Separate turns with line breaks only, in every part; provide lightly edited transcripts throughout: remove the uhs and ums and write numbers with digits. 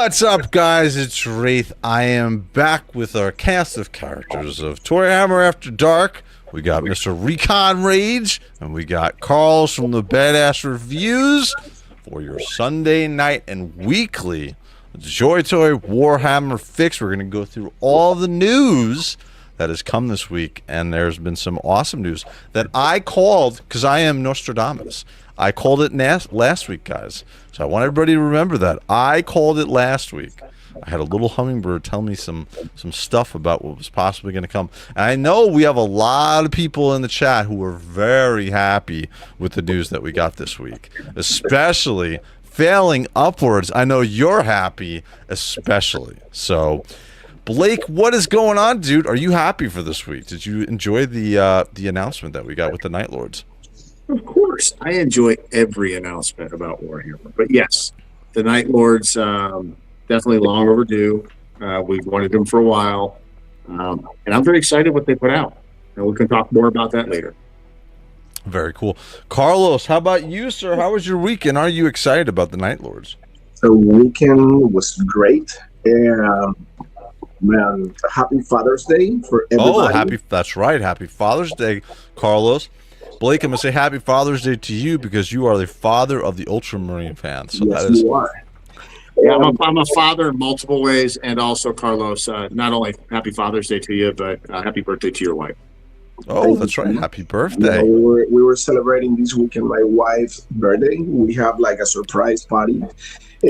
What's up, guys? It's Wraith. I am back with our cast of characters of ToyHammer After Dark. We got Mr. Recon Rage, and we got Carl's from the Badass Reviews for your Sunday night and weekly JOYTOY Warhammer Fix. We're going to go through all the news that has come this week, and there's been some awesome news that I called because I am Nostradamus. I called it last week, guys. So I want everybody to remember that. I called it last week. I had a little hummingbird tell me some stuff about what was possibly going to come. And I know we have a lot of people in the chat who are very happy with the news that we got this week, especially failing upwards. I know you're happy, especially. So, Blake, what is going on, dude? Are you happy for this week? Did you enjoy the announcement that we got with the Night Lords?
Of course. I enjoy every announcement about Warhammer. But yes, the Night Lords, definitely long overdue. We've wanted them for a while. And I'm very excited what they put out. And we can talk more about that later.
Very cool. Carlos, how about you, sir? How was your weekend? Are you excited about the Night Lords?
The weekend was great. And, man, happy Father's Day for everybody.
Oh, that's right. Happy Father's Day, Carlos. Blake, I'm going to say happy Father's Day to you because you are the father of the Ultramarine fans. So
yes,
that is...
you are.
Yeah, I'm a father in multiple ways, and also, Carlos, not only happy Father's Day to you, but happy birthday to your wife.
Oh, that's right. Happy birthday.
You know, we were celebrating this weekend my wife's birthday. We have like a surprise party.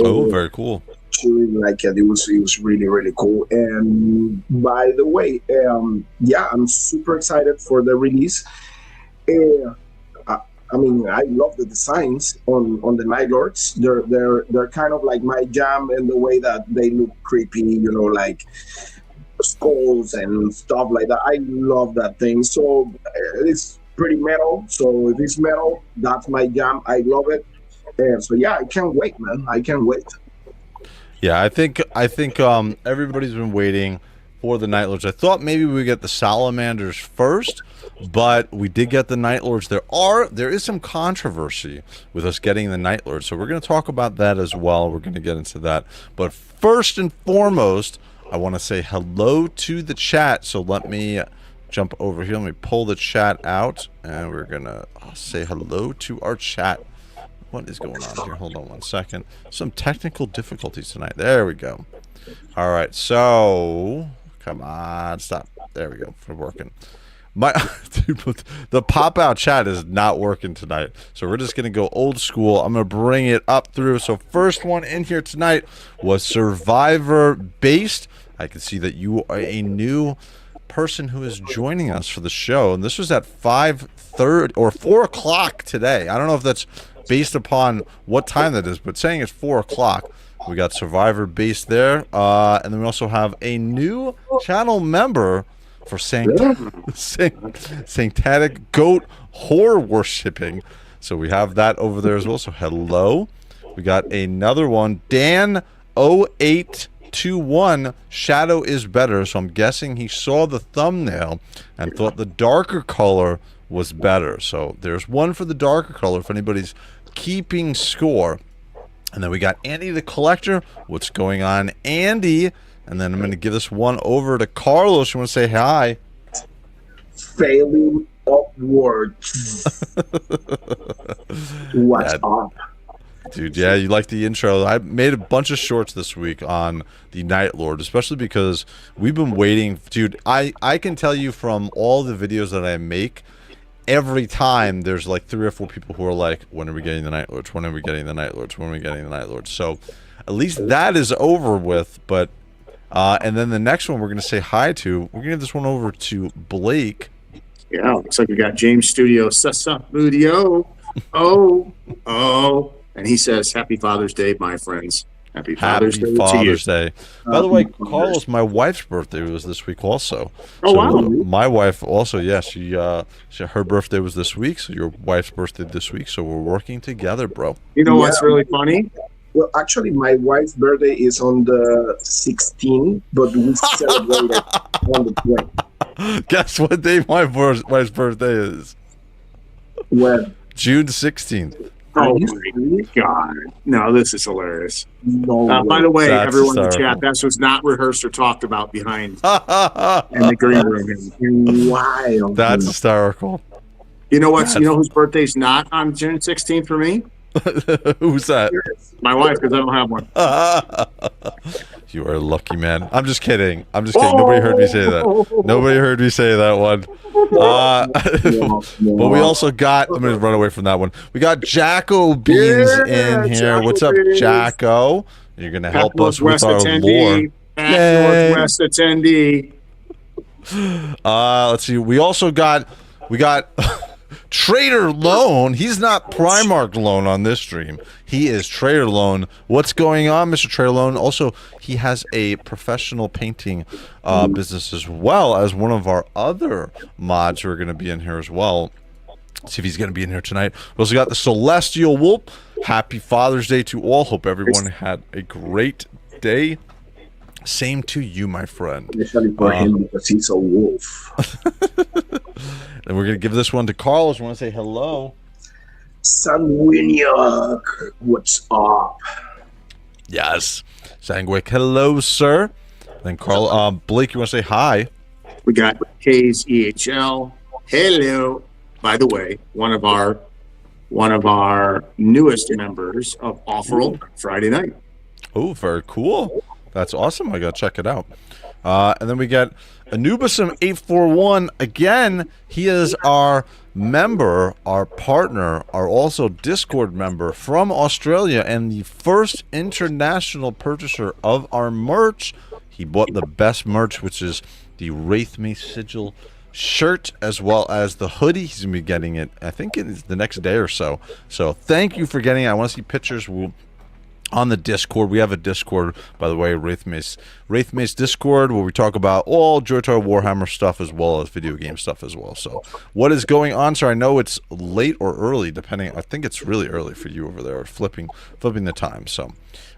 Oh, very cool.
It was really, really cool. And by the way, I'm super excited for the release. I mean, I love the designs on the Night Lords. They're kind of like my jam in the way that they look creepy, you know, like skulls and stuff like that. I love that thing. So it's pretty metal. So if it's metal, that's my jam. I love it. So yeah, I can't wait, man. I can't wait.
Yeah, I think everybody's been waiting for the Night Lords. I thought maybe we would get the Salamanders first, but we did get the Night Lords. There is some controversy with us getting the Night Lords, so we're going to talk about that as well. We're going to get into that. But first and foremost, I want to say hello to the chat. So let me jump over here. Let me pull the chat out, and we're going to say hello to our chat. What is going on here? Hold on one second. Some technical difficulties tonight. There we go. All right, so come on, stop. There we go. We're working. The pop-out chat is not working tonight, so we're just going to go old school. I'm going to bring it up through. So first one in here tonight was Survivor-based. I can see that you are a new person who is joining us for the show, and this was at 5:30 or 4 o'clock today. I don't know if that's based upon what time that is, but saying it's 4 o'clock. We got Survivor based there, and then we also have a new channel member for Sanctanic Goat Horror Worshipping. So we have that over there as well. So hello. We got another one, Dan0821, Shadow is Better. So I'm guessing he saw the thumbnail and thought the darker color was better. So there's one for the darker color if anybody's keeping score. And then we got Andy the Collector. What's going on, Andy? And then I'm going to give this one over to Carlos. You want to say hi?
Failing upwards. What's up?
Dude, yeah, you like the intro. I made a bunch of shorts this week on the Night Lord, especially because we've been waiting. Dude, I can tell you from all the videos that I make, every time there's like 3 or 4 people who are like, when are we getting the Night Lords? When are we getting the Night Lords? When are we getting the Night Lords? So at least that is over with. But and then the next one we're going to say hi to, we're going to give this one over to Blake.
Yeah, looks like we got James Studio, Studio. Oh. And he says, happy Father's Day, my friends. Happy Father's Day to you.
By the way, Carlos, my wife's birthday was this week also.
Oh,
so,
wow.
My wife also, yeah, her birthday was this week, so your wife's birthday this week, so we're working together, bro.
You know what's really funny?
Well, actually, my wife's birthday is on the 16th, but we celebrate it on the 20th.
Guess what day my wife's birthday is?
When?
June 16th.
Oh
you
my
serious?
God. No, this is hilarious.
No
By
way.
the way,
That's
everyone in the
hysterical.
chat, this was not rehearsed or talked about behind in the green room.
Wild.
That's hysterical.
You know what's? You know whose birthday's not on June 16th for me?
Who's that?
My wife, because I don't have one.
You are a lucky man. I'm just kidding. I'm just kidding. Nobody heard me say that. Nobody heard me say that one. But we also got, I'm going to run away from that one. We got Jacko Beans in here.
Jacko
What's up,
Beans.
Jacko? You're going to help us with
Northwest
our lore.
Pat Northwest attendee.
Let's see. We also got Trader Lone. He's not Primarch Lone on this stream. He is Trader Lone. What's going on, Mr. Trader Lone? Also, he has a professional painting business as well as one of our other mods who are going to be in here as well. Let's see if he's going to be in here tonight. We also got the Celestial Wolf. Happy Father's Day to all. Hope everyone had a great day. Same to you, my friend.
Especially for him because he's a wolf.
And we're going to give this one to Carlos. We want to say hello.
Sanguiniac, what's up?
Yes. Sangwick, hello, sir. Then Carl, Blake, you want to say hi?
We got K's EHL. Hello. By the way, one of our newest members of Off-Roll Friday night.
Oh, very cool. That's awesome. I got to check it out. And then we got Anubisum841. Again, he is our member, our partner, our also Discord member from Australia and the first international purchaser of our merch. He bought the best merch, which is the Wraithmace Sigil shirt as well as the hoodie. He's going to be getting it, I think it's the next day or so. So thank you for getting it. I want to see pictures. On the Discord. We have a Discord, by the way, Wraithmace Discord, where we talk about all JOYTOY Warhammer stuff as well as video game stuff as well. So what is going on, sir? I know it's late or early, depending. I think it's really early for you over there, flipping the time. So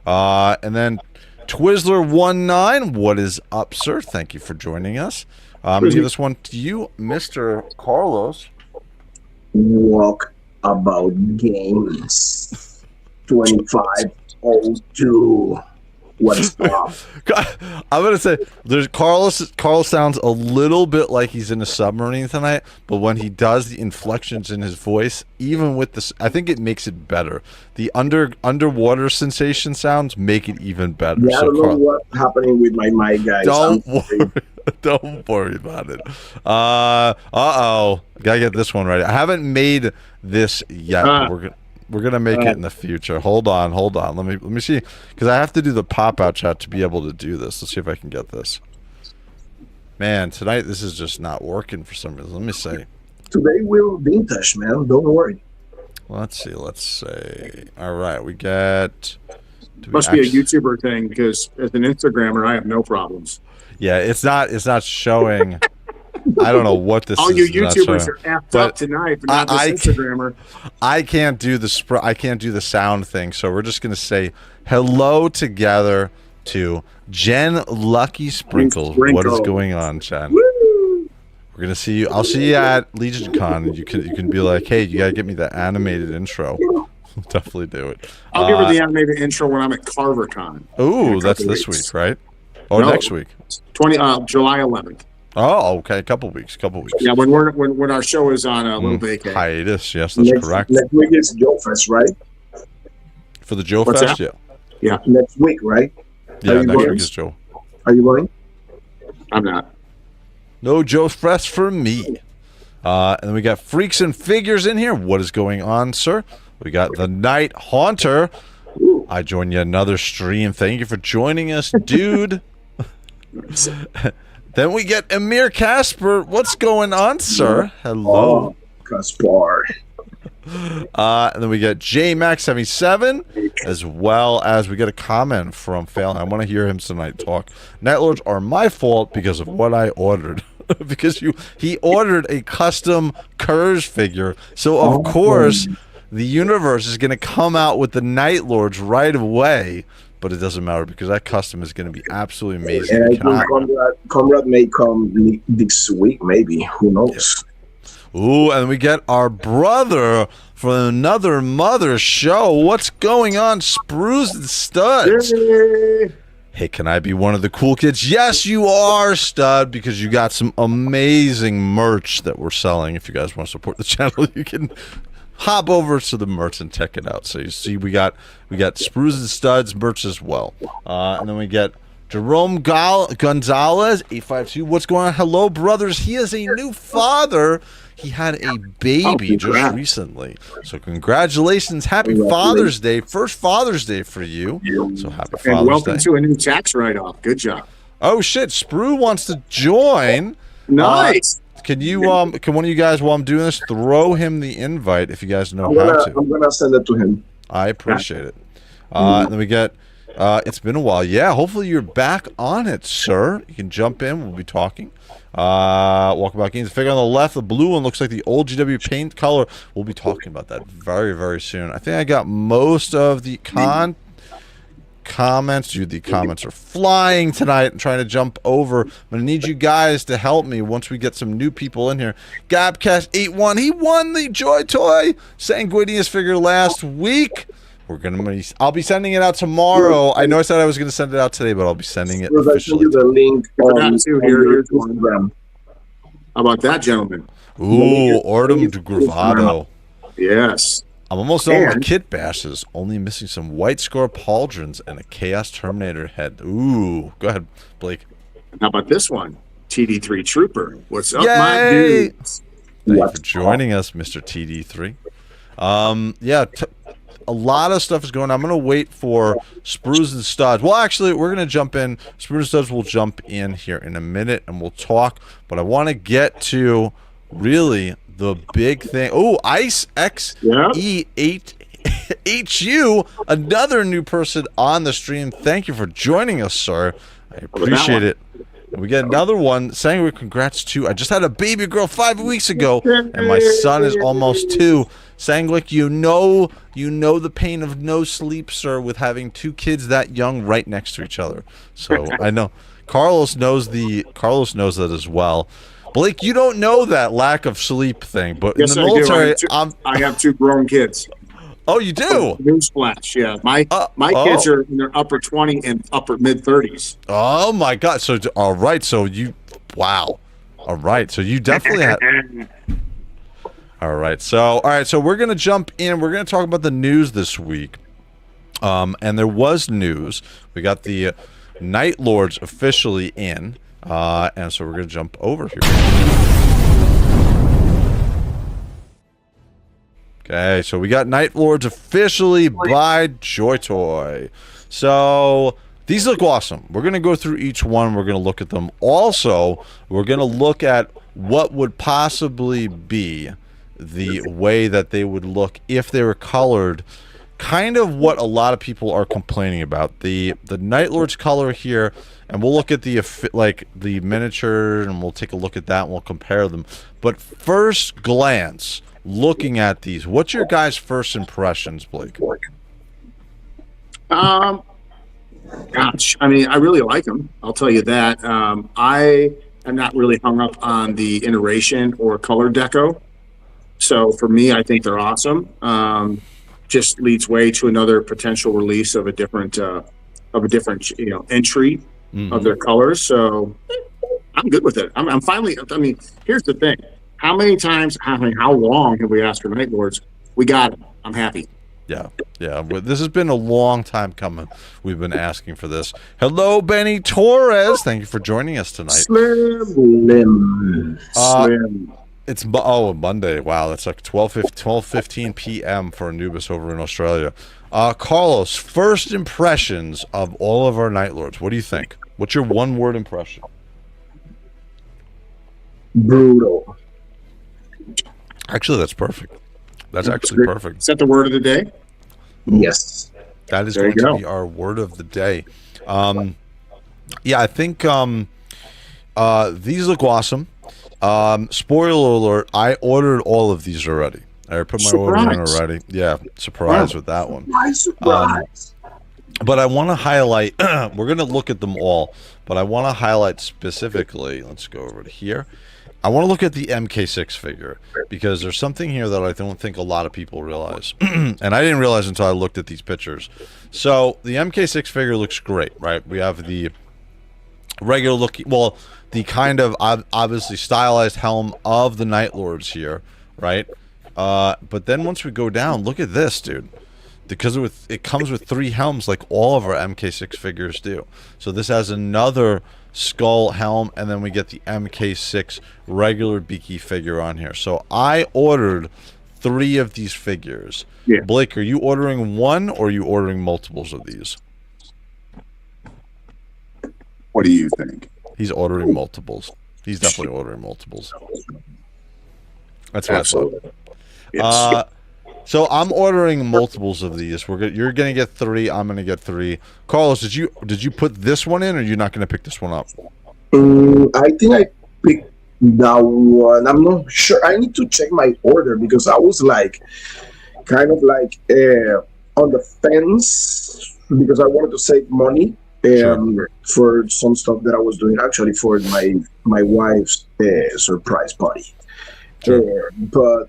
and then Twizzler19, what is up, sir? Thank you for joining us. I'm going to give this one to you, Mr. Carlos.
Walk about games 2502. What's up?
I'm gonna say there's Carlos sounds a little bit like he's in a submarine tonight, but when he does the inflections in his voice, even with this, I think it makes it better. The underwater sensation sounds make it even better.
Yeah, I don't know what's happening with my mic, guys.
Don't worry about it. Uh-oh. Gotta get this one right. I haven't made this yet. But we're gonna make it in the future. Hold on. Let me see, because I have to do the pop-out chat to be able to do this. Let's see if I can get this. Man, tonight this is just not working for some reason. Let me see.
Today we're vintage, man. Don't worry.
Let's see. All right, we get.
Must be a YouTuber thing, because as an Instagrammer, I have no problems.
Yeah, it's not showing. I don't know what this
all
is.
All you YouTubers are effed up tonight, but not this Instagrammer.
I can't do the sound thing, so we're just gonna say hello together to Jen Lucky Sprinkles. What is going on, Jen?
Woo!
We're gonna see you. I'll see you at Legion Con, and you can be like, hey, you gotta get me the animated intro. We'll definitely do it.
I'll give her the animated intro when I'm at CarverCon.
Ooh, that's this week, right? Oh, no, next week.
July 11th.
Oh, okay. A couple weeks.
Yeah, when our show is on a little vacay.
Hiatus. Yes, that's correct.
Next week is Joe Fest, right?
For the Joe Fest,
that?
Yeah. Next week, right?
Yeah, next week is Joe.
Are you going?
I'm not.
No Joe Fest for me. And then we got Freaks and Figures in here. What is going on, sir? We got the Night Haunter. I join you another stream. Thank you for joining us, dude. Then we get Amir Casper. What's going on, sir? Hello.
Caspar.
And then we get JMax77, as well as we get a comment from Phelan. I want to hear him tonight talk. Night Lords are my fault because of what I ordered. Because he ordered a custom Kurz figure. So, of course, the universe is going to come out with the Night Lords right away. But it doesn't matter because that custom is going to be absolutely amazing.
And I think Conrad may come this week, maybe. Who knows?
Ooh, and we get our brother for another mother show. What's going on, Sprues and Studs?
Yay!
Hey, can I be one of the cool kids? Yes, you are, Stud, because you got some amazing merch that we're selling. If you guys want to support the channel, you can hop over to the merch and check it out. So you see, we got Sprues and Studs merch as well, and then we get Jerome Gonzalez 852. What's going on? Hello, brothers. He is a new father. He had a baby just recently. So congratulations. Happy Father's Day. First Father's Day for you. So happy Father's Day.
And welcome to a new tax write-off. Good job.
Oh, shit. Sprue wants to join.
Nice.
Can you, can one of you guys, while I'm doing this, throw him the invite if you guys know how to?
I'm going to send it to him.
I appreciate it. And then we get, it's been a while. Yeah, hopefully you're back on it, sir. You can jump in. We'll be talking. Walkabout Games. Figure on the left, the blue one looks like the old GW paint color. We'll be talking about that very, very soon. I think I got most of the comments. Dude, the comments are flying tonight. I'm trying to jump over. I'm going to need you guys to help me once we get some new people in here. Gabcast81, he won the JOYTOY Sanguinius figure last week. I'll be sending it out tomorrow. I know I said I was going to send it out today, but I'll be sending it officially.
The link
here's one. How about that, gentleman?
Ooh, Ordum de Gravado.
Yes.
I'm almost done with kit bashes. Only missing some White Score pauldrons and a Chaos Terminator head. Ooh, go ahead, Blake.
How about this one? TD3 Trooper. What's up,
Yay!
my dudes?
Thank you for joining us, Mr. TD3. Yeah, a lot of stuff is going on. I'm going to wait for Sprues and Studs. Well, actually, we're going to jump in. Sprues and Studs will jump in here in a minute, and we'll talk. But I want to get to, really, the big thing. Oh, Ice XE8HU, another new person on the stream. Thank you for joining us, sir. I appreciate it. And we get another one saying, congrats to, I just had a baby girl 5 weeks ago, and my son is almost 2. Sangwick, you know the pain of no sleep, sir, with having 2 kids that young right next to each other. So I know Carlos knows that as well. Blake, you don't know that lack of sleep thing, but
yes,
in the military,
I have 2 grown kids.
Oh, you do?
Newsflash, yeah. My kids are in their upper 20 and upper mid 30s.
Oh my God! So all right, so you, wow, all right, so you definitely have. All right, so we're gonna jump in. We're gonna talk about the news this week, and there was news. We got the Night Lords officially in, and so we're gonna jump over here. Okay, so we got Night Lords officially by JOYTOY. So these look awesome. We're gonna go through each one. We're gonna look at them. Also, we're gonna look at what would possibly be the way that they would look if they were colored, kind of what a lot of people are complaining about. The Night Lord's color here, and we'll look at the miniature, and we'll take a look at that, and we'll compare them. But first glance, looking at these, what's your guys' first impressions, Blake?
Gosh, I mean, I really like them. I'll tell you that. I am not really hung up on the iteration or color deco. So for me, I think they're awesome. Just leads way to another potential release of a different entry of their colors. So I'm good with it. I'm finally. I mean, here's the thing: how long have we asked for Night Lords? We got them. I'm happy.
Yeah. This has been a long time coming. We've been asking for this. Hello, Benny Torres. Thank you for joining us tonight.
Slim.
It's Monday. Wow, that's like 12:15 p.m. for Anubis over in Australia. Carlos, first impressions of all of our Night Lords. What do you think? What's your one-word impression?
Brutal.
Actually, that's perfect. That's actually perfect.
Is that the word of the day?
Yes.
That is going to be our word of the day. Yeah, I think these look awesome. Spoiler alert, I ordered all of these already. I put my order in already. Yeah, surprise with that one.
Surprise.
But I want to highlight, we're going to look at them all, but I want to highlight specifically, let's go over to here. I want to look at the MK6 figure, because there's something here that I don't think a lot of people realize. And I didn't realize until I looked at these pictures. So the MK6 figure looks great, right? We have the regular looking, well, the kind of obviously stylized helm of the Night Lords here, right? But then once we go down, look at this, dude. Because it comes with 3 helms like all of our MK6 figures do. So this has another skull helm, and then we get the MK6 regular beaky figure on here. So I ordered 3 of these figures.
Yeah.
Blake, are you ordering one or are you ordering multiples of these?
What do you think?
He's ordering multiples. He's definitely ordering multiples. That's what
Absolutely.
I thought. So I'm ordering multiples of these. You're gonna get 3. I'm gonna get 3. Carlos, did you put this one in, or you're not gonna pick this one up?
I think I picked that one. I'm not sure. I need to check my order because I was like, kind of like on the fence because I wanted to save money for some stuff that I was doing actually for my wife's surprise party.
Sure.
But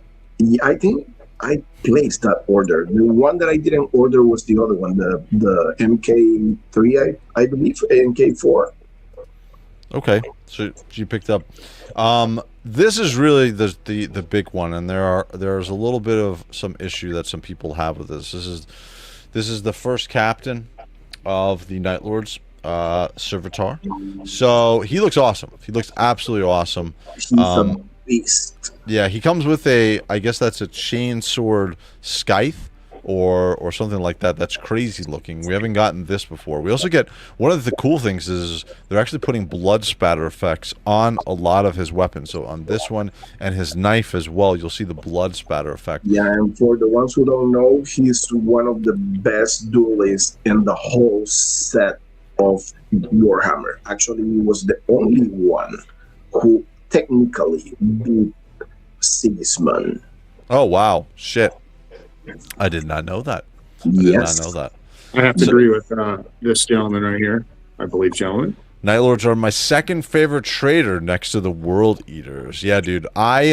I think I placed that order. The one that I didn't order was the other one, the MK3, I believe, MK4.
Okay, so you picked up. This is really the big one, and there's a little bit of some issue that some people have with this. This is the first captain of the Night Lords, Sevatar. So he looks awesome. He looks absolutely awesome.
He's a beast.
Yeah, he comes with I guess that's a chain sword scythe or something like that. That's crazy looking. We haven't gotten this before. We also get, one of the cool things is they're actually putting blood spatter effects on a lot of his weapons. So on this one and his knife as well, you'll see the blood spatter effect.
Yeah, and for the ones who don't know, he's one of the best duelists in the whole set of Warhammer. Actually, he was the only one who technically beat Sigismund.
Oh, wow. Shit. I did not know that. I did not know that.
I have to agree with this gentleman right here. I believe gentleman.
Night Lords are my second favorite trader next to the World Eaters. Yeah, dude. I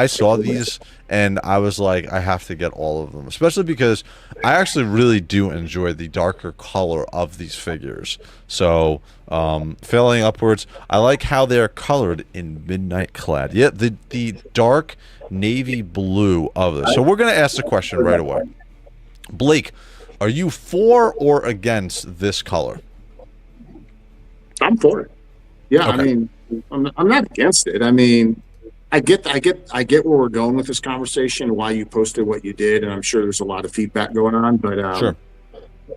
saw these and I was like, I have to get all of them, especially because I actually really do enjoy the darker color of these figures. So, failing upwards, I like how they're colored in midnight clad. Yeah, the dark navy blue of this. So we're gonna ask the question right away. Blake, are you for or against this color?
I'm for it. Yeah,
Okay.
I mean, I'm not against it. I mean, I get where we're going with this conversation, why you posted what you did, and I'm sure there's a lot of feedback going on. But
Sure.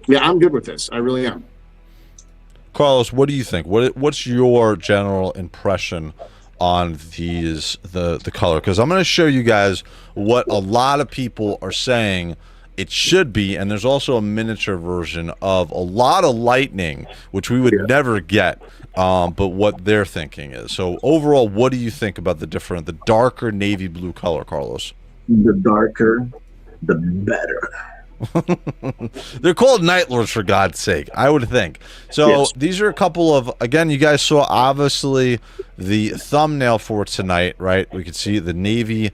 yeah, I'm good with this. I really am.
Carlos, what do you think? What's your general impression on these the color? Because I'm going to show you guys what a lot of people are saying it should be, and there's also a miniature version of a lot of lightning, which we would never get, but what they're thinking is. So overall, what do you think about the darker navy blue color, Carlos?
The darker, the better.
They're called Night Lords, for God's sake, I would think. So
Yes.
these are a couple of, again, you guys saw obviously the thumbnail for tonight, right? We could see the navy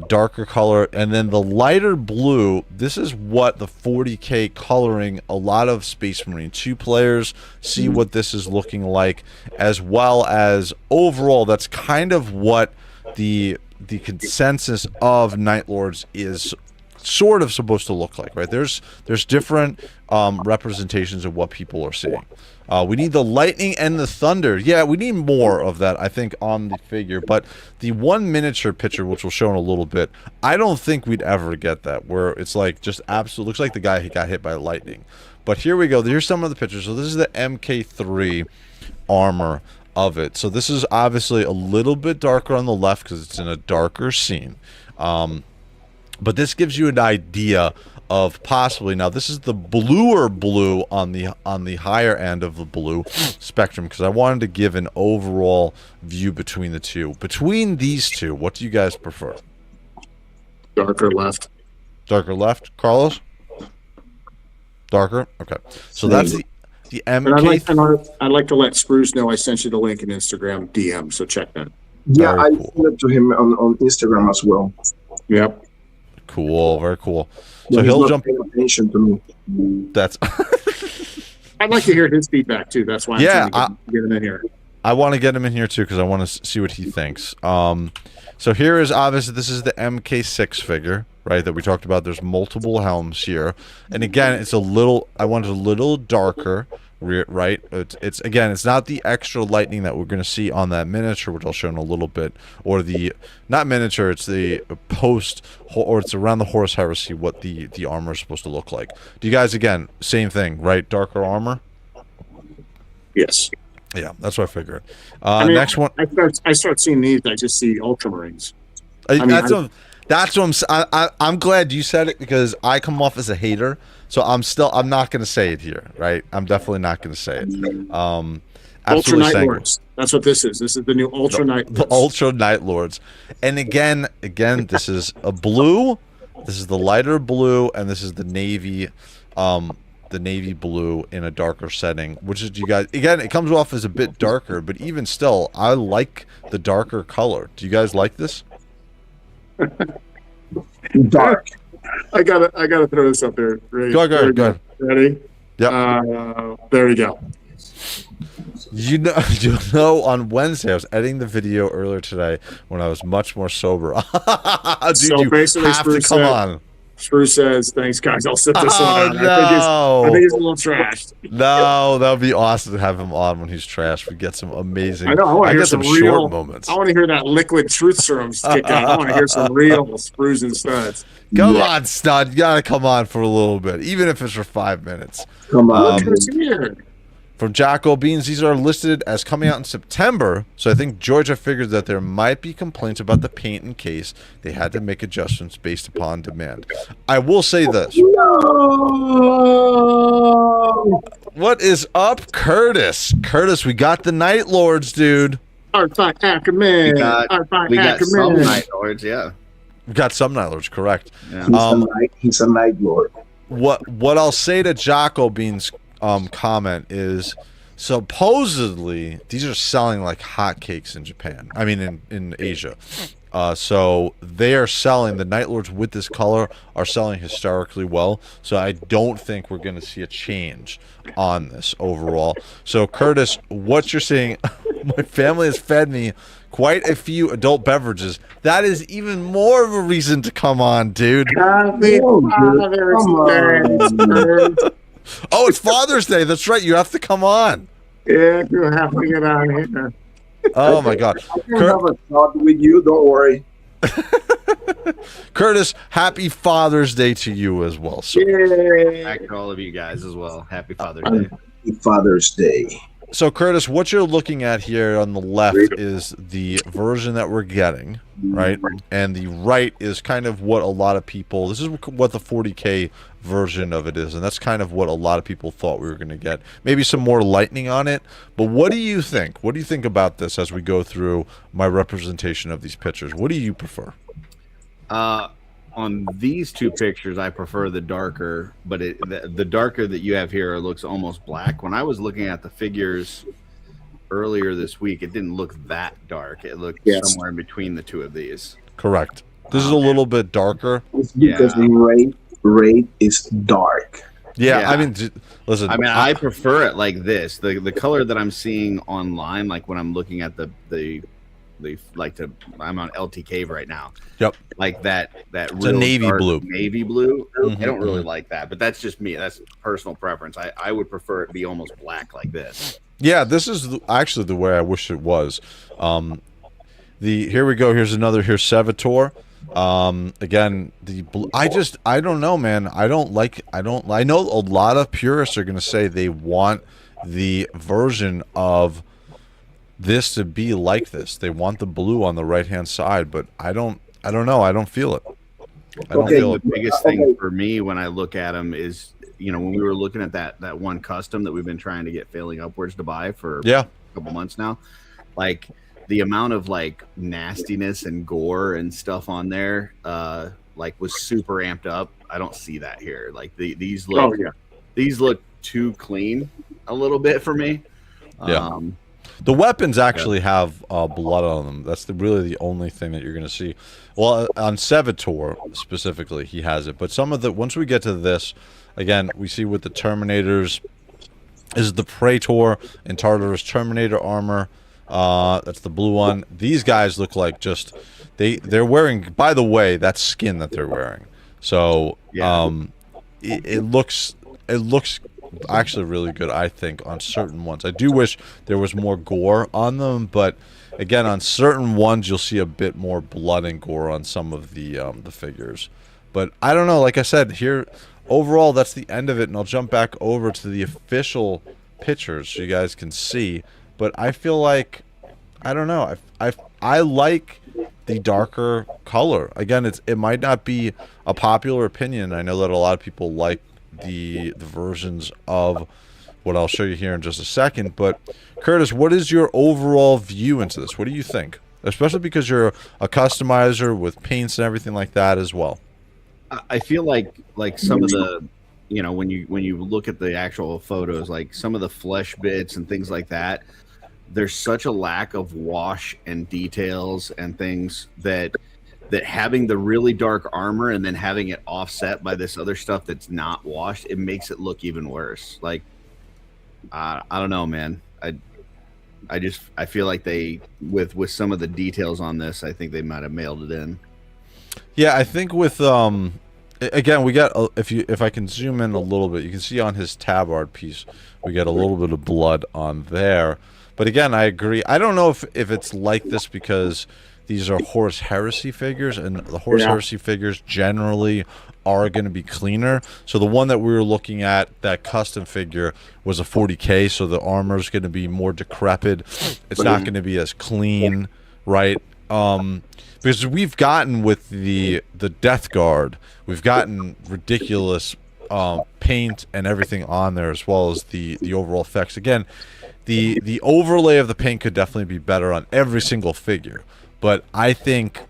darker color, and then the lighter blue. This is what the 40K coloring, a lot of Space Marine 2 players see what this is looking like, as well as overall that's kind of what the consensus of Night Lords is sort of supposed to look like, right? There's different representations of what people are seeing. We need the lightning and the thunder. Yeah, we need more of that, I think, on the figure. But the one miniature picture, which we'll show in a little bit, I don't think we'd ever get that, where it's like just absolute, looks like the guy who got hit by lightning. But here we go. Here's some of the pictures. So this is the MK3 armor of it. So this is obviously a little bit darker on the left because it's in a darker scene. But this gives you an idea of possibly, now this is the bluer blue on the higher end of the blue spectrum, because I wanted to give an overall view between the two. Between these two, what do you guys prefer?
Darker left.
Darker left, Carlos? Darker. Okay. So
Same.
that's the
And
MK.
I'd like to let Spruce know I sent you the link in Instagram DM, so check that.
Yeah,
Very
I
cool.
sent it to him on Instagram as well.
Yep.
Cool. Very cool.
But
So
he's
he'll
not
jump.
paying attention to me.
That's.
I'd like to hear his feedback too. That's why I'm
Yeah,
trying to get him in here.
I want to get him in here too because I want to see what he thinks. So here is obviously this is the MK6 figure, right? That we talked about. There's multiple helms here, and again, it's a little. I want it a little darker, right? It's again, it's not the extra lightning that we're going to see on that miniature, which I'll show in a little bit, or the not miniature. It's the post, or it's around the Horus Heresy. What the armor is supposed to look like. Do you guys again same thing, right? Darker armor.
Yes.
Yeah, that's what I figured.
I mean,
Next one.
I start seeing these. I just see Ultramarines.
I'm glad you said it because I come off as a hater, so I'm not going to say it here, right? I'm definitely not going to say it.
Ultra
Absolutely
Night
saying
Lords. That's what this is. This is the new Ultra Night Lords.
the Ultra Night Lords, and again, this is a blue. This is the lighter blue, and this is the navy. The navy blue in a darker setting, which is, you guys, again, it comes off as a bit darker, but even still, I like the darker color. Do you guys like this?
Dark.
I gotta throw this up there. Ready?
Go ahead.
Ready?
Yep.
There we go.
You know, on Wednesday, I was editing the video earlier today when I was much more sober. Dude,
So
you
basically,
have to
Spruce
come
said-
on.
Spruce says, "Thanks, guys. I'll sit this one out."
No.
I think he's a little trashed.
No, that would be awesome to have him on when he's trash. We get some amazing.
I know. I want to hear
get
some
short
real
moments.
I want to hear that liquid truth serum kick out. I want to hear some real Spruce and studs.
Come on, stud. You gotta come on for a little bit, even if it's for 5 minutes.
Come on.
Look who's here.
From Jacko Beans, these are listed as coming out in September, so I think Georgia figured that there might be complaints about the paint in case they had to make adjustments based upon demand. I will say this.
No!
What is up, Curtis? Curtis, we got the Night Lords, dude.
Art by Ackerman.
We got some
Ackerman.
Night Lords, yeah.
We got some Night Lords, correct.
Yeah.
He's a night lord.
What I'll say to Jocko Bean's comment is supposedly these are selling like hotcakes in Japan. I mean in Asia. So they are selling the Night Lords with this color are selling hysterically well. So I don't think we're going to see a change on this overall. So Curtis, what you're seeing, my family has fed me quite a few adult beverages. That is even more of a reason to come on, dude.
Happy Father's Day.
Oh, it's Father's Day. That's right. You have to come on.
Yeah, you have to get out of here.
Oh my God,
I can have a talk with you. Don't worry.
Curtis, happy Father's Day to you as well. So,
Yay.
Back to all of you guys as well. Happy Father's Day.
Happy Father's Day.
so Curtis, what you're looking at here on the left is the version that we're getting, right? And the right is kind of what a lot of people. This is what the 40K version of it is, and that's kind of what a lot of people thought we were going to get. Maybe some more lightning on it. But what do you think? What do you think about this as we go through my representation of these pictures? What do you prefer?
On these two pictures, I prefer the darker, but the darker that you have here looks almost black. When I was looking at the figures earlier this week, it didn't look that dark. It looked somewhere in between the two of these.
Correct. This is a little bit darker.
It's because Raid is dark.
Yeah, I mean, listen.
I mean, I prefer it like this. The color that I'm seeing online, like when I'm looking at I'm on LT Cave right now.
Yep.
Like that
It's
real
a navy
dark
blue.
Navy blue. I don't really like that, but that's just me. That's personal preference. I would prefer it be almost black like this.
Yeah, this is actually the way I wish it was. Here we go. Here's another. Here's Sevatar. Again, I don't know, man. I know a lot of purists are going to say they want the version of this to be like this. They want the blue on the right hand side, but I don't know. I don't feel it. I don't feel it.
The biggest thing for me when I look at them is, when we were looking at that one custom that we've been trying to get Failing Upwards to buy for a couple months now, like the amount of like nastiness and gore and stuff on there, like was super amped up. I don't see that here. Like these look these look too clean a little bit for me.
Yeah. The weapons actually have blood on them. That's really the only thing that you're going to see. Well, on Sevatar specifically, he has it. But some of the once we get to this, again, we see with the Terminators is the Praetor and Tartarus Terminator armor. That's the blue one. These guys look like just they're wearing. By the way, that's skin that they're wearing. So it looks actually really good, I think, on certain ones. I do wish there was more gore on them, but again, on certain ones you'll see a bit more blood and gore on some of the figures. But I don't know, like I said, here overall that's the end of it, and I'll jump back over to the official pictures so you guys can see. But I feel like, I don't know, I like the darker color. Again, it might not be a popular opinion. I know that a lot of people like the versions of what I'll show you here in just a second. But Curtis, what is your overall view into this? What do you think? Especially because you're a customizer with paints and everything like that as well.
I feel like some of the, you know, when you look at the actual photos, like some of the flesh bits and things like that, there's such a lack of wash and details and things that having the really dark armor and then having it offset by this other stuff that's not washed, it makes it look even worse. Like, I don't know, man. I feel like they, with some of the details on this, I think they might have mailed it in.
Yeah, I think with again, we got if I can zoom in a little bit, you can see on his tabard piece, we get a little bit of blood on there. But again, I agree. I don't know if it's like this because these are Horus Heresy figures, and the Horus Heresy figures generally are going to be cleaner. So the one that we were looking at, that custom figure, was a 40K, so the armor is going to be more decrepit. It's not going to be as clean, right? Because we've gotten with the Death Guard, we've gotten ridiculous paint and everything on there, as well as the overall effects. Again, the overlay of the paint could definitely be better on every single figure. But I think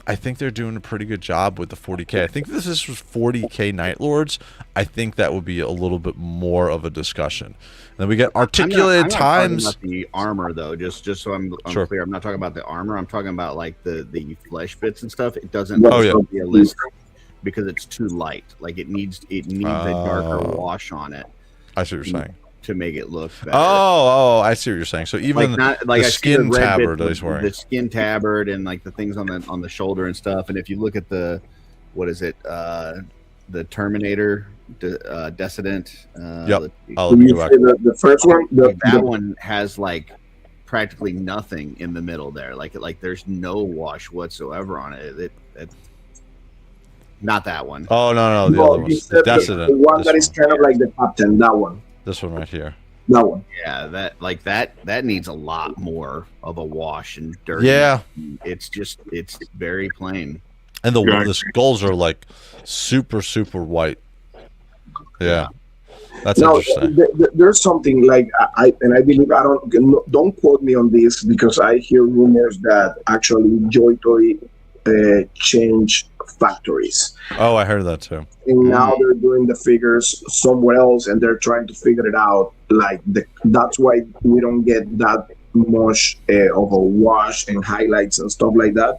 they're doing a pretty good job with the 40K. I think if this was 40K Night Lords, I think that would be a little bit more of a discussion. And then we get articulated
I'm not
times.
Talking about the armor though, just so I'm
Sure.
clear. I'm not talking about the armor. I'm talking about like the flesh bits and stuff. It doesn't look realistic because it's too light. Like it needs a darker wash on it.
I see what you're saying.
To make it look better.
Oh, I see what you're saying. So even the skin tabard that he's wearing,
the skin tabard and like the things on the shoulder and stuff. And if you look at the, what is it, the Terminator, Descendant.
Yep. The
first one,
that one has like practically nothing in the middle there. Like there's no wash whatsoever on it. Not that one.
Oh no, the other one, the Descendant.
The one that is kind of like the captain. That one.
This one right here.
That one.
Yeah, that needs a lot more of a wash and dirt.
Yeah.
It's very plain.
And the skulls are like super white. Yeah. That's interesting.
There's something like I believe, don't quote me on this because I hear rumors that actually JOYTOY change factories.
Oh, I heard that too.
And now they're doing the figures somewhere else, and they're trying to figure it out. Like that's why we don't get that much of a wash and highlights and stuff like that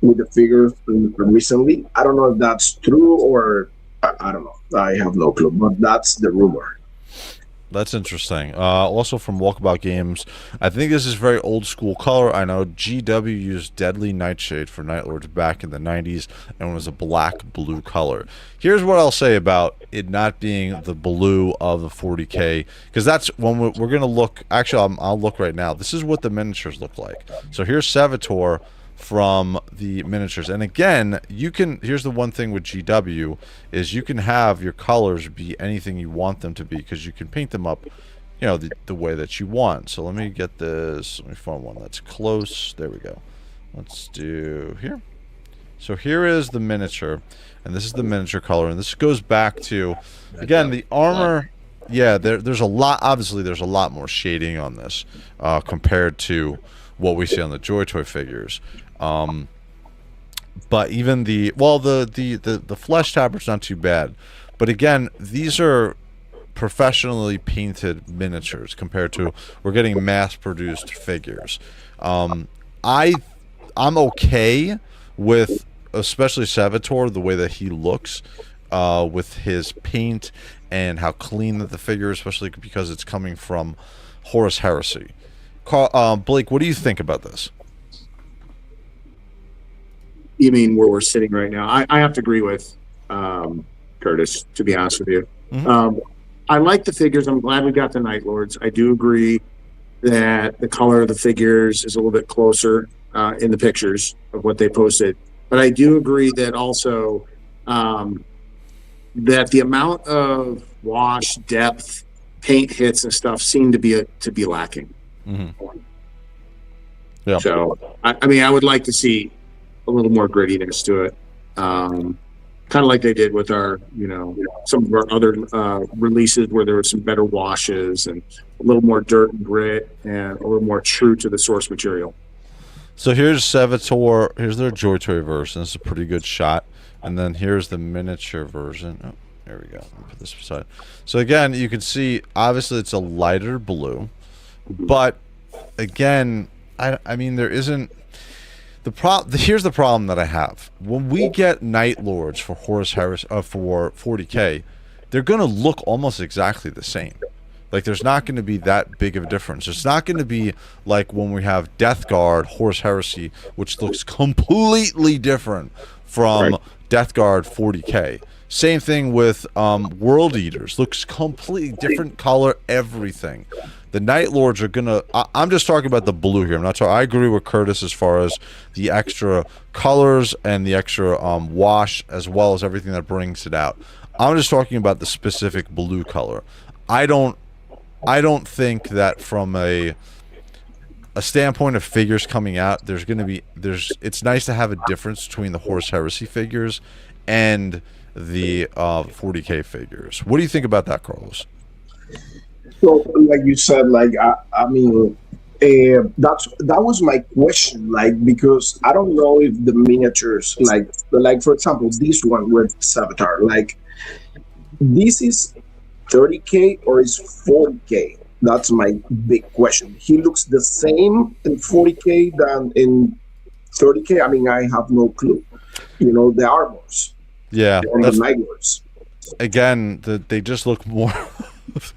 with the figures recently. I don't know if that's true or I don't know. I have no clue, but that's the rumor.
That's interesting. Also from Walkabout Games, I think this is very old school color. I know GW used Deadly Nightshade for Night Lords back in the 90s and it was a black-blue color. Here's what I'll say about it not being the blue of the 40K, because that's when we're going to look. Actually, I'll look right now. This is what the miniatures look like. So here's Sevatar from the miniatures, and again, you can, here's the one thing with GW is you can have your colors be anything you want them to be, because you can paint them up, you know, the way that you want. So let me get this, let me find one that's close. There we go. Let's do here. So here is the miniature, and this is the miniature color, and this goes back to, again, the armor. Yeah, there's a lot, obviously there's a lot more shading on this compared to what we see on the JOYTOY figures. But even the flesh tabard's not too bad. But again, these are professionally painted miniatures compared to we're getting mass-produced figures. I'm okay with, especially Sevatar, the way that he looks with his paint and how clean that the figure is, especially because it's coming from Horus Heresy. Blake, what do you think about this?
You mean where we're sitting right now? I have to agree with Curtis, to be honest with you.
Mm-hmm.
I like the figures. I'm glad we got the Night Lords. I do agree that the color of the figures is a little bit closer in the pictures of what they posted. But I do agree that also that the amount of wash, depth, paint hits, and stuff seem to be lacking.
Mm-hmm. Yeah.
So I mean, I would like to see a little more grittiness to it, kind of like they did with our, some of our other releases where there were some better washes and a little more dirt and grit and a little more true to the source material.
So here's Sevatar. Here's their JOYTOY version. This is a pretty good shot. And then here's the miniature version. Oh, there we go. Let me put this beside. So again, you can see obviously it's a lighter blue, but again, I mean there isn't the here's the problem that I have. When we get Night Lords for Horus Heresy for 40K, they're going to look almost exactly the same. Like there's not going to be that big of a difference. It's not going to be like when we have Death Guard Horus Heresy, which looks completely different from Death Guard 40K. Same thing with World Eaters. Looks completely different color, everything. The Night Lords are gonna. I'm just talking about the blue here. I'm not talking. I agree with Curtis as far as the extra colors and the extra wash, as well as everything that brings it out. I'm just talking about the specific blue color. I don't think that from a standpoint of figures coming out, it's nice to have a difference between the Horus Heresy figures and the 40K figures. What do you think about that, Carlos?
So, like you said, like I mean, that was my question, like, because I don't know if the miniatures, like for example, this one with Sevatar, like this is 30K or is 40K? That's my big question. He looks the same in 40K than in 30K. I mean, I have no clue. The armors.
Yeah,
and the Night Lords.
Again, they just look more.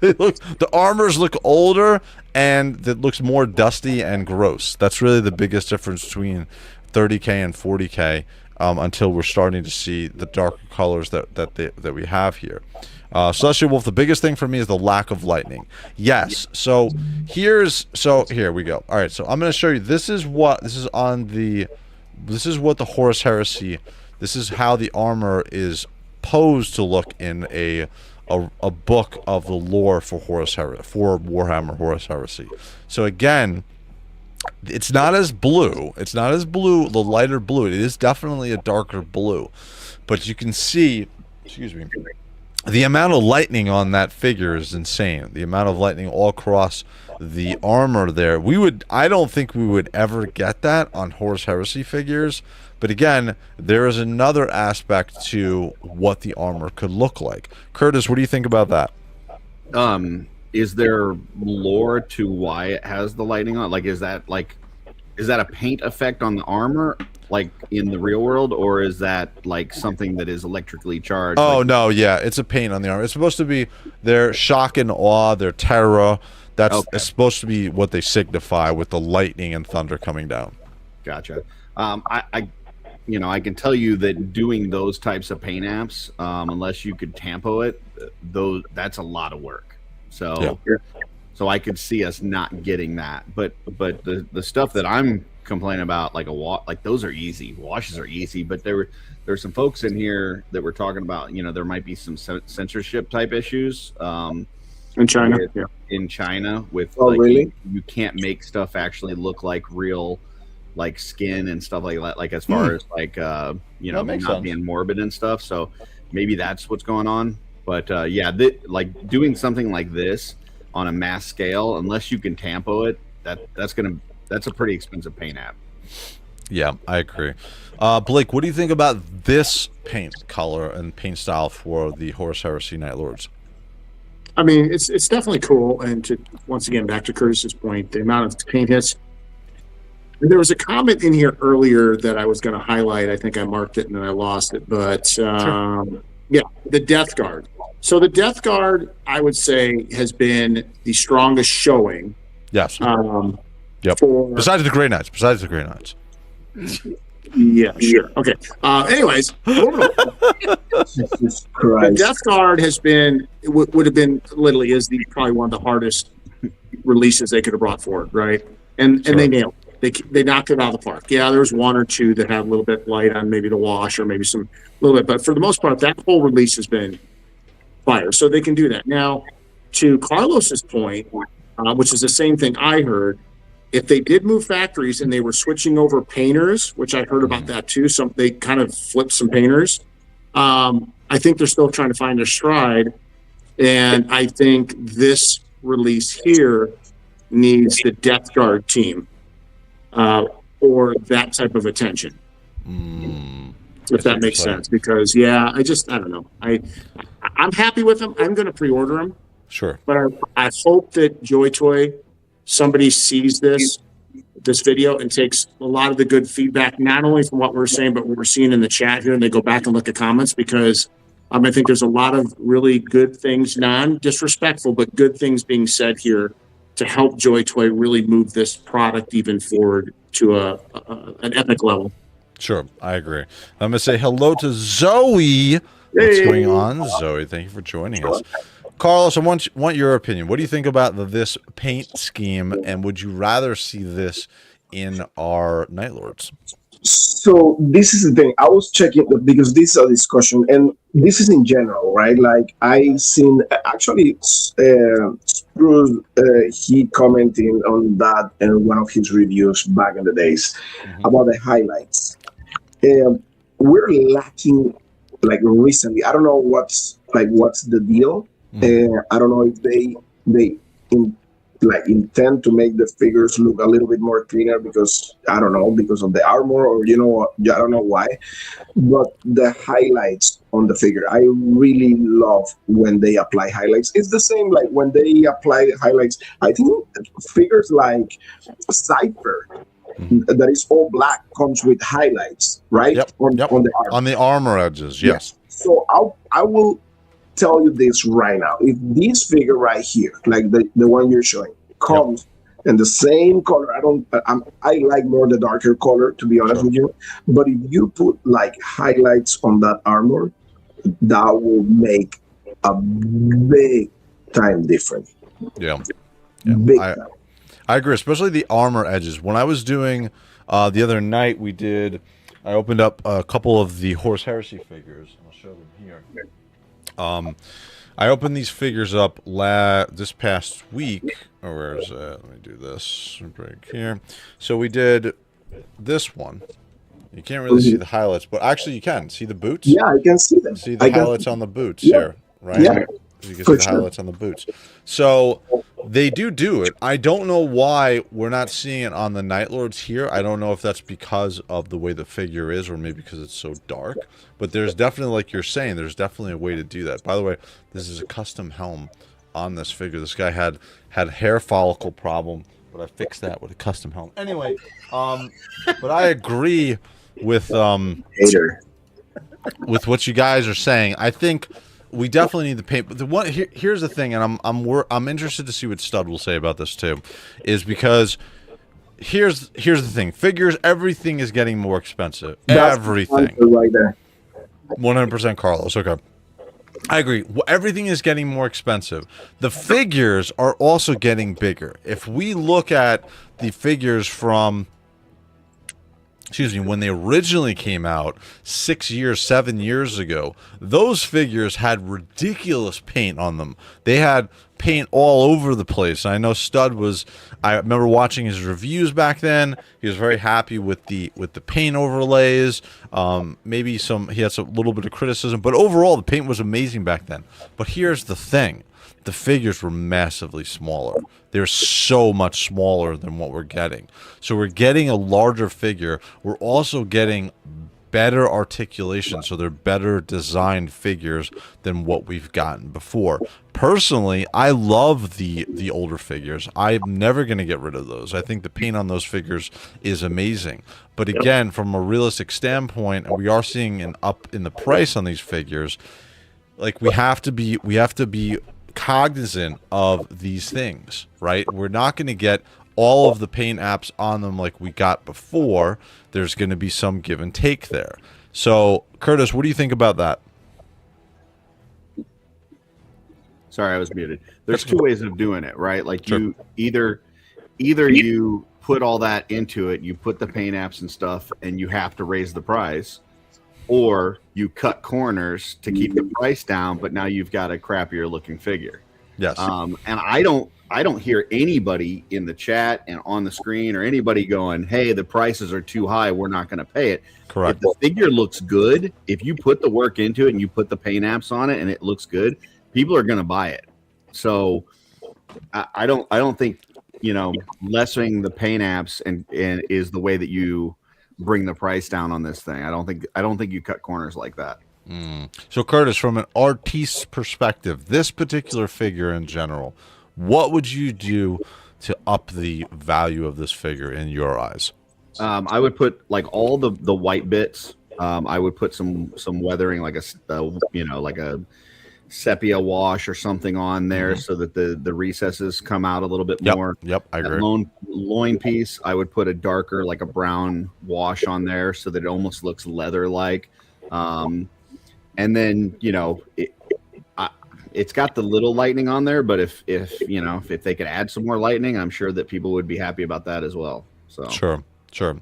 The armors look older, and it looks more dusty and gross. That's really the biggest difference between 30K and 40K. Until we're starting to see the darker colors that we have here. Celestial Wolf, the biggest thing for me is the lack of lightning. Yes. So here we go. All right. So I'm going to show you. This is what the Horus Heresy. This is how the armor is posed to look in a book of the lore for Warhammer Horus Heresy. So again, it's not as blue. It's not as blue, the lighter blue. It is definitely a darker blue. But you can see, excuse me, the amount of lightning on that figure is insane. The amount of lightning all across the armor there. I don't think we would ever get that on Horus Heresy figures. But again, there is another aspect to what the armor could look like. Curtis, what do you think about that?
Is there lore to why it has the lighting on? Like, is that a paint effect on the armor, like in the real world, or is that like something that is electrically charged?
Oh, no, yeah, it's a paint on the armor. It's supposed to be their shock and awe, their terror. It's supposed to be what they signify with the lightning and thunder coming down.
Gotcha. I can tell you that doing those types of paint apps, unless you could tampo it, that's a lot of work. So, so I could see us not getting that. But the stuff that I'm complaining about, like those are easy. Washes are easy. But there's some folks in here that were talking about. There might be some censorship type issues.
In China,
in China, with
really?
You can't make stuff actually look like real, like skin and stuff like that. Like as far as like not being morbid and stuff. So maybe that's what's going on. But like doing something like this on a mass scale, unless you can tampo it, that's a pretty expensive paint app.
Yeah, I agree. Blake, what do you think about this paint color and paint style for the Horus Heresy Night Lords?
I mean, it's definitely cool. And to once again, back to Curtis's point, the amount of paint hits. There was a comment in here earlier that I was going to highlight. I think I marked it and then I lost it. But yeah, the Death Guard. So the Death Guard, I would say, has been the strongest showing.
Yes. Yep. Besides the Grey Knights.
Yeah, sure. Okay. Anyways, the Death Guard has been would have been literally is probably one of the hardest releases they could have brought forward, right? And they nailed it. They knocked it out of the park. Yeah, there was one or two that had a little bit light on maybe the wash or maybe some little bit, but for the most part, that whole release has been fire. So they can do that. Now, to Carlos's point, which is the same thing I heard. If they did move factories and they were switching over painters, which I heard about that too, they kind of flipped some painters. I think they're still trying to find their stride. And I think this release here needs the Death Guard team or that type of attention. If that makes sense. Because, yeah, I don't know. I'm happy with them. I'm going to pre-order them.
Sure.
But I hope that JOYTOY, somebody sees this video and takes a lot of the good feedback, not only from what we're saying, but what we're seeing in the chat here, and they go back and look at comments, because I think there's a lot of really good things, non-disrespectful, but good things being said here to help JOYTOY really move this product even forward to an epic level.
Sure, I agree. I'm going to say hello to Zoe. What's going on, Zoe? Thank you for joining us. Carlos, I want your opinion. What do you think about this paint scheme, and would you rather see this in our Night Lords?
So this is the thing. I was checking because this is a discussion, and this is in general, right? Like I seen actually Spruce, he commenting on that in one of his reviews back in the days about the highlights. We're lacking like recently. I don't know what's the deal. I don't know if they intend to make the figures look a little bit more cleaner because I don't know, because of the armor, or I don't know why. But the highlights on the figure, I really love when they apply highlights. It's the same like when they apply highlights. I think figures like Cypher, that is all black, comes with highlights, right? On the armor.
On the armor edges, yes.
So I will tell you this right now. If this figure right here, like the one you're showing, comes in the same color, I like more the darker color, to be honest with you. But if you put like highlights on that armor, that will make a big time difference. Big time.
I agree, especially the armor edges. When I was doing the other night, I opened up a couple of the Horus Heresy figures. I'll show them here. I opened these figures up this past week. Oh, where is it? Let me do this break here. So we did this one. You can't really see the highlights, but actually you can see the boots.
Yeah, I can see them.
See the highlights on the boots here, right?
Yeah,
you can see the highlights on the boots. So they do it. I don't know why we're not seeing it on the Night Lords here. I don't know if that's because of the way the figure is, or maybe because it's so dark. But there's definitely, like you're saying, there's definitely a way to do that. By the way, this is a custom helm on this figure. This guy had hair follicle problem, but I fixed that with a custom helm. Anyway, but I agree with what you guys are saying. I think we definitely need the paint. But here's the thing, and I'm interested to see what Stud will say about this too, is because here's the thing. Figures, everything is getting more expensive. Everything.
Right there.
100% Carlos. Okay. I agree. Everything is getting more expensive. The figures are also getting bigger. If we look at the figures from, when they originally came out 7 years ago, those figures had ridiculous paint on them. They had paint all over the place. And I know Stud I remember watching his reviews back then. He was very happy with the paint overlays. Maybe he had a little bit of criticism, but overall the paint was amazing back then. But here's the thing. The figures were massively smaller. They're so much smaller than what we're getting. So we're getting a larger figure. We're also getting better articulation, so they're better designed figures than what we've gotten before. Personally, I love the older figures. I'm never going to get rid of those. I think the paint on those figures is amazing. But again, from a realistic standpoint, and we are seeing an up in the price on these figures, like we have to be cognizant of these things, right? We're not going to get all of the paint apps on them like we got before. There's going to be some give and take there. So, Curtis, what do you think about that?
Sorry, I was muted. There's two ways of doing it, right? Like you either you put all that into it, you put the paint apps and stuff, and you have to raise the price, or you cut corners to keep the price down, but now you've got a crappier looking figure.
Yes.
And I don't hear anybody in the chat and on the screen or anybody going, hey, the prices are too high, we're not going to pay it.
Correct.
If the figure looks good, if you put the work into it and you put the paint apps on it and it looks good, people are going to buy it. So I don't think, lessening the paint apps and is the way that you bring the price down on this thing. I don't think you cut corners like that.
So Curtis, from an artist's perspective, this particular figure in general, what would you do to up the value of this figure in your eyes?
I would put like all the white bits. I would put some weathering, like a sepia wash or something on there, so that the recesses come out a little bit more.
Yep, I agree.
Loin piece, I would put a darker, like a brown wash on there, so that it almost looks leather like. And then it's got the little lightning on there, but if they could add some more lightning, I'm sure that people would be happy about that as well. So
sure.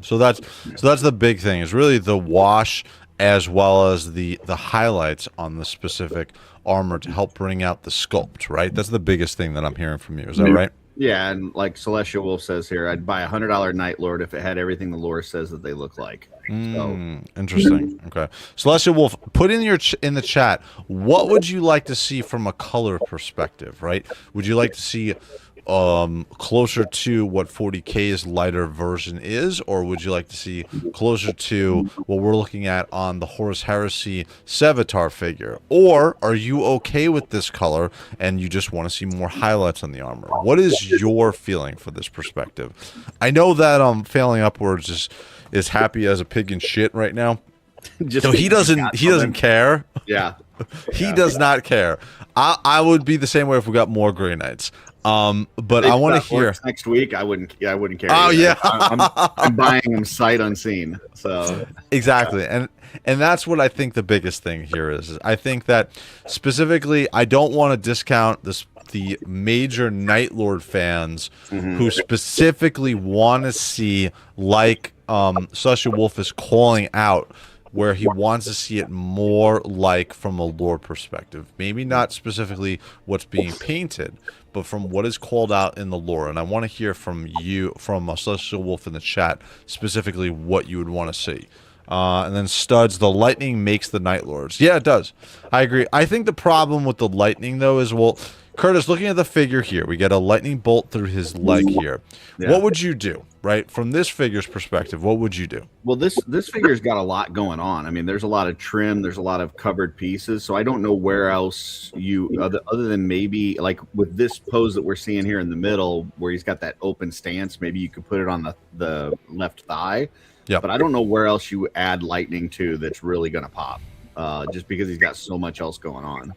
So that's the big thing, is really the wash as well as the highlights on the specific armor to help bring out the sculpt, right? That's the biggest thing that I'm hearing from you. Is that right?
Yeah, and like Celestial Wolf says here, I'd buy a $100 Night Lord if it had everything the lore says that they look like.
Interesting. Okay, Celestial Wolf, put in the chat, what would you like to see from a color perspective, right? Would you like to see closer to what 40K's lighter version is, or would you like to see closer to what we're looking at on the Horus Heresy Sevatar figure? Or are you okay with this color and you just want to see more highlights on the armor? What is your feeling for this perspective? I know that Failing Upwards is happy as a pig in shit right now. So he doesn't care.
Yeah.
He does not care. I would be the same way if we got more Grey Knights. But I want to hear
next week. I wouldn't care.
Oh either. Yeah,
I'm buying them sight unseen. So
exactly, and that's what I think the biggest thing here is I think that specifically, I don't want to discount the major Night Lord fans who specifically want to see, like Celestial Wolf is calling out, where he wants to see it more like from a lore perspective. Maybe not specifically what's being painted, but from what is called out in the lore. And I want to hear from you, from Celestial Wolf in the chat, specifically what you would want to see. And then Studs, the lightning makes the Night Lords. Yeah, it does. I agree. I think the problem with the lightning, though, is, well, Curtis, looking at the figure here, we get a lightning bolt through his leg here. Yeah. What would you do, right? From this figure's perspective, what would you do?
Well, this figure's got a lot going on. I mean, there's a lot of trim, there's a lot of covered pieces, so I don't know where else other than maybe like with this pose that we're seeing here in the middle, where he's got that open stance, maybe you could put it on the left thigh. Yeah. But I don't know where else you add lightning to that's really going to pop, just because he's got so much else going on.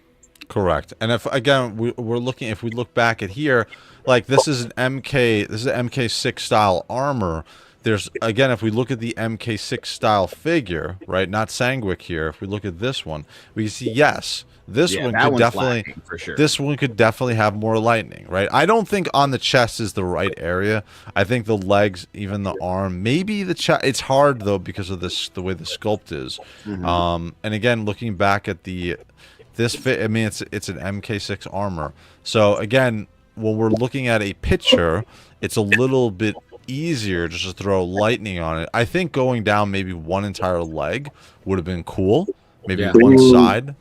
Correct. And if again we're looking, if we look back at here, like this is an MK6 style armor. There's, again, if we look at the MK6 style figure, right, not Sangwick here, if we look at this one, we see, yes, this one could definitely, for sure. This one could definitely have more lightning, right? I don't think on the chest is the right area. I think the legs, even the arm, maybe the chest. It's hard though because of the way the sculpt is. And again, looking back at this fit, I mean, it's an MK6 armor. So again, when we're looking at a picture, it's a little bit easier just to throw lightning on it. I think going down maybe one entire leg would have been cool. Maybe one side.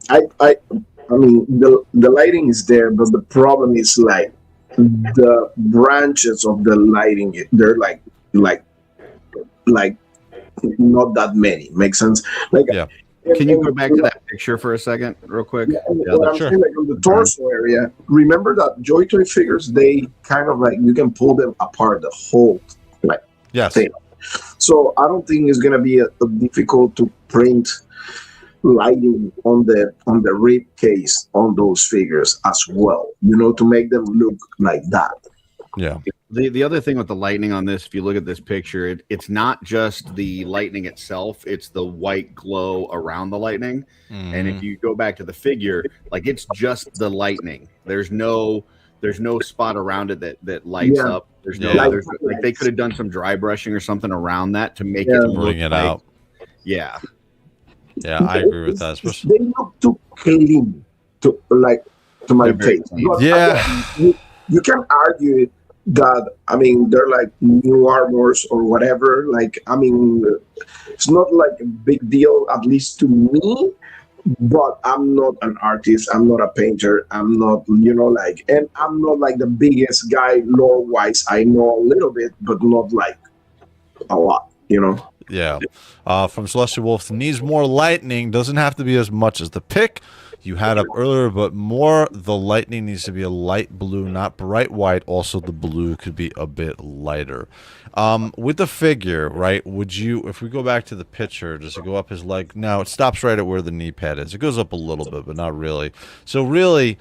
I mean, the lighting is there, but the problem is like the branches of the lighting. They're like not that many. Makes sense? Like,
Yeah.
Can you go back to that picture for a second, real quick?
What I'm saying, like on the torso area, remember that JOYTOY figures, they kind of like, you can pull them apart the whole like thing. So I don't think it's gonna be a difficult to print lighting on the rib case on those figures as well, to make them look like that.
Yeah.
The other thing with the lightning on this, if you look at this picture, it's not just the lightning itself, it's the white glow around the lightning. Mm-hmm. And if you go back to the figure, like it's just the lightning. There's no spot around it that lights up. There's no like they could have done some dry brushing or something around that to make it
bring it out.
Yeah.
Yeah, I agree with that.
They look too clean to my taste.
Yeah.
You can argue it that, they're like new armors or whatever. Like, it's not like a big deal, at least to me, but I'm not an artist. I'm not a painter. I'm not, and I'm not like the biggest guy lore wise. I know a little bit, but not like a lot,
Yeah. From Celestial Wolf, needs more lightning. Doesn't have to be as much as the pick you had up earlier, but more. The lightning needs to be a light blue, not bright white. Also, the blue could be a bit lighter. With the figure, right, would you, if we go back to the picture, does it go up his leg? No, it stops right at where the knee pad is. It goes up a little bit, but not really. So really,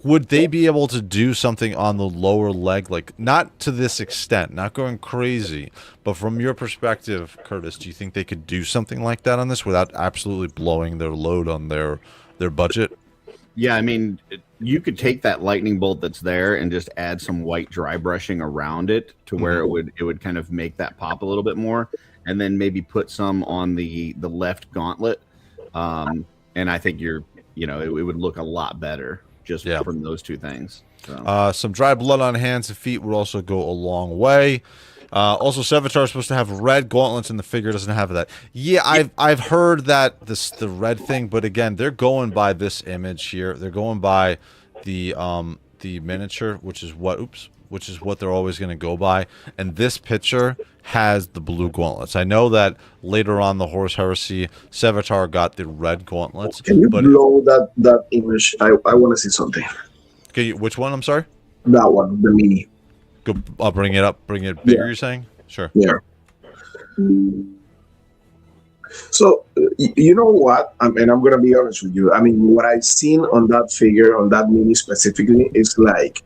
would they be able to do something on the lower leg? Like, not to this extent, not going crazy, but from your perspective, Curtis, do you think they could do something like that on this without absolutely blowing their load on their budget?
Yeah, you could take that lightning bolt that's there and just add some white dry brushing around it to where it would kind of make that pop a little bit more, and then maybe put some on the left gauntlet, and I think it would look a lot better just from those two things. So.
Some dry blood on hands and feet would also go a long way. Also, Sevatar is supposed to have red gauntlets, and the figure doesn't have that. Yeah, I've heard that the red thing, but again, they're going by this image here. They're going by the miniature, which is what they're always going to go by. And this picture has the blue gauntlets. I know that later on the Horus Heresy, Sevatar got the red gauntlets.
Can you blow that image? I want to see something.
Okay, which one? I'm sorry.
That one, the mini.
I'll bring it up. Bring it bigger. You're saying? Sure.
Yeah. So you know what? And I'm gonna be honest with you. What I've seen on that figure, on that mini specifically, is like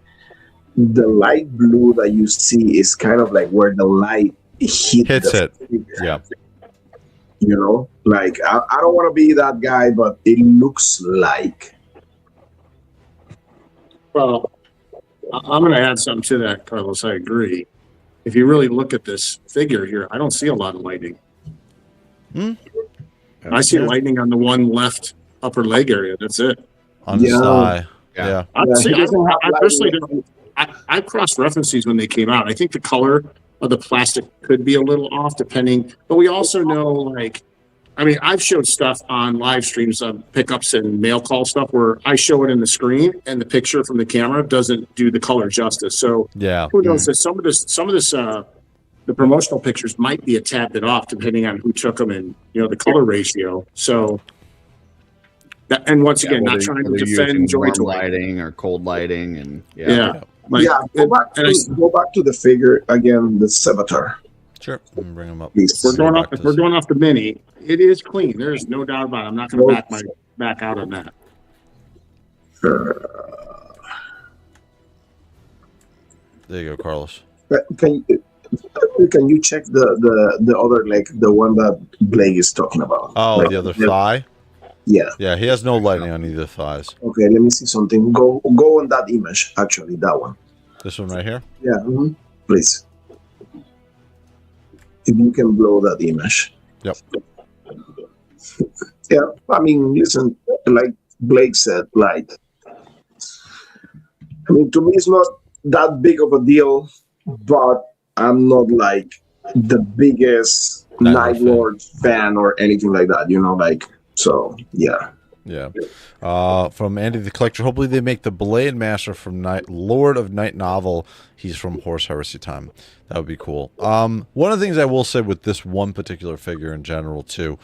the light blue that you see is kind of like where the light hits it. Figure.
Yeah.
Like I don't want to be that guy, but it looks like.
Well, I'm going to add something to that, Carlos. I agree. If you really look at this figure here, I don't see a lot of lightning. I see lightning on the one left upper leg area. That's it.
On the thigh. Yeah.
I personally don't. I cross-referenced these when they came out. I think the color of the plastic could be a little off, depending. But we also know, I've showed stuff on live streams of pickups and mail call stuff where I show it in the screen and the picture from the camera doesn't do the color justice. So who knows? Some of this, the promotional pictures might be a tad bit off depending on who took them and the color ratio. So, and once again, not trying to defend JOYTOY
lighting or cold lighting, and
go back to the figure again, the Sevatar.
Sure, let me bring them up.
If we're going off the mini, it is clean. There's no doubt about it. I'm not going to back out on that.
There you go, Carlos.
Can you check the other leg, the one that Blake is talking about?
Oh, the other thigh.
Yeah.
Yeah, he has no lightning on either thighs.
Okay, let me see something. Go on that image. Actually, that one.
This one right here.
Yeah. Please. If you can blow that image.
Yep.
Yeah, listen, like Blake said, light. To me, it's not that big of a deal, but I'm not like the biggest Night Lords fan or anything like that, so, yeah.
Yeah. From Andy the Collector, hopefully they make the Blade Master from Lord of Night novel. He's from Horus Heresy time. That would be cool. One of the things I will say with this one particular figure in general, too,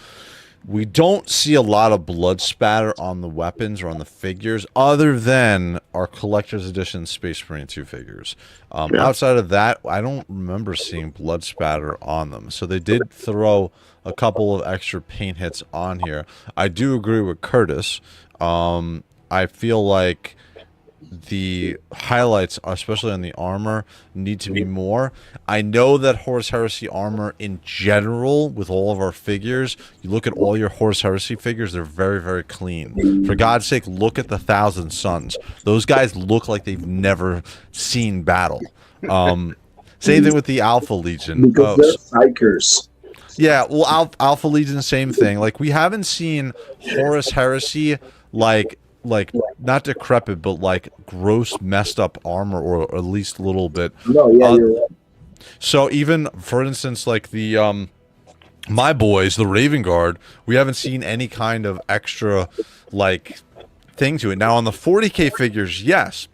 we don't see a lot of blood spatter on the weapons or on the figures other than our Collector's Edition Space Marine 2 figures. Outside of that, I don't remember seeing blood spatter on them. So they did throw a couple of extra paint hits on here. I do agree with Curtis. I feel like the highlights, especially on the armor, need to be more. I know that Horus Heresy armor in general, with all of our figures, you look at all your Horus Heresy figures, they're very, very clean. For God's sake, look at the Thousand Suns. Those guys look like they've never seen battle. Same thing with the Alpha Legion.
Because they're psychers.
Yeah, well, Alpha Legion, same thing. Like, we haven't seen Horus Heresy, like not decrepit, but like gross, messed up armor, or at least a little bit.
No, yeah, you're right.
So even, for instance, like the my boys, the Raven Guard, we haven't seen any kind of extra like thing to it. Now on the 40K figures, yes.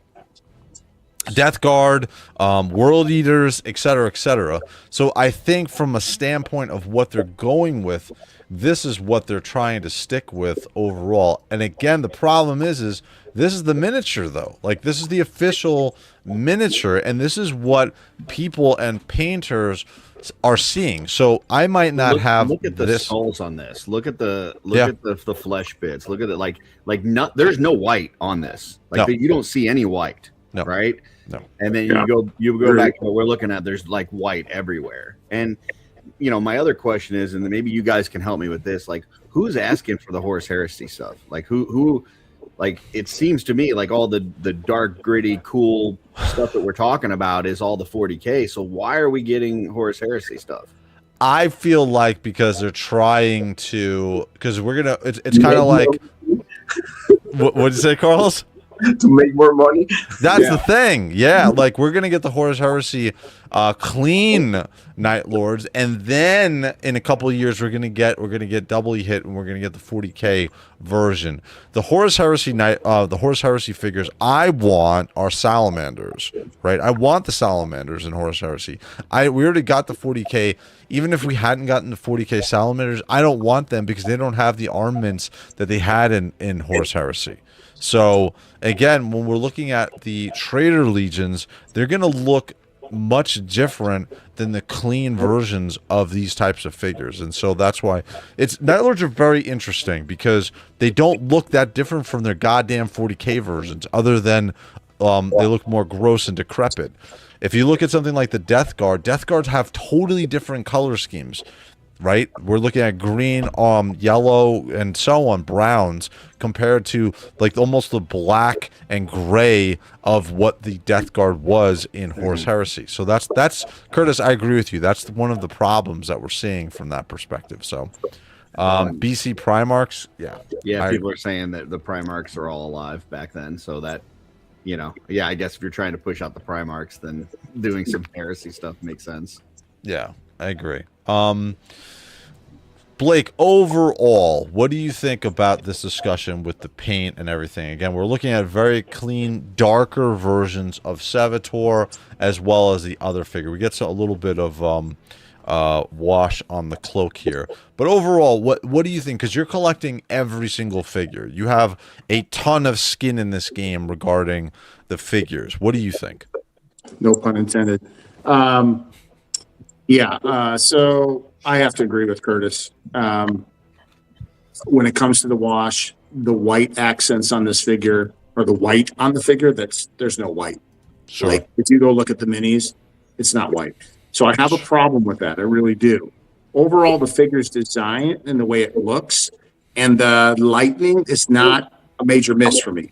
Death Guard, World Eaters, etc., etc. So I think from a standpoint of what they're going with, this is what they're trying to stick with overall. And again, the problem is this is the miniature, though. Like, this is the official miniature, and this is what people and painters are seeing. So I might not
look at the skulls on this. Look at the flesh bits. Look at it. Like there's no white on this. Like you don't see any white.
No.
Right?
No.
And then you go back to what we're looking at. There's like white everywhere. And you know, my other question is, and maybe you guys can help me with this, like who's asking for the Horus Heresy stuff? Like who like, it seems to me like all the dark, gritty, cool stuff that we're talking about is all the 40K. So why are we getting Horus Heresy stuff?
I feel like because they're trying to, because we're gonna, it's kind of like, what did you say, Carlos?
To make more money.
That's the thing. Yeah, like we're gonna get the Horus Heresy clean Night Lords, and then in a couple of years we're gonna get doubly hit, and we're gonna get the 40K version. The Horus Heresy figures I want are salamanders, right? I want the salamanders in Horus Heresy. We already got the 40K. Even if we hadn't gotten the 40K salamanders, I don't want them because they don't have the armaments that they had in Horus Heresy. So again, when we're looking at the Trader Legions, they're going to look much different than the clean versions of these types of figures. And so that's why Night Lords are very interesting, because they don't look that different from their goddamn 40K versions, other than they look more gross and decrepit. If you look at something like the Death Guards have totally different color schemes. Right, we're looking at green, yellow, and so on, browns, compared to like almost the black and gray of what the Death Guard was in Horus Heresy. So that's Curtis. I agree with you. That's one of the problems that we're seeing from that perspective. So, BC Primarchs,
people are saying that the Primarchs are all alive back then. So that, you know, I guess if you're trying to push out the Primarchs, then doing some heresy stuff makes sense.
Yeah, I agree. Blake, overall, what do you think about this discussion with the paint and everything? Again, we're looking at very clean, darker versions of Sevatar, as well as the other figure. We get a little bit of wash on the cloak here. But overall, what do you think? Because you're collecting every single figure. You have a ton of skin in this game regarding the figures. What do you think?
No pun intended. So I have to agree with Curtis. When it comes to the wash, the white accents on this figure, or the white on the figure, there's no white.
Sure.
Like, if you go look at the minis, it's not white. So I have a problem with that. I really do. Overall, the figure's design and the way it looks and the lightning is not a major miss for me.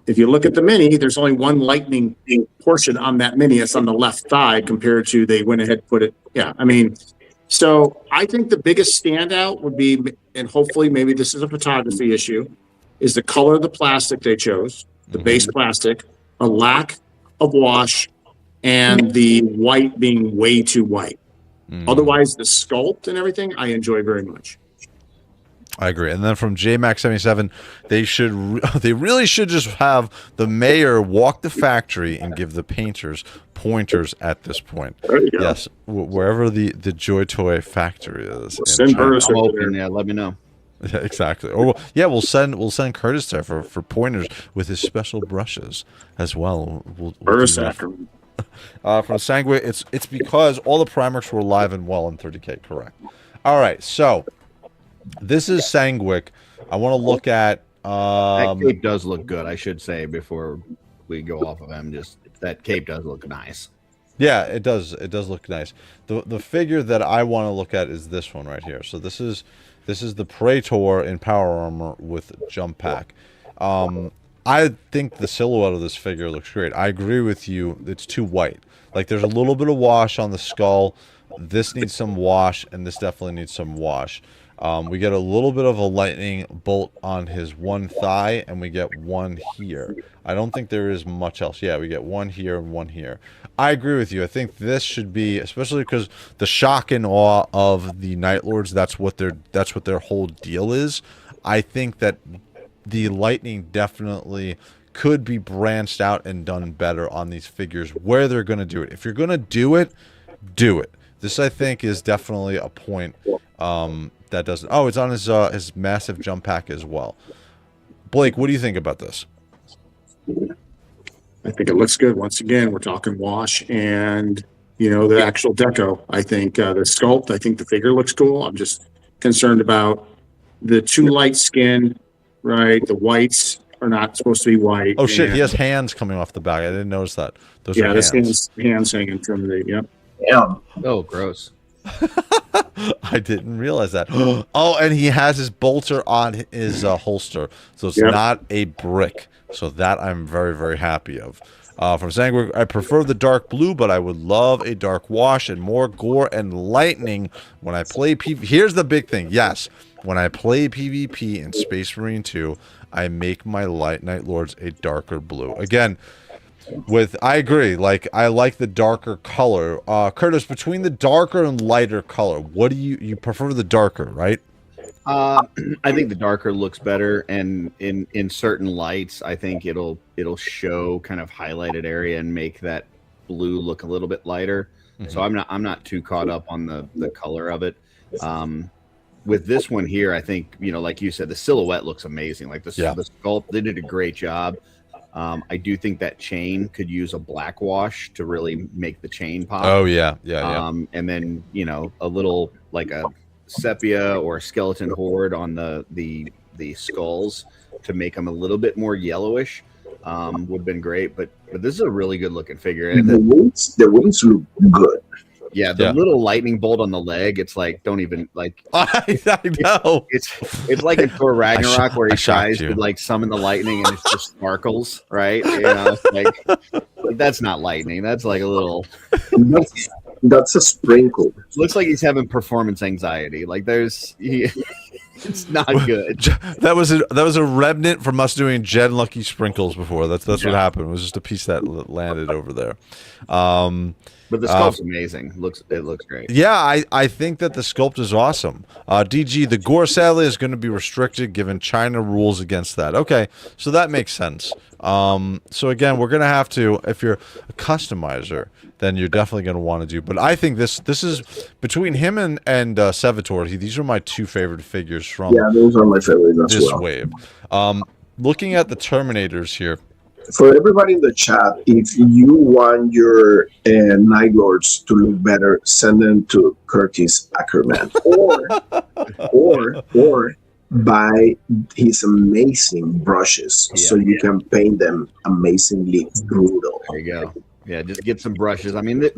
If you look at the mini, there's only one lightning portion on that mini. It's on the left thigh compared to they went ahead and put it. Yeah, I mean, so I think the biggest standout would be, and hopefully maybe this is a photography issue, is the color of the plastic they chose, the base plastic, a lack of wash, and the white being way too white. Otherwise, the sculpt and everything, I enjoy very much.
I agree. And then from J-Max77, they really should just have the mayor walk the factory and give the painters pointers at this point.
There you go.
Yes, wherever the JOYTOY factory is.
Send Burris
I'm
over
open.
there.
Yeah, let me know.
Yeah, exactly. Or we'll send Curtis there for pointers with his special brushes as well. We'll
Burris
do that.
after me.
From Sanguine, it's because all the Primarchs were alive and well in 30K. Correct. All right, so this is Sanguic. I want to look at
That cape does look good, I should say, before we go off of him. Just that cape does look nice.
yeah, it does. It does look nice. The figure that I want to look at is this one right here. So this is the Praetor in power armor with jump pack. I think the silhouette of this figure looks great. I agree with you. It's too white. Like there's a little bit of wash on the skull. This needs some wash, and this definitely needs some wash. We get a little bit of a lightning bolt on his one thigh, and we get one here. I don't think there is much else. Yeah, we get one here and one here. I agree with you. I think this should be, especially because the shock and awe of the Night Lords, that's what their whole deal is. I think that the lightning definitely could be branched out and done better on these figures where they're going to do it. If you're going to do it, do it. This, I think, is definitely a point that doesn't... Oh, it's on his massive jump pack as well. Blake, what do you think about this?
I think it looks good. Once again, we're talking wash and, the actual deco. I think the sculpt, I think the figure looks cool. I'm just concerned about the too light skin, right? The whites are not supposed to be white.
Oh, shit, he has hands coming off the back. I didn't notice that. Those are
this
hands.
hands hanging from the, yep.
Yeah.
Oh, gross.
I didn't realize that. Oh, and he has his bolter on his holster, so it's not a brick. So that I'm very, very happy of. From Sanguine, I prefer the dark blue, but I would love a dark wash and more gore and lightning when I play PvP. Here's the big thing. Yes, when I play PvP in Space Marine 2, I make my Night Lords a darker blue. Again, I agree. Like, I like the darker color. Curtis, between the darker and lighter color, what do you prefer the darker, right?
I think the darker looks better, and in certain lights, I think it'll show kind of highlighted area and make that blue look a little bit lighter. Mm-hmm. So I'm not too caught up on the color of it. With this one here, I think, like you said, the silhouette looks amazing. Like the sculpt, they did a great job. I do think that chain could use a black wash to really make the chain pop.
Oh yeah.
And then a little like a sepia or a skeleton horde on the skulls to make them a little bit more yellowish would have been great. But this is a really good looking figure. And
the wings look good.
Yeah, the little lightning bolt on the leg, it's like, don't even, like...
I know.
It's like in Thor Ragnarok where he tries to, like, summon the lightning and it just sparkles, right? Like, that's not lightning. That's like a little...
That's a sprinkle.
Looks like he's having performance anxiety. Like, it's not good.
That was a remnant from us doing Jed Lucky sprinkles before. That's what happened. It was just a piece that landed over there.
But the sculpt's amazing. It looks great.
Yeah, I think that the sculpt is awesome. DG, the gore sadly is going to be restricted given China rules against that. Okay, so that makes sense. So again, we're going to have to, if you're a customizer, then you're definitely going to want to do. But I think this is between him and Sevatar. These are my two favorite figures from
those are my favorites as
this
well.
wave. Looking at the Terminators here.
For everybody in the chat, if you want your Night Lords to look better, send them to Curtis Ackerman, or buy his amazing brushes so you can paint them amazingly brutal.
There you go. Yeah, just get some brushes. I mean,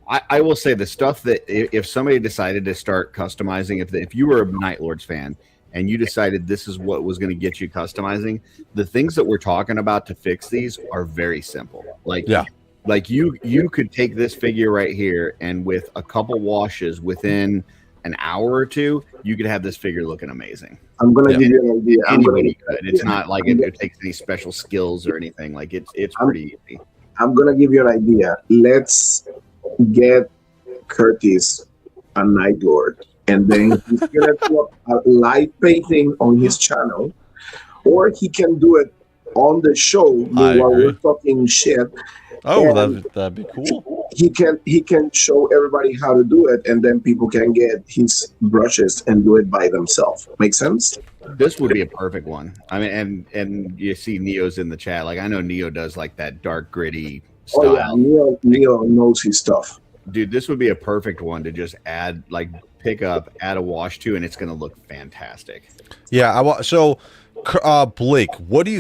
I will say the stuff that if somebody decided to start customizing, if you were a Night Lords fan and you decided this is what was going to get you customizing, the things that we're talking about to fix these are very simple. Like you could take this figure right here and with a couple washes within an hour or two, you could have this figure looking amazing.
I'm going to give you an idea.
Anybody could. It's not like it takes any special skills or anything. Like it's pretty easy.
I'm going to give you an idea. Let's get Curtis a Night Lord and then he's gonna do a live painting on his channel, or he can do it on the show while we're talking shit.
Oh, that'd be cool.
He can show everybody how to do it, and then people can get his brushes and do it by themselves. Make sense?
This would be a perfect one. I mean, and you see Neo's in the chat. Like, I know Neo does like that dark, gritty style.
Oh yeah, Neo knows his stuff.
Dude, this would be a perfect one to just add, like, pick up, add a wash to, and it's going to look fantastic.
Yeah, so Blake,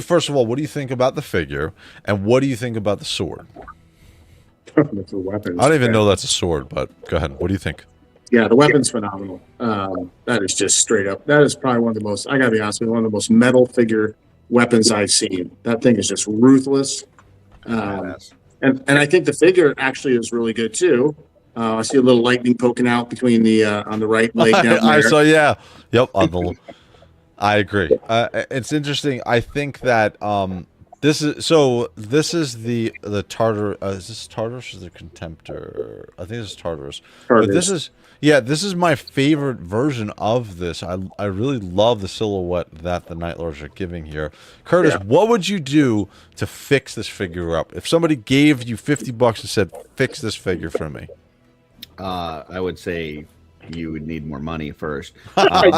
first of all, what do you think about the figure, and what do you think about the sword?
The weapons.
I don't even know that's a sword, but go ahead. What do you think?
Yeah, the weapon's phenomenal. That is just straight up. That is probably one of the most, I gotta be honest with you, one of the most metal figure weapons I've seen. That thing is just ruthless. And I think the figure actually is really good too. I see a little lightning poking out between the on the right leg down there.
I saw, yeah. Yep. I agree. It's interesting. I think that this is the Tartar. Is this Tartarus or the Contemptor? I think this is Tartarus. But this is my favorite version of this. I really love the silhouette that the Night Lords are giving here. Curtis, what would you do to fix this figure up? If somebody gave you $50 and said, "Fix this figure for me,"
I would say you would need more money first.
What
I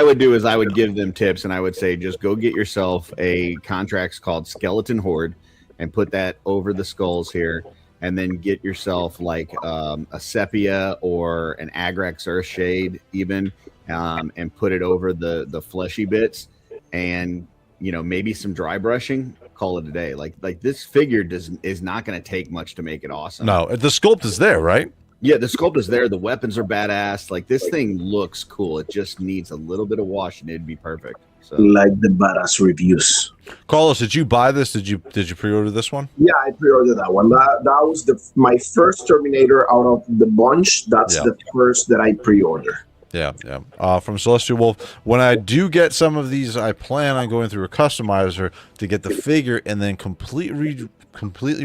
would do is I would give them tips, and I would say just go get yourself a contract called Skeleton Horde and put that over the skulls here, and then get yourself like a sepia or an Agrax Earthshade even, and put it over the fleshy bits, and maybe some dry brushing. Call it a day. Like this figure is not going to take much to make it awesome.
No, the sculpt is there, right?
Yeah, the sculpt is there. The weapons are badass. Like, this thing looks cool. It just needs a little bit of wash, and it'd be perfect. So,
like the badass reviews.
Carlos, did you buy this? Did you pre-order this one?
Yeah, I pre-ordered that one. That was my first Terminator out of the bunch. That's the first that I pre-ordered.
Yeah. From Celestial Wolf. When I do get some of these, I plan on going through a customizer to get the figure and then completely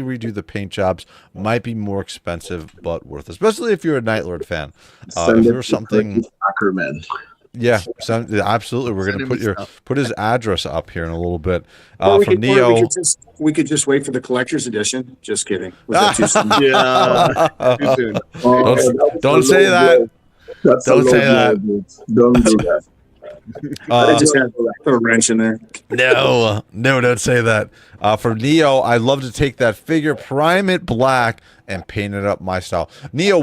redo the paint jobs. Might be more expensive, but worth it, especially if you're a Night Lord fan. If there's something,
Ackerman.
Yeah, absolutely. We're going to put his address up here in a little bit.
From Neo, we could just wait for the collector's edition. Just kidding. Was that too soon?
Yeah, too soon.
Don't say that. Don't say that.
Don't do that.
I just had to put a wrench in there.
No, don't say that. For Neo, I love to take that figure, prime it black, and paint it up my style. Neo,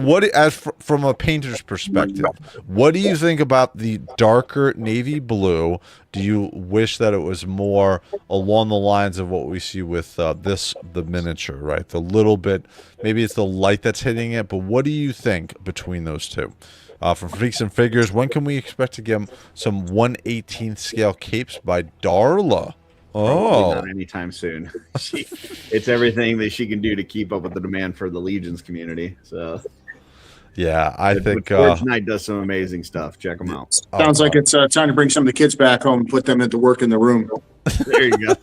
from a painter's perspective, what do you think about the darker navy blue? Do you wish that it was more along the lines of what we see with the miniature, right? The little bit, maybe it's the light that's hitting it, but what do you think between those two? From Freaks and Figures, when can we expect to get some 1/18th scale capes by Darla?
Probably not anytime soon. It's everything that she can do to keep up with the demand for the Legions community. So,
yeah, I think
Forge Knight does some amazing stuff. Check them out.
Sounds like it's time to bring some of the kids back home and put them into work in the room.
There you go.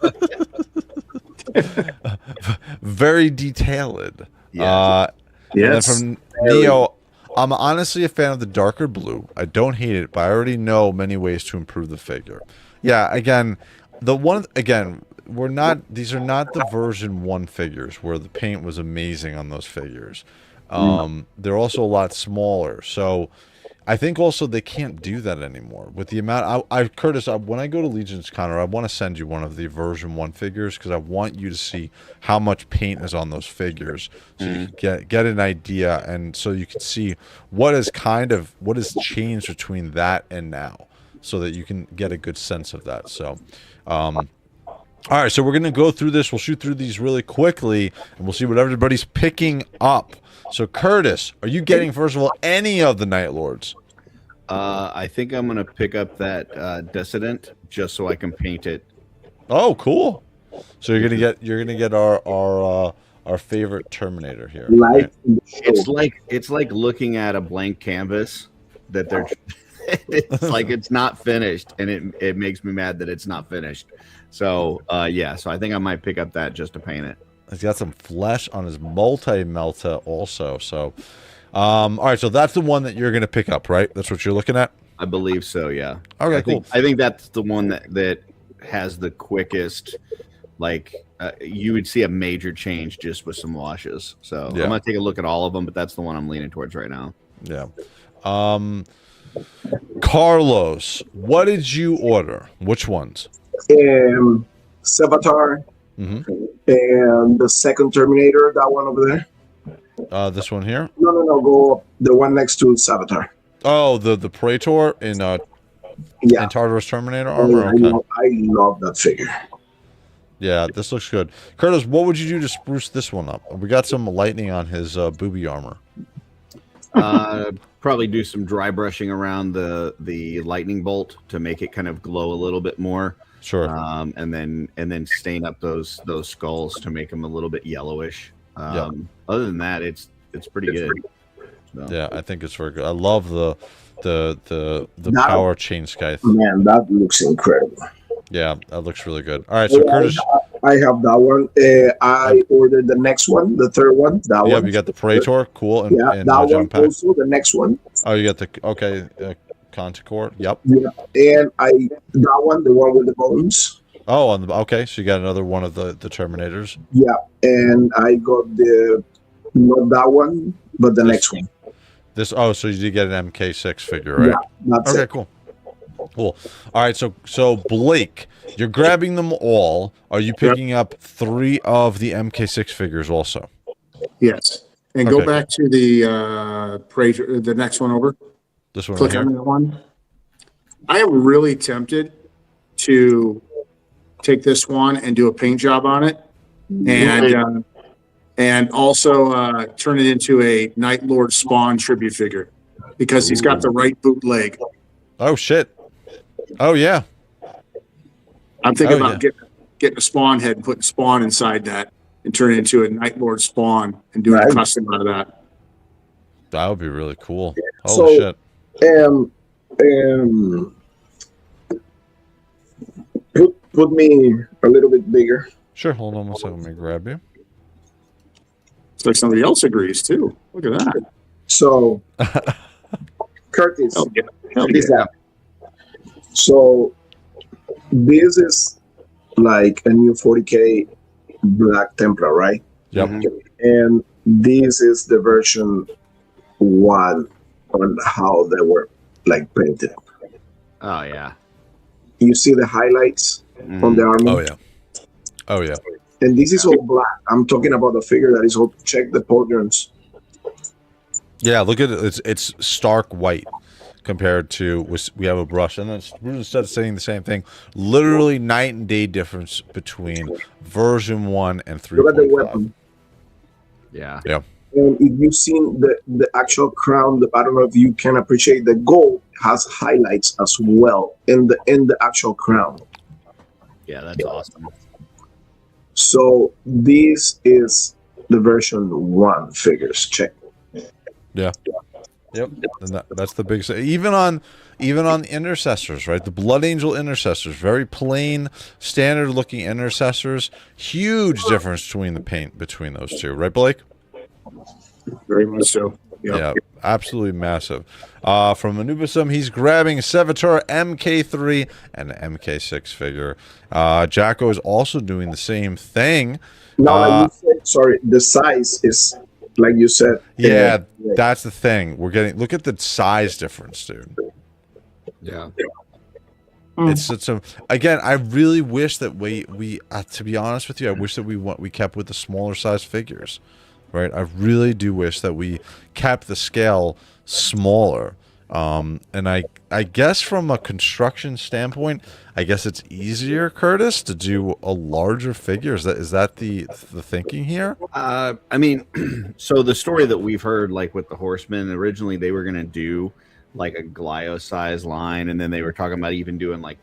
Very detailed.
Yeah.
Yes.
From Neo, I'm honestly a fan of the darker blue. I don't hate it, but I already know many ways to improve the figure. Yeah, again, we're not. These are not the version 1 figures where the paint was amazing on those figures. They're also a lot smaller, so I think also they can't do that anymore with the amount. Curtis, when I go to Legion's Con, I want to send you one of the version 1 figures because I want you to see how much paint is on those figures, so you can get an idea, and so you can see what has changed between that and now, so that you can get a good sense of that. So, all right, so we're gonna go through this. We'll shoot through these really quickly, and we'll see what everybody's picking up. So, Curtis, are you getting, first of all, any of the Night Lords?
I think I'm gonna pick up that Dissident just so I can paint it.
Oh, cool! So you're gonna get our favorite Terminator here.
Right?
It's like looking at a blank canvas that they're. It's like it's not finished, and it makes me mad that it's not finished. So so I think I might pick up that just to paint it.
He's got some flesh on his multi-melta also. So, All right, so that's the one that you're going to pick up, right? That's what you're looking at?
I believe so, yeah.
Okay, cool.
I think that's the one that has the quickest, like, you would see a major change just with some washes. So I'm going to take a look at all of them, but that's the one I'm leaning towards right now.
Yeah. Carlos, what did you order? Which ones?
Sevatar, and the second Terminator, that one over there.
This one here?
No, go the one next to Sevatar.
Oh, the Praetor in Tartarus Terminator armor?
I love that figure.
Yeah, this looks good. Curtis, what would you do to spruce this one up? We got some lightning on his booby armor.
Probably do some dry brushing around the lightning bolt to make it kind of glow a little bit more.
Sure.
And then stain up those skulls to make them a little bit yellowish. Other than that, it's pretty good. So.
Yeah, I think it's very good. I love the power chain scythe.
Man, that looks incredible.
Yeah, that looks really good. All right, so Curtis,
I have that one. I ordered the next one, the third one. That one.
Yeah, you got the Praetor, cool. And,
that one pack. Also. The next one.
Oh, you got the Conticore. Yep.
Yeah, and that one, the one with the bones.
Oh, okay. So you got another one of the Terminators.
Yeah, and I got not that one, but the next one.
So you did get an MK6 figure, right?
Yeah, that's it.
Cool. All right, so Blake, you're grabbing them all. Are you picking up 3 of the MK6 figures also?
Yes. And go back to the Praetor, the next one over.
This one.
Click on that one. I am really tempted to take this one and do a paint job on it, and also turn it into a Night Lord Spawn tribute figure because he's got the right boot leg.
Oh shit! Oh yeah.
I'm thinking about getting a Spawn head and putting Spawn inside that and turn it into a Night Lord Spawn and doing a custom out of that.
That would be really cool. Holy shit!
Put me a little bit bigger.
Sure. Hold on one second. Let me grab you.
It's like somebody else agrees too. Look at that.
So, Curtis,
yeah.
So this is like a new 40K Black Templar, right?
Yep.
And this is the version 1 on how they were like painted.
Oh yeah.
You see the highlights on the armor?
Oh yeah.
And this is all black. I'm talking about the figure that is all, check the polygons.
Yeah, look at it. It's stark white compared to, we have a brush. And then instead of saying the same thing, literally night and day difference between version 1 and 3.5.
Look at the weapon.
Yeah.
Yeah.
And if you've seen the actual crown, I don't know if you can appreciate the gold has highlights as well in the actual crown.
Yeah, that's awesome.
So this is the version 1 figures. Check.
Yeah. Yep. And that's the big. Even on intercessors, right? The Blood Angel intercessors, very plain, standard looking intercessors. Huge difference between the paint between those two, right, Blake?
Very much so. Yep.
Yeah, absolutely massive. From Anubisum, he's grabbing Sevatar MK3 and an MK6 figure. Jacko is also doing the same thing.
No, like you said, sorry, the size is like you said.
Yeah, that's the thing. We're getting. Look at the size difference, dude.
Yeah.
It's again. I really wish that we to be honest with you, I wish that we kept with the smaller size figures. Right, I really do wish that we kept the scale smaller, and I guess from a construction standpoint, I guess it's easier, Curtis, to do a larger figure. Is that the thinking here?
I mean, so the story that we've heard, like with the Horsemen, originally they were gonna do like a Glio size line, and then they were talking about even doing like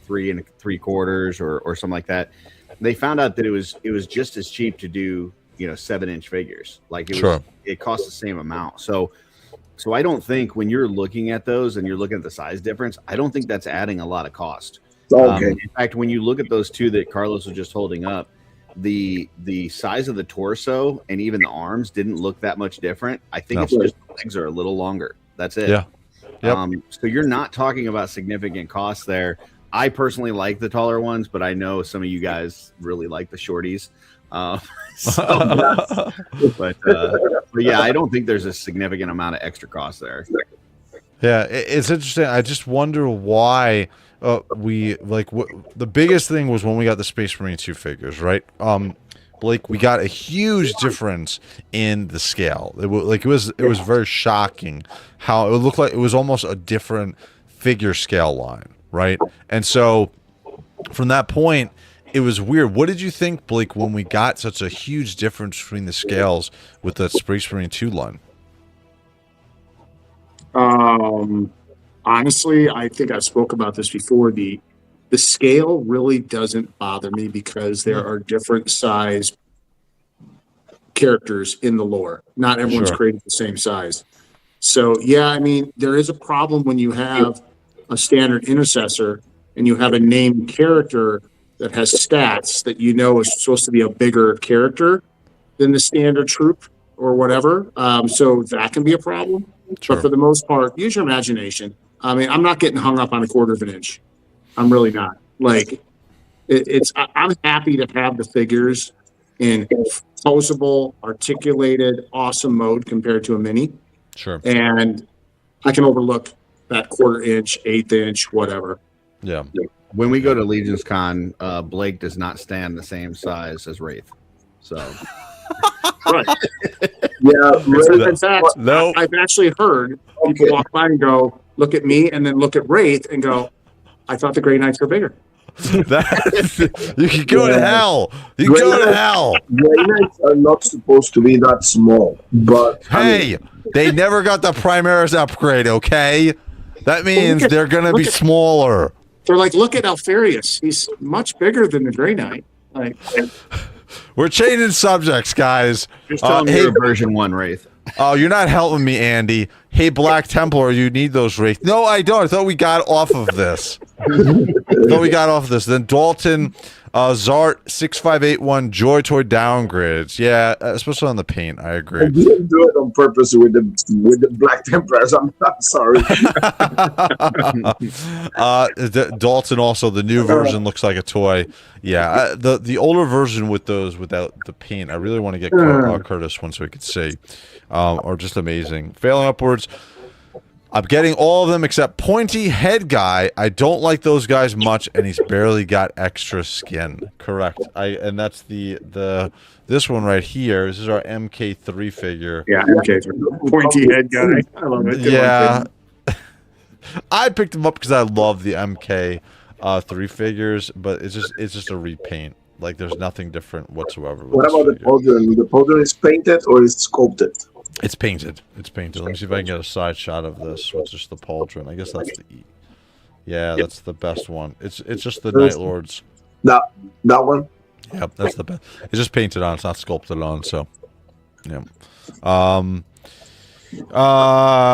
3 3/4 or something like that. They found out that it was just as cheap to do 7-inch figures. Like it costs the same amount. So I don't think when you're looking at those and you're looking at the size difference, I don't think that's adding a lot of cost.
Okay.
In fact, when you look at those two that Carlos was just holding up, the size of the torso and even the arms didn't look that much different. I think
No.
it's just the legs are a little longer. That's it.
Yeah. Yep.
So you're not talking about significant costs there. I personally like the taller ones, but I know some of you guys really like the shorties. But yeah, I don't think there's a significant amount of extra cost there.
Yeah, it's interesting. I just wonder why we like the biggest thing was when we got the Space Marine 2 figures, right? Blake, we got a huge difference in the scale. It was very shocking how it looked like it was almost a different figure scale line, right? And so from that point, it was weird. What did you think, Blake, when we got such a huge difference between the scales with the Space Marine 2 line?
Honestly, I think I spoke about this before. The scale really doesn't bother me because there are different size characters in the lore. Not everyone's
Sure.
created the same size. So yeah, I mean, there is a problem when you have a standard intercessor and you have a named character that has stats that you know is supposed to be a bigger character than the standard troop or whatever. So that can be a problem.
Sure.
But for the most part, use your imagination. I mean, I'm not getting hung up on a quarter of an inch. I'm really not. Like, I'm happy to have the figures in posable, articulated, awesome mode compared to a mini.
Sure.
And I can overlook that quarter inch, eighth inch, whatever.
Yeah.
When we go to Legion's Con, Blake does not stand the same size as Wraith. So
Right.
Yeah,
In fact,
No.
I've actually heard people walk by and go, look at me, and then look at Wraith and go, I thought the Grey Knights were bigger.
You can go to hell. You can go to hell.
Grey Knights are not supposed to be that small, but
Hey, they never got the Primaris upgrade, okay? That means they're going to be smaller.
They're like, look at Alfarius. He's much bigger than the Grey Knight. Like,
We're changing subjects, guys.
just tell me
Hey,
you're version 1 Wraith.
oh, you're not helping me, Andy. Hey, Black Templar, you need those Wraith. No, I don't. I thought we got off of this. Then Dalton, Zart 6581 JOYTOY downgrades. Yeah, especially on the paint. I
I
agree.
didn't do it on purpose with the Black Templars. I'm sorry.
Dalton also, the new version looks like a toy. Yeah, the older version with those without the paint. I really want to get Curtis one so we could see. Are just amazing. Failing upwards. I'm getting all of them except Pointy Head Guy. I don't like those guys much, and he's barely got extra skin. Correct. And that's this one right here. This is our MK3 figure.
yeah, okay. Pointy head guy. I love it. Good
Yeah.
one.
I picked them up because I love the MK3 figures, but it's just a repaint. Like there's nothing different whatsoever. With
What
this
about the
figure.
pauldron? The pauldron is painted or is sculpted?
It's painted. It's painted. Let me see if I can get a side shot of this with just the pauldron. I guess that's the E. Yeah, that's the best one. It's just the Night Lords.
That one?
Yep, that's the best. It's just painted on. It's not sculpted on. So, yeah.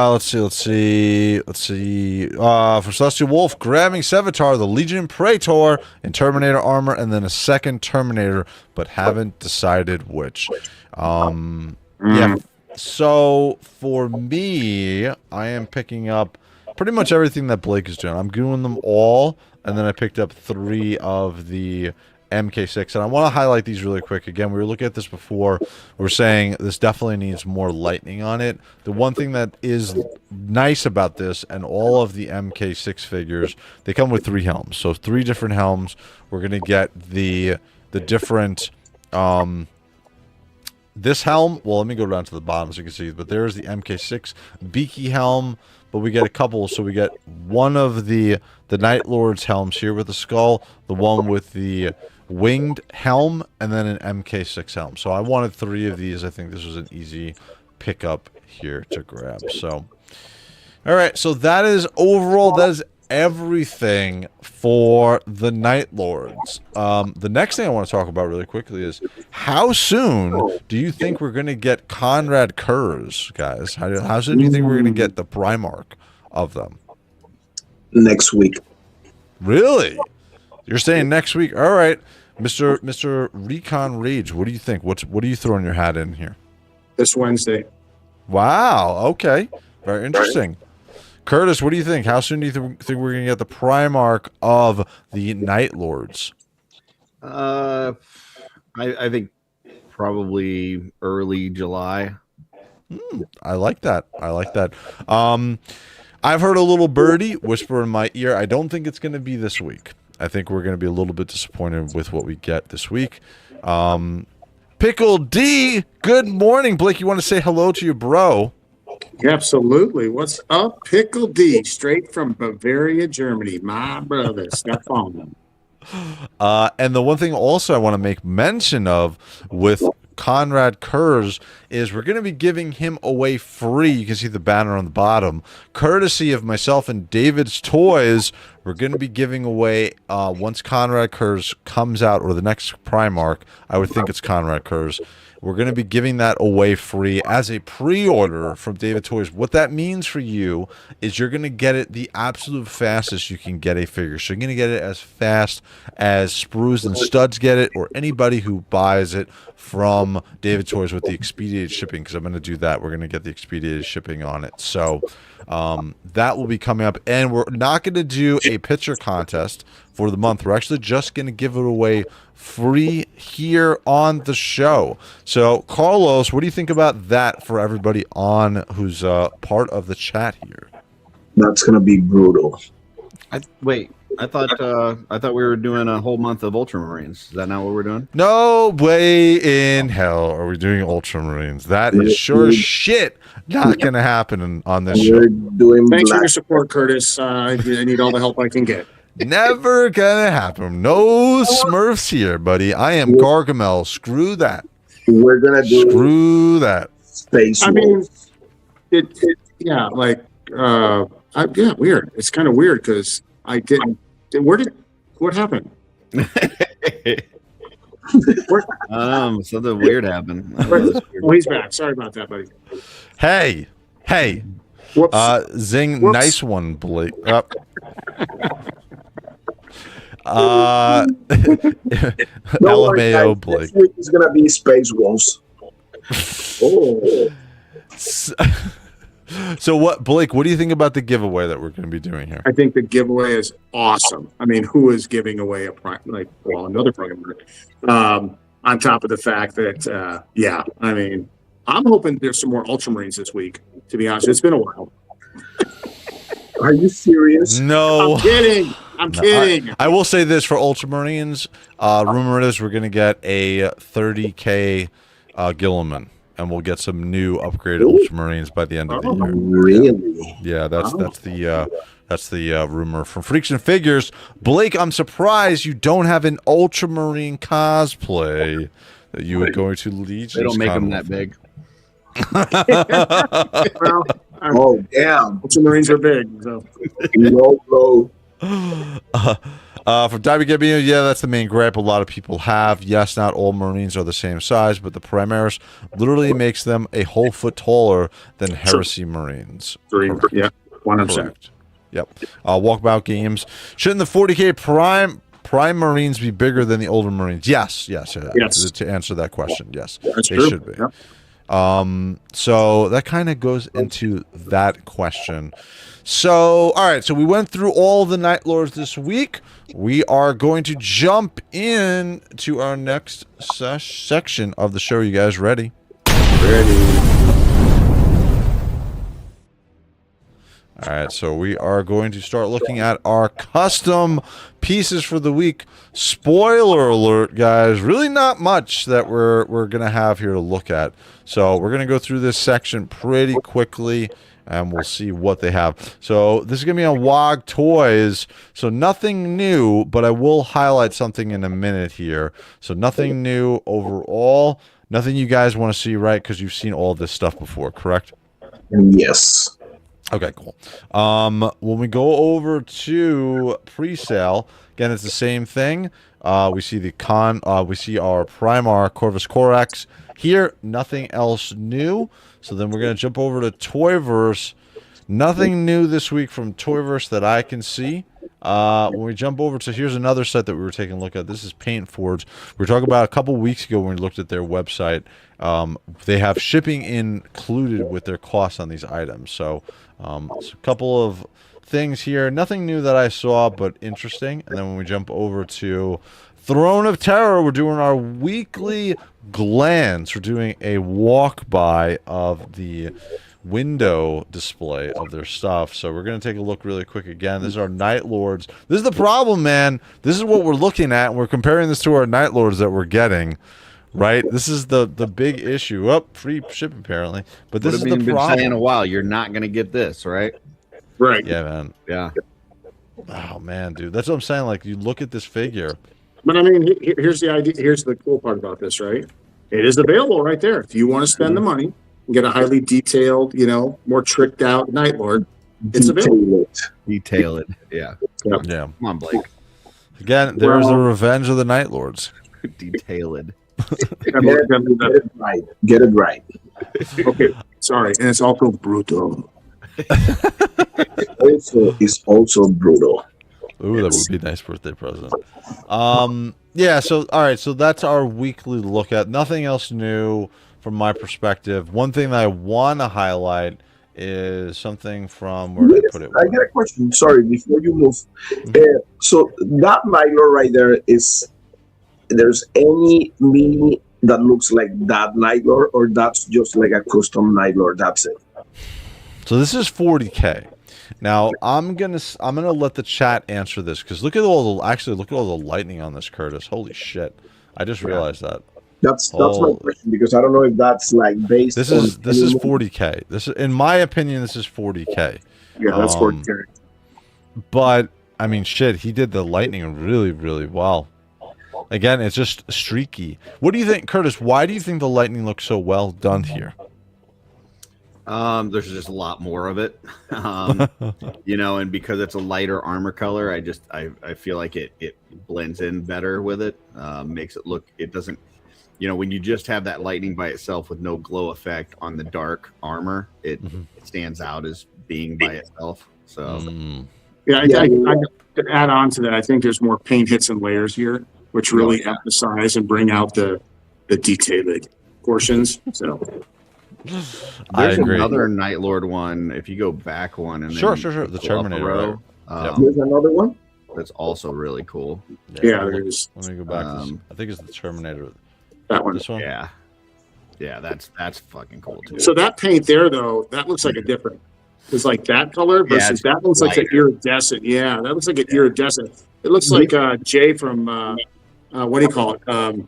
Let's see. For Celestial Wolf, grabbing Sevatar, the Legion Praetor, in Terminator armor, and then a second Terminator, but haven't decided which. Yeah. So for me, I am picking up pretty much everything that Blake is doing. I'm doing them all, and then I picked up 3 of the MK6, and I want to highlight these really quick. Again, we were looking at this before. We're saying this definitely needs more lightning on it. The one thing that is nice about this and all of the MK6 figures, they come with 3 helms. So 3 different helms. We're going to get the different this helm. Well, let me go down to the bottom so you can see. But there's the MK6 beaky helm. But we get a couple. So we get one of the Night Lords helms here with the skull, the one with the winged helm, and then an MK6 helm. So I wanted 3 of these. I think this was an easy pickup here to grab. So, all right. So that is overall. That is everything for the Night Lords. The next thing I want to talk about really quickly is how soon do you think we're going to get Conrad Kurz, guys? How soon do you think we're going to get the Primarch of them?
Next week.
Really? You're saying next week? All right. Mr. Recon Rage, what do you think? What are you throwing your hat in here?
This Wednesday.
Wow. Okay. Very interesting. Curtis, what do you think? How soon do you think we're going to get the Primarch of the Night Lords?
I think probably early July.
I like that. I've heard a little birdie whisper in my ear. I don't think it's going to be this week. I think we're going to be a little bit disappointed with what we get this week. Pickle D, good morning. Blake, you want to say hello to your bro?
Absolutely. What's up, Pickle D? Straight from Bavaria, Germany. My brother, Stefan.
And the one thing also I want to make mention of with Conrad Kurz is we're going to be giving him away free. You can see the banner on the bottom. Courtesy of myself and David's Toys, we're going to be giving away, once Conrad Kurz comes out, or the next Primarch, I would think it's Conrad Kurz, we're going to be giving that away free as a pre-order from David Toys. What that means for you is you're going to get it the absolute fastest you can get a figure. So you're going to get it as fast as Sprues and Studs get it, or anybody who buys it from David Toys with the expedited shipping, because I'm going to do that. We're going to get the expedited shipping on it. So that will be coming up. And we're not going to do a picture contest for the month. We're actually just going to give it away free here on the show. So, Carlos, what do you think about that for everybody on who's part of the chat here?
That's gonna be brutal.
I thought we were doing a whole month of Ultramarines. Is that not what we're doing?
No way in hell are we doing Ultramarines. That is sure as shit not going to happen on this show.
Thanks for your support, Curtis. I need all the help I can get.
Never gonna happen. No Smurfs here, buddy. I am Gargamel. Screw that.
We're gonna do
Screw that.
Space.
I mean, yeah, like, yeah, weird. It's kind of weird because I didn't. What happened?
Something weird happened.
Oh, he's back. Sorry about that, buddy.
Hey.
Whoops.
Zing,
Whoops.
nice one, Blake. LMAO, Blake.
This week is gonna be Space Wolves.
Oh.
So what, Blake, what do you think about the giveaway that we're going to be doing here?
I think the giveaway is awesome. I mean, who is giving away another program? On top of the fact that, yeah, I mean, I'm hoping there's some more Ultramarines this week, to be honest. It's been a while.
Are you serious?
No.
I'm kidding.
I will say this for Ultramarines. Rumor is we're going to get a 30K Gilliman, and we'll get some new upgraded Ultramarines by the end of the year.
Really?
Yeah, that's the rumor from Freaks and Figures. Blake, I'm surprised you don't have an Ultramarine cosplay that you would go to Legion's.
They don't make them that big.
Well,
Oh, damn.
Ultramarines are big. So.
Low.
From Diamond Gambino, yeah, that's the main gripe a lot of people have. Yes, not all Marines are the same size, but the Primaris literally makes them a whole foot taller than Heresy Marines.
Correct. Yeah, 100%.
Correct. Yep. Walkabout Games. Shouldn't the 40K Prime Marines be bigger than the older Marines? Yes. To answer that question, yes,
That's
they
true.
should be.
Yep.
So that kind of goes into that question. So, all right, so we went through all the Night Lords this week. We are going to jump in to our next section of the show. You guys ready? All right, so we are going to start looking at our custom pieces for the week. Spoiler alert, guys, really not much that we're going to have here to look at. So we're going to go through this section pretty quickly, and we'll see what they have. So this is going to be on WOG Toys, so nothing new, but I will highlight something in a minute here. So nothing new overall, nothing you guys want to see, right? Because you've seen all this stuff before, correct?
Yes.
Okay, cool. When we go over to pre-sale, again, it's the same thing. We see we see our Primar Corvus Corax. Here, nothing else new. So then we're going to jump over to Toyverse. Nothing new this week from Toyverse that I can see. When we jump over to, here's another set that we were taking a look at. This is Paint Forge. We were talking about a couple weeks ago when we looked at their website. They have shipping included with their costs on these items. So, it's a couple of things here. Nothing new that I saw, but interesting. And then when we jump over to Throne of Terror, we're doing our weekly glance. We're doing a walk-by of the window display of their stuff. So we're going to take a look really quick again. This is our Night Lords. This is the problem, man. This is what we're looking at, and we're comparing this to our Night Lords that we're getting. Right? This is the big issue. Oh, free shipping apparently. But this is the problem.
Been saying a while, you're not going to get this, right?
Right.
Yeah, man.
Yeah.
Oh, man, dude. That's what I'm saying. Like, you look at this figure.
But I mean, here's the idea. Here's the cool part about this, right? It is available right there. If you want to spend the money and get a highly detailed, more tricked out Night Lord, it's available.
Detailed. Yeah.
Yeah.
Come on, Blake.
Again, there's the revenge of the Night Lords.
Detailed.
Get it right. Get it right.
Okay. Sorry. And it's also brutal.
It's also brutal.
Ooh, that would be a nice birthday present. Yeah, so, all right, so that's our weekly look at. Nothing else new from my perspective. One thing that I want to highlight is something from, where did I put it?
I get a question. Sorry, before you move. So that Night Lord right there is, there's any mini that looks like that Night Lord, or that's just like a custom Night Lord? That's it.
So this is 40K. Now I'm gonna let the chat answer this, because look at all the lightning on this, Curtis. Holy shit! I just realized that.
That's my question, because I don't know if that's like based.
This is 40K. This is, in my opinion, this is 40K.
Yeah, that's 40K.
But I mean, shit, he did the lightning really, really well. Again, it's just streaky. What do you think, Curtis? Why do you think the lightning looks so well done here?
There's just a lot more of it, and because it's a lighter armor color, I feel like it blends in better with it. Makes it look, it doesn't, when you just have that lightning by itself with no glow effect on the dark armor, it stands out as being by itself. So,
I to add on to that, I think there's more paint hits and layers here, which really emphasize and bring out the detailed portions. So.
I agree.
Another Night Lord one. If you go back one, and
sure, the Terminator.
There's another one
that's also really cool.
Yeah, there's.
Let me go back. I think it's the Terminator.
That one.
This one.
Yeah, that's fucking cool too.
So that paint there, though, that looks like a different. It's like that color versus that looks like an iridescent. Yeah, that looks like an iridescent. It looks like Jay from what do you call it?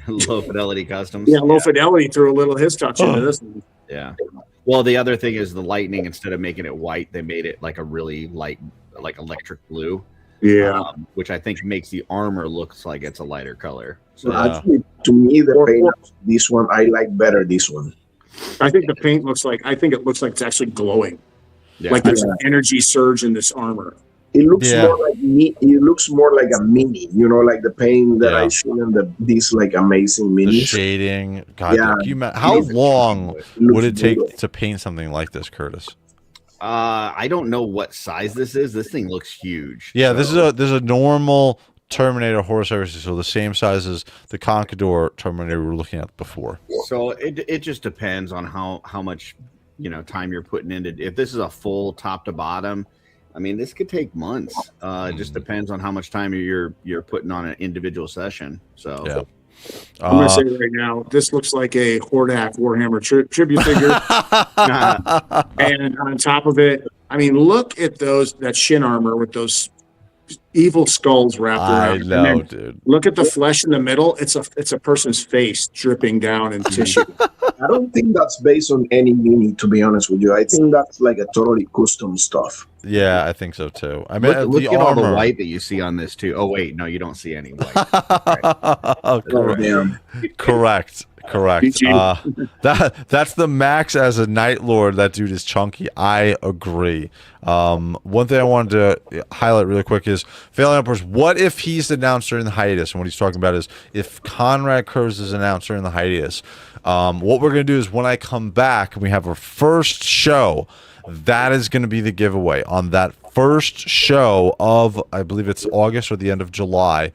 Low Fidelity Customs.
Yeah, Low Fidelity threw a little his touch into this one.
Yeah. Well, the other thing is the lightning, instead of making it white, they made it like a really light, like electric blue.
Yeah.
Which I think makes the armor looks like it's a lighter color.
So actually, to me, the paint of this one, I like better this one.
I think the paint looks like, it's actually glowing.
Yeah.
Like there's an energy surge in this armor.
It looks more like it looks more like a mini, like the paint that I showed in these like amazing minis.
The shading. God, how long would it take to paint something like this, Curtis?
I don't know what size this is. This thing looks huge.
Yeah, this is a normal Terminator Horus Heresy, so the same size as the Conquistador Terminator we were looking at before.
So it just depends on how much time you're putting into. If this is a full top to bottom, I mean, this could take months. It just depends on how much time you're putting on an individual session. So,
yeah.
I'm going to say right now, this looks like a Hordak Warhammer tribute figure. And on top of it, I mean, look at that shin armor with those evil skulls wrapped around.
I know, dude.
Look at the flesh in the middle. It's a person's face dripping down in tissue.
I don't think that's based on any mini, to be honest with you. I think that's like a totally custom stuff.
Yeah, I think so too. I mean,
look at all the white that you see on this too. Oh wait, no, you don't see any white.
Correct. That's the max as a Night Lord. That dude is chunky. I agree. One thing I wanted to highlight really quick is Failing Upwards. What if he's announced during the hiatus? And what he's talking about is if Conrad Kurz is announced during the hiatus. What we're going to do is when I come back and we have our first show, that is going to be the giveaway on that first show of, I believe it's August or the end of July.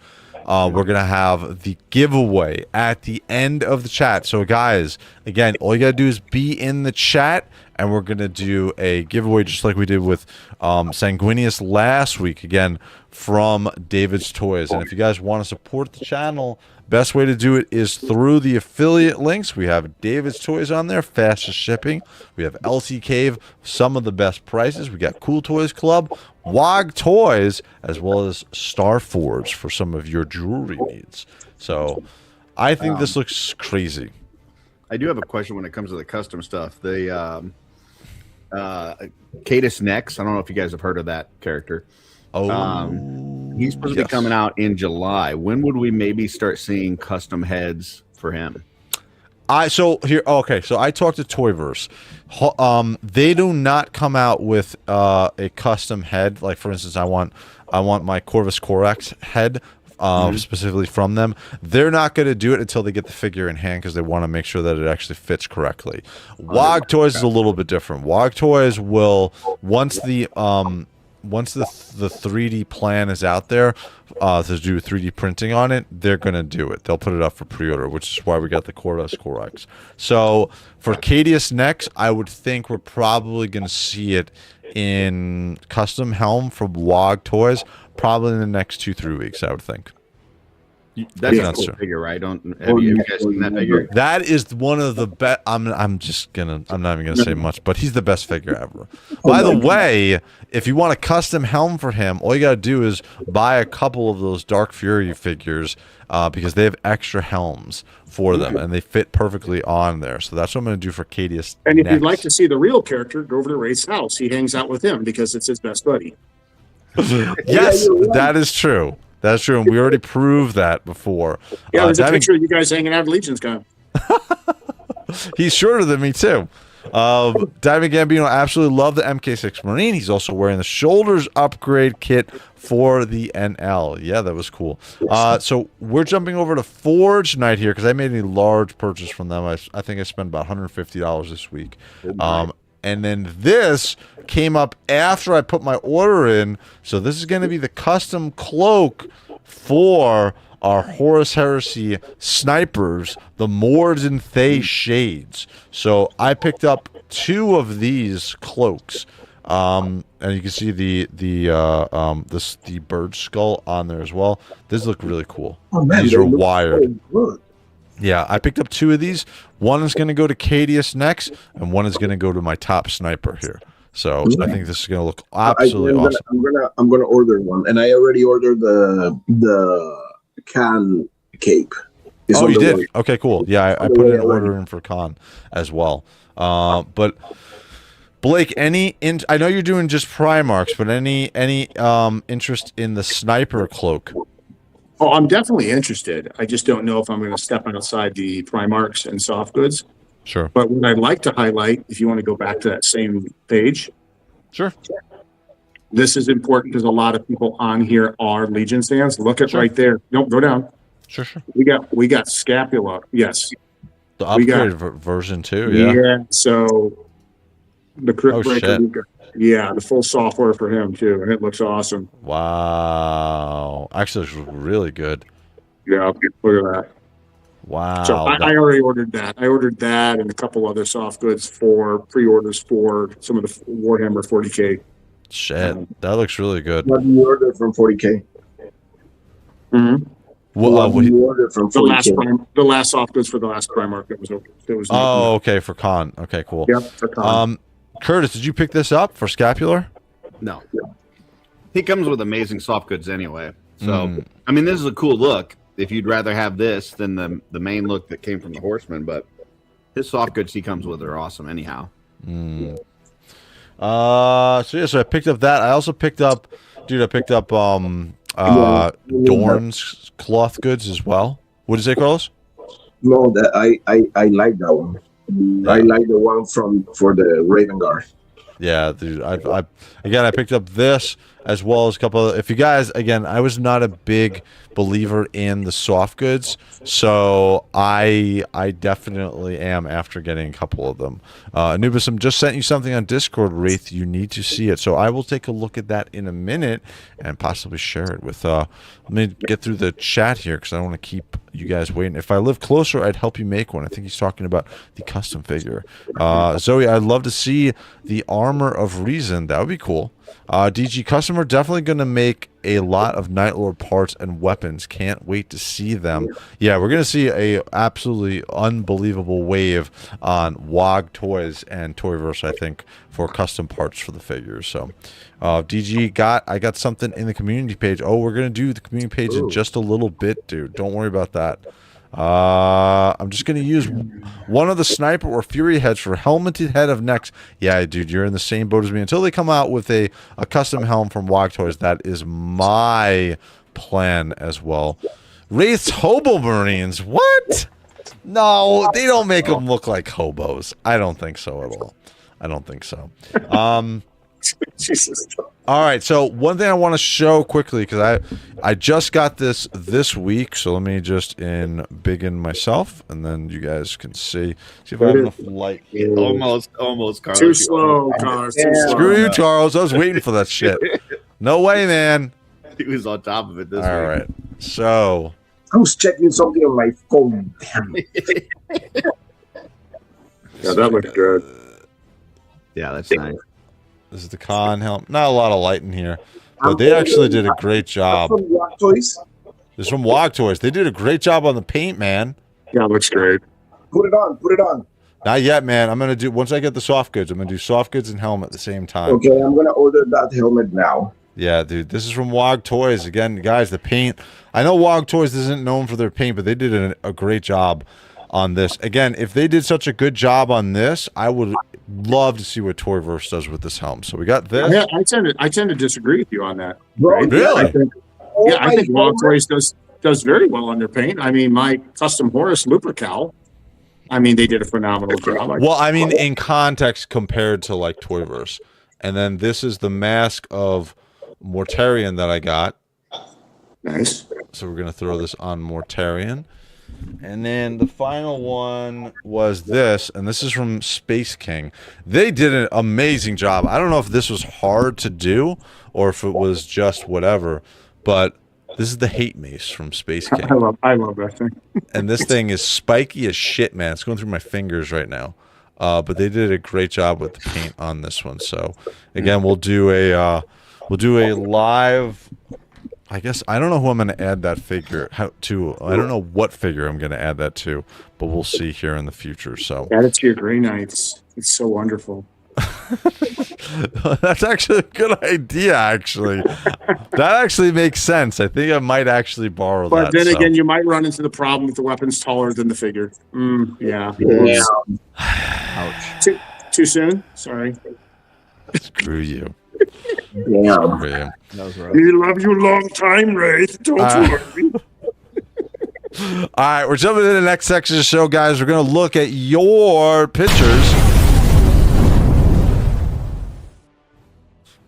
We're going to have the giveaway at the end of the chat. So, guys, again, all you got to do is be in the chat, and we're going to do a giveaway just like we did with Sanguinius last week, again, from David's Toys. And if you guys want to support the channel, best way to do it is through the affiliate links. We have David's Toys on there, fastest shipping. We have LC Cave, some of the best prices. We got Cool Toys Club, WOG Toys, as well as Star Forge for some of your jewelry needs. So I think this looks crazy.
I do have a question when it comes to the custom stuff. The Cadus Nex, I don't know if you guys have heard of that character. He's supposed to be coming out in July. When would we maybe start seeing custom heads for him?
So I talked to Toyverse. They do not come out with a custom head. Like, for instance, I want my Corvus Corax head specifically from them. They're not going to do it until they get the figure in hand because they want to make sure that it actually fits correctly. WOG Toys is a little bit different. WOG Toys will, once the 3D plan is out there to do 3D printing on it, they're going to do it. They'll put it up for pre-order, which is why we got the Corvus Corax. So for Cadius Next, I would think we're probably going to see it in custom helm from WOG Toys probably in the next 2-3 weeks, I would think.
That's a cool figure, right? Have you guys seen that figure?
That is one of the best. I'm not even gonna say much, but he's the best figure ever. By the way, if you want a custom helm for him, all you gotta do is buy a couple of those Dark Fury figures because they have extra helms for them and they fit perfectly on there. So that's what I'm gonna do for Cadius.
And if you'd like to see the real character, go over to Ray's house. He hangs out with him because it's his best buddy.
Yes, that is true. That's true, and we already proved that before.
Yeah, there's a picture of you guys hanging out at Legion's Con.
He's shorter than me, too. Diamond Gambino absolutely loved the MK6 Marine. He's also wearing the shoulders upgrade kit for the NL. Yeah, that was cool. So we're jumping over to Forge Night here because I made a large purchase from them. I think I spent about $150 this week. And then this came up after I put my order in. So this is going to be the custom cloak for our Horus Heresy snipers, the Morden Thay Shades. So I picked up 2 of these cloaks. And you can see the bird skull on there as well. These look really cool.
Oh, man,
these are wired.
So
yeah, I picked up 2 of these. One is going to go to Cadius next, and one is going to go to my top sniper here. So I think this is going to look absolutely awesome.
I'm gonna order one, and I already ordered the can cape.
Oh, you did? Okay, cool. Yeah, I put an order in for Con as well. But Blake, I know you're doing just Primarchs, but any interest in the sniper cloak?
Oh, I'm definitely interested. I just don't know if I'm going to step outside the Primarchs and soft goods.
Sure.
But what I'd like to highlight, if you want to go back to that same page.
Sure.
This is important because a lot of people on here are Legion stands. Look at right there. Nope, go down.
Sure.
We got Scapula. Yes.
The upgraded version 2, yeah.
Yeah, so the Crypt Breaker. Yeah, the full software for him too, and it looks awesome.
Wow. Actually, it's really good.
Yeah, look at that.
Wow.
So I already ordered that. I ordered that and a couple other soft goods for pre-orders for some of the Warhammer 40K.
Shit, that looks really good.
What did you order from 40K?
Mm-hmm.
What did you order from 40K?
The last soft goods for the last Primarch that was
Oh, okay, for Con. Okay, cool.
Yep, for Con.
Curtis, did you pick this up for Scapular?
No. He comes with amazing soft goods anyway. So, I mean, this is a cool look. If you'd rather have this than the main look that came from the Horseman, but his soft goods he comes with are awesome anyhow.
So I picked up that. I also picked up, Dorn's cloth goods as well. What did you say, Carlos?
No, that I like that one. I like the one for the Raven Guard.
Yeah, dude. I picked up this, as well as a couple of, if you guys, again, I was not a big believer in the soft goods, so I definitely am after getting a couple of them. Anubis, I'm just sent you something on Discord, Wraith. You need to see it, so I will take a look at that in a minute and possibly share it with, let me get through the chat here because I don't want to keep you guys waiting. If I live closer, I'd help you make one. I think he's talking about the custom figure. Zoe, I'd love to see the Armor of Reason. That would be cool. DG Customer, definitely going to make a lot of Night Lord parts and weapons. Can't wait to see them. Yeah, we're going to see a absolutely unbelievable wave on WOG Toys and Toyverse, I think, for custom parts for the figures. So, DG, I got something in the community page. Oh, we're going to do the community page in just a little bit, dude. Don't worry about that. I'm just going to use one of the sniper or fury heads for helmeted head of necks. Yeah, dude, you're in the same boat as me. Until they come out with a custom helm from WOG Toys, that is my plan as well. Wraith's Hobo Marines. What? No, they don't make them look like hobos. I don't think so at all. I don't think so.
Jesus.
All right, so one thing I want to show quickly, because I just got this week, so let me just begin myself, and then you guys can see if I have enough light here.
Almost, Carlos.
Too slow, Carlos. Too slow.
Screw you, Charles. I was waiting for that shit. No way, man.
He was on top of it this
All
week.
right, so
I was checking something on my phone. Damn it.
Yeah, that looked good.
Yeah, that's nice.
this is the con helm. Not a lot of light in here, but they actually did a great job.
From WOG Toys.
This is from WOG Toys. They did a great job on the paint, man.
Yeah, looks great.
Put it on. Put it on.
Not yet, man. I'm gonna do once I get the soft goods. I'm gonna do soft goods and helmet at the same time.
Okay, I'm gonna order that helmet now.
Yeah, dude. This is from WOG Toys. Again, guys, the paint. I know WOG Toys isn't known for their paint, but they did a great job on this. Again, if they did such a good job on this, I would love to see what Toyverse does with this helm. So we got this.
Yeah, I tend to disagree with you on that.
Bro,
Really?
I think WOG Toys does very well on their paint. I mean, my custom Horus Lupercal, I mean, they did a phenomenal job.
Well, I mean, in context compared to like Toyverse. And then this is the mask of Mortarion that I got.
Nice.
So we're gonna throw this on Mortarion. And then the final one was this, and this is from Space King. They did an amazing job. I don't know if this was hard to do or if it was just whatever, but this is the Hate Mace from Space King.
I love that thing.
And this thing is spiky as shit, man. It's going through my fingers right now. But they did a great job with the paint on this one. So again, we'll do a live. I guess I don't know who I'm going to add that figure to. I don't know what figure I'm going to add that to, but we'll see here in the future. So
Add it to your Grey Knights. It's so wonderful.
that's actually a good idea. Actually, that actually makes sense. I think I might actually borrow that.
But then again, you might run into the problem if the weapon's taller than the figure. Yeah.
Ouch.
Too soon? Sorry.
Screw you.
Yeah.
Screw you.
That was rough.
We love you long time, Wraith. Don't worry.
All right, we're jumping into the next section of the show, guys. We're going to look at your pictures.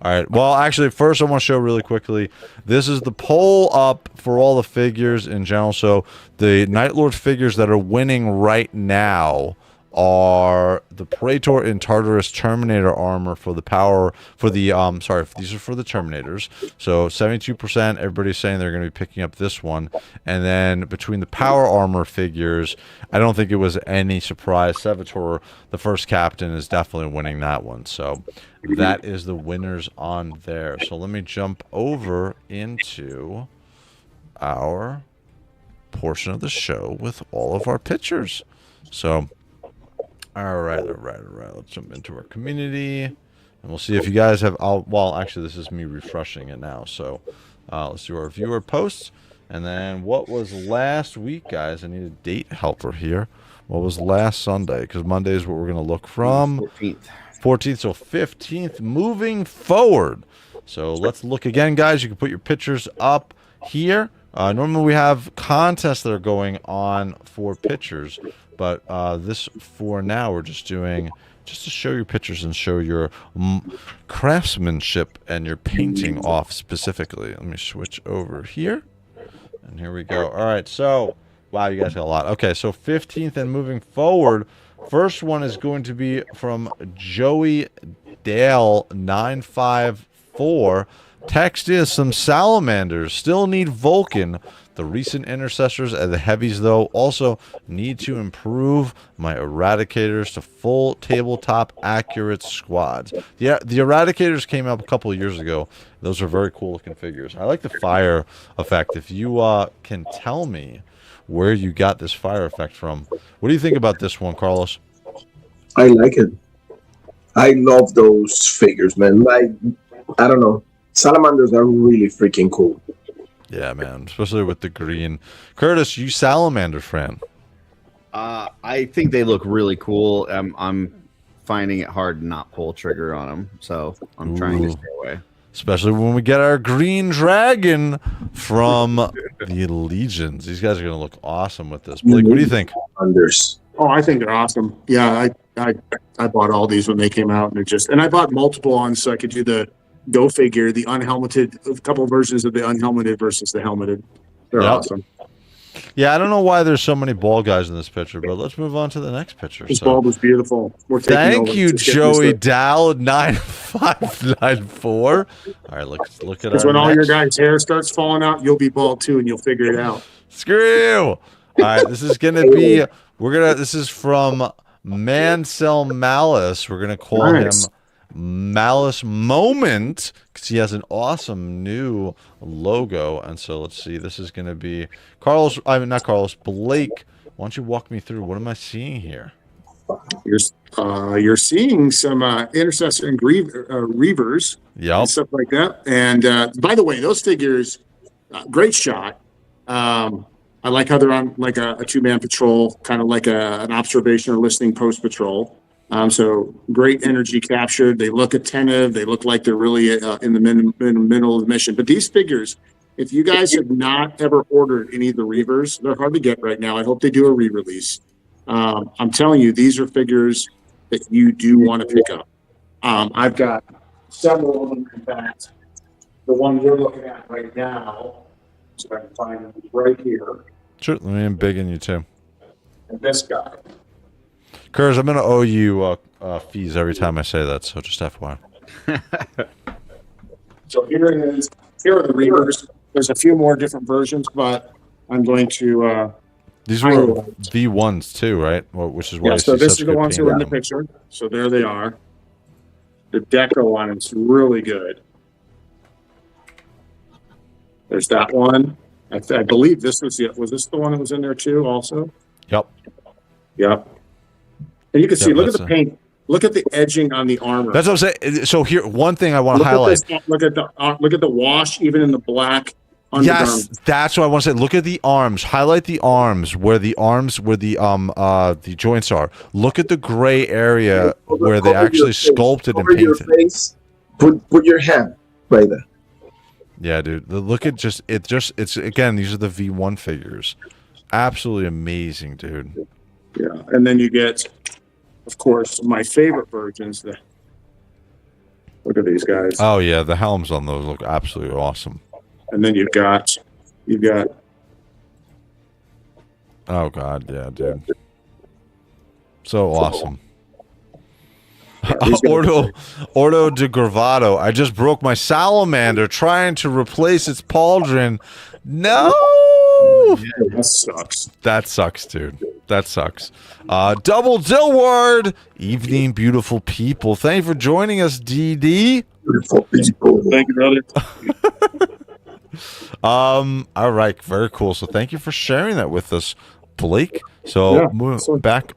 All right. Well, actually, first I want to show really quickly. This is the poll up for all the figures in general. So the Night Lord figures that are winning right now are the Praetor in Tartarus Terminator armor for the power for the these are for the Terminators. So 72%, everybody's saying they're going to be picking up this one. And then between the power armor figures, I don't think it was any surprise. Sevatar, the first captain, is definitely winning that one. So that is the winners on there. So let me jump over into our portion of the show with all of our pictures. So all right. Let's jump into our community, and we'll see if you guys have. Well, actually, this is me refreshing it now. So let's do our viewer posts, and then what was last week, guys? I need a date helper here. What was last Sunday? Because Monday is what we're going to look from. 14th, so 15th, moving forward. So let's look again, guys. You can put your pictures up here. Normally we have contests that are going on for pictures. But this for now, we're just doing just to show your pictures and show your craftsmanship and your painting off specifically. Let me switch over here. And here we go. All right, so, wow, you guys got a lot. Okay, so 15th and moving forward, first one is going to be from Joey Dale 954. Text is some salamanders still need Vulcan. The recent intercessors and the heavies, though, also need to improve my eradicators to full tabletop accurate squads. Yeah, the eradicators came up a couple of years ago. Those are very cool looking figures. I like the fire effect. If you can tell me where you got this fire effect from, what do you think about this one, Carlos?
I like it. I love those figures, man. Like, I don't know. Salamanders are really freaking cool.
Yeah, man, especially with the green. Curtis, you salamander fan?
I think they look really cool. I'm finding it hard to not pull trigger on them, so I'm trying to stay away.
Especially when we get our green dragon from the Legions. These guys are going to look awesome with this. Blake, what do you think?
Oh, I think they're awesome. Yeah, I bought all these when they came out, and I bought multiple ones so I could do the Go figure, the unhelmeted, a couple versions of the unhelmeted versus the helmeted. They're awesome.
Yeah, I don't know why there's so many bald guys in this picture, but let's move on to the next picture.
This bald was beautiful.
Thank you, Joey Dow 9594. All right, let's look at
because when all your guys' hair starts falling out, you'll be bald too, and you'll figure it out.
Screw you. All right, this is gonna be this is from Mansell Malice. We're gonna call him Malice Moment because he has an awesome new logo. And so let's see, this is going to be Carlos. I mean, not Carlos, Blake. Why don't you walk me through? What am I seeing here?
You're seeing some intercessor and reavers, and stuff like that. And by the way, those figures, great shot. I like how they're on like a two-man patrol, kind of like an observation or listening post patrol. So great energy captured. They look attentive. They look like they're really in the middle of the mission. But these figures, if you guys have not ever ordered any of the Reavers, they're hard to get right now. I hope they do a re-release. I'm telling you, these are figures that you do want to pick up. I've got several of them. In fact, the one you're looking at right now, so I can find them right here.
Sure, let me embiggen you too.
And this guy.
Kurz, I'm going to owe you fees every time I say that, so just FYI.
So here it is. Here are the Reavers. There's a few more different versions, but I'm going to...
These were V1s too, right? Well, which is why
yeah, so this is the ones who are in the picture. So there they are. The deco on it's really good. There's that one. I believe this was this the one that was in there too also?
Yep.
Yep. And you can see, look at the paint. Look at the edging on the armor.
That's what I'm saying. So here, one thing I want to highlight.
Look at the wash, even in the black.
Yes, that's what I want to say. Look at the arms. Highlight the arms where the joints are. Look at the gray area where they actually sculpted and painted.
Put your hand right there.
Yeah, dude. Look at it's again. These are the V1 figures. Absolutely amazing, dude.
Yeah, and then you get, of course, my favorite versions. Look at these guys.
Oh yeah, the helms on those look absolutely awesome.
And then you've got.
Oh god, yeah, dude. So awesome. Ordo de Gravado. I just broke my salamander trying to replace its pauldron. No.
Yeah, that sucks.
That sucks, dude. That sucks. Double Dillward. Evening, beautiful people. Thank you for joining us, DD.
Beautiful people.
Thank you, brother.
All right, very cool. So thank you for sharing that with us, Blake. So moving back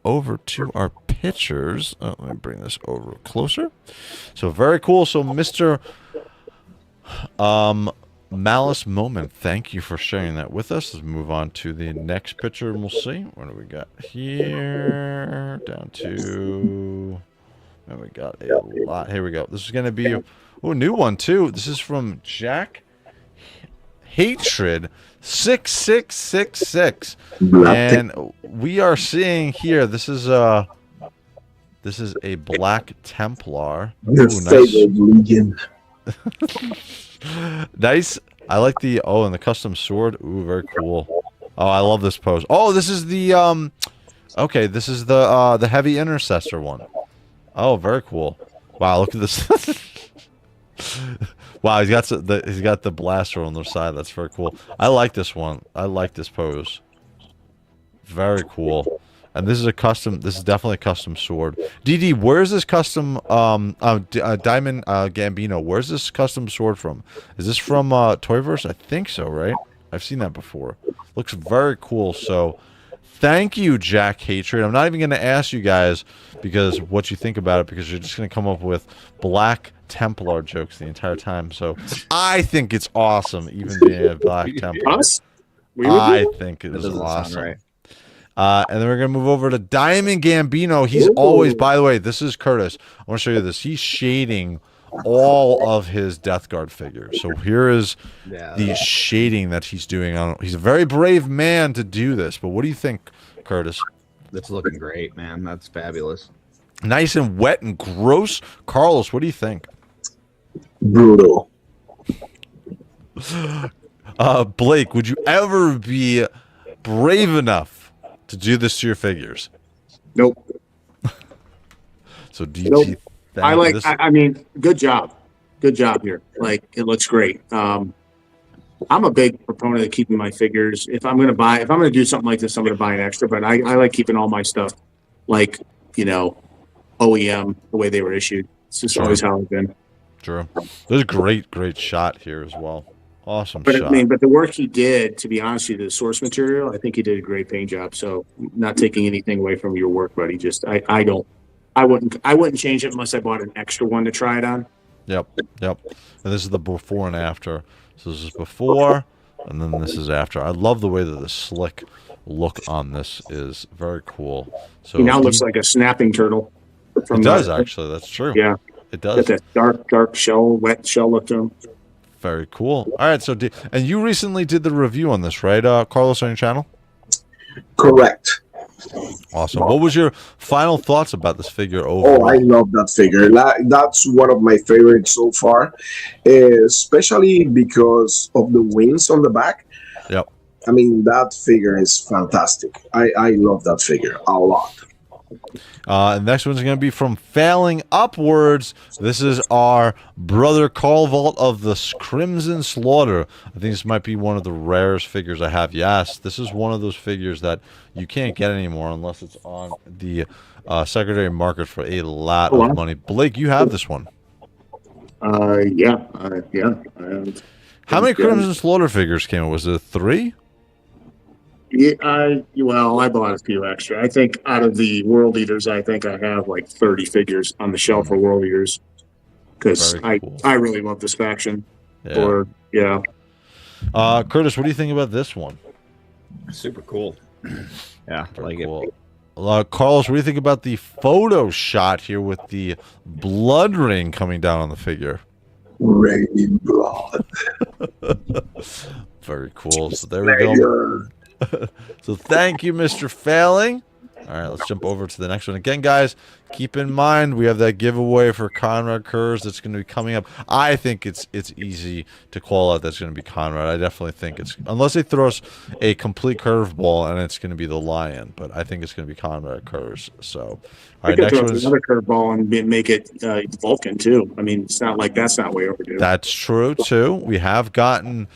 over to our pictures. Let me bring this over closer. So very cool. So Mr. Malice Moment, thank you for sharing that with us. Let's move on to the next picture and we'll see. What do we got here? Down to... And we got a lot. Here we go. This is going to be a new one too. This is from Jack Hatred 6666. And we are seeing here, this is This is a Black Templar.
Your
Ooh,
favorite legion.
Nice. I like the and the custom sword. Ooh, very cool. Oh, I love this pose. Oh, this is the okay, this is the heavy intercessor one. Oh, very cool. Wow, look at this. Wow, he's got the blaster on the side. That's very cool. I like this one. I like this pose. Very cool. And this is a custom. This is definitely a custom sword. DD, where's this custom Diamond Gambino? Where's this custom sword from? Is this from Toyverse? I think so, right? I've seen that before. Looks very cool. So, thank you, Jack Hatred. I'm not even going to ask you guys because what you think about it, because you're just going to come up with Black Templar jokes the entire time. So, I think it's awesome, even being a Black Templar.
Us?
I think it is awesome. Right. And then we're going to move over to Diamond Gambino. He's always, by the way, this is Curtis. I want to show you this. He's shading all of his Death Guard figures. So here is the shading that he's doing. He's a very brave man to do this. But what do you think, Curtis?
That's looking great, man. That's fabulous.
Nice and wet and gross. Carlos, what do you think?
Brutal.
Blake, would you ever be brave enough to do this to your figures?
Nope.
So DG,
nope. I mean, good job here. Like, it looks great. I'm a big proponent of keeping my figures. If I'm gonna do something like this, I'm gonna buy an extra. But I like keeping all my stuff, like, you know, OEM, the way they were issued. It's just always how it's been.
True. There's a great shot here as well. Awesome
but
shot.
I mean, but the work he did, to be honest with you, the source material, I think he did a great paint job. So, not taking anything away from your work, buddy. Just I wouldn't change it unless I bought an extra one to try it on.
Yep. And this is the before and after. So this is before, and then this is after. I love the way that the slick look on this is very cool. So
he now looks like a snapping turtle.
It does actually. That's true.
Yeah,
it does.
Got that dark shell, wet shell look to him.
Very cool. All right, so and you recently did the review on this, right, Carlos, on your channel?
Correct.
Awesome. What was your final thoughts about this figure overall?
Oh, I love that figure. That's one of my favorites so far, especially because of the wings on the back.
Yep.
I mean, that figure is fantastic. I love that figure a lot.
Next one's going to be from Failing Upwards. This is our brother Carl Vault of the Crimson Slaughter. I think this might be one of the rarest figures I have. Yes, this is one of those figures that you can't get anymore unless it's on the secondary market for a lot of money. Blake, you have this one.
Yeah.
How many Crimson Slaughter figures came? Was it 3?
Yeah, I bought a few extra. I think out of the World Eaters, I think I have like 30 figures on the shelf for World Eaters because I really love this faction.
Yeah. Curtis, what do you think about this one?
Super cool. Yeah,
very cool. Carlos, what do you think about the photo shot here with the blood ring coming down on the figure?
Raining blood.
Very cool. So there we go. So thank you, Mr. Failing. All right, let's jump over to the next one. Again, guys, keep in mind we have that giveaway for Conrad Kurz that's going to be coming up. I think it's easy to call out that's going to be Conrad. I definitely think it's, unless they throw us a complete curveball and it's going to be the Lion, but I think it's going to be Conrad Kurz. So, all right, next one is another
curveball and make it Vulcan too. I mean, it's not like that's not way overdue.
That's true too. We have gotten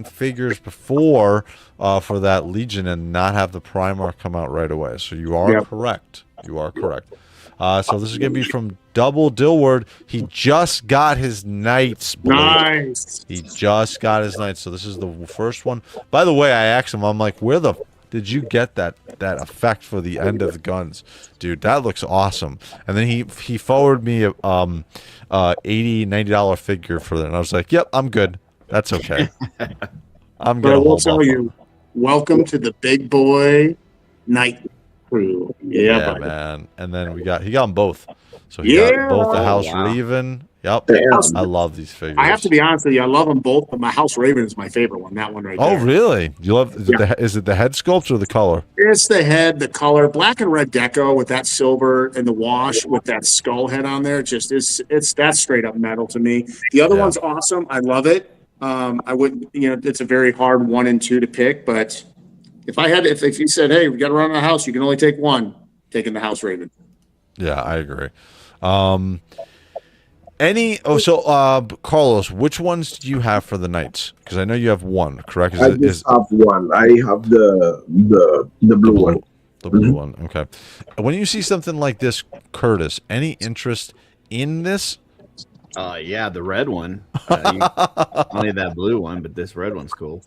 figures before for that Legion and not have the Primarch come out right away. So you are correct. You are correct. So this is going to be from Double Dillward. He just got his Knights.
Nice.
He just got his Knights. So this is the first one. By the way, I asked him, I'm like, where the did you get that effect for the end of the guns? Dude, that looks awesome. And then he forwarded me a $80, $90 figure for that. And I was like, yep, I'm good. That's okay. I'm going to hold
tell you, welcome to the big boy Knight crew. Yeah,
man. And then he got them both. So he got both the House Raven. He Yep.
Damn.
I love these figures.
I have to be honest with you. I love them both, but my House Raven is my favorite one. That one right there.
Oh, really? You love? Is it the head sculpt or the color?
It's the head, the color, black and red deco with that silver and the wash with that skull head on there. Just it's that's straight up metal to me. The other one's awesome. I love it. I wouldn't, it's a very hard 1 and 2 to pick, but if you said, hey, we got to run a house, you can only take one, taking the House Raven.
Yeah, I agree. Carlos, which ones do you have for the Knights? Because I know you have one, correct?
I just have one. I have the blue one.
The blue one, okay. When you see something like this, Curtis, any interest in this?
Yeah, the red one. Only that blue one, but this red one's cool.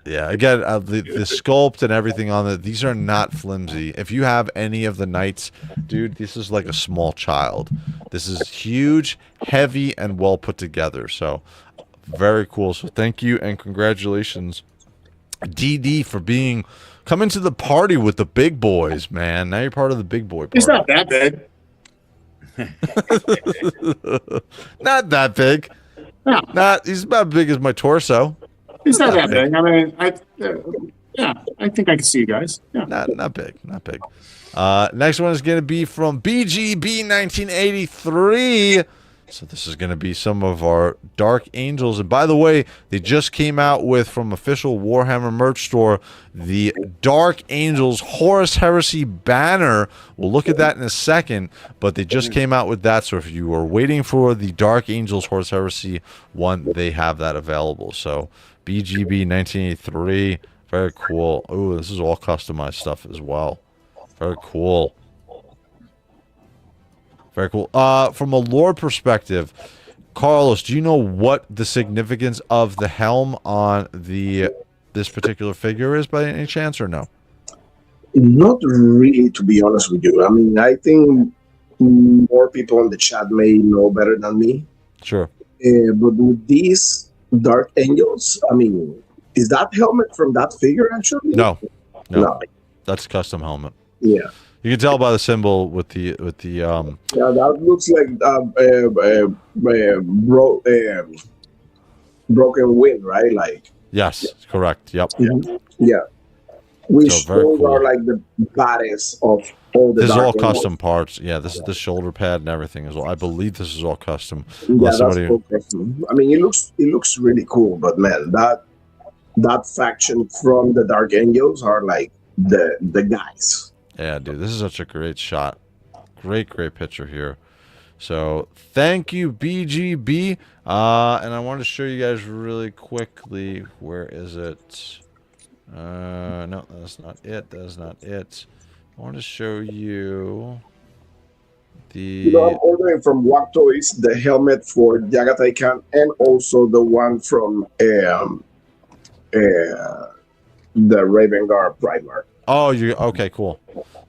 Yeah, again, the sculpt and everything on it, these are not flimsy. If you have any of the Knights, dude, this is like a small child. This is huge, heavy, and well put together. So, very cool. So, thank you and congratulations, DD, for coming to the party with the big boys, man. Now you're part of the big boy party.
It's not that big.
Not that big.
No.
He's about big as my torso.
It's not that big. I mean, I think I can see you guys. Yeah.
Not big. Next one is going to be from BGB 1983. So this is going to be some of our Dark Angels. And by the way, they just came out with, from official Warhammer merch store, the Dark Angels Horus Heresy banner. We'll look at that in a second, but they just came out with that. So if you are waiting for the Dark Angels Horus Heresy one, they have that available. So BGB 1983, very cool. Oh, this is all customized stuff as well. Very cool. Very cool. From a lore perspective, Carlos, do you know what the significance of the helm on this particular figure is by any chance, or no?
Not really, to be honest with you. I mean, I think more people in the chat may know better than me.
Sure.
But with these Dark Angels, I mean, is that helmet from that figure actually?
No. That's a custom helmet.
Yeah.
You can tell by the symbol with the
Yeah, that looks like broken wind, right? Like.
Yes, correct. Yep.
Yeah. Which
So very
those
cool.
are like the baddest of all the.
This is
Dark
all
Angels.
custom parts. Yeah, this is the shoulder pad and everything as well. I believe this is all custom.
Yeah,
Unless
that's
somebody-
cool custom. I mean, it looks really cool, but man, that faction from the Dark Angels are like the guys.
Yeah, dude, this is such a great shot. Great picture here. So, thank you, BGB. And I want to show you guys really quickly. Where is it? No, that's not it. That's not it. I want to show you the...
I'm ordering from Wack Toys the helmet for Jagatai Khan and also the one from the Raven Guard Primarch.
Oh, okay, cool.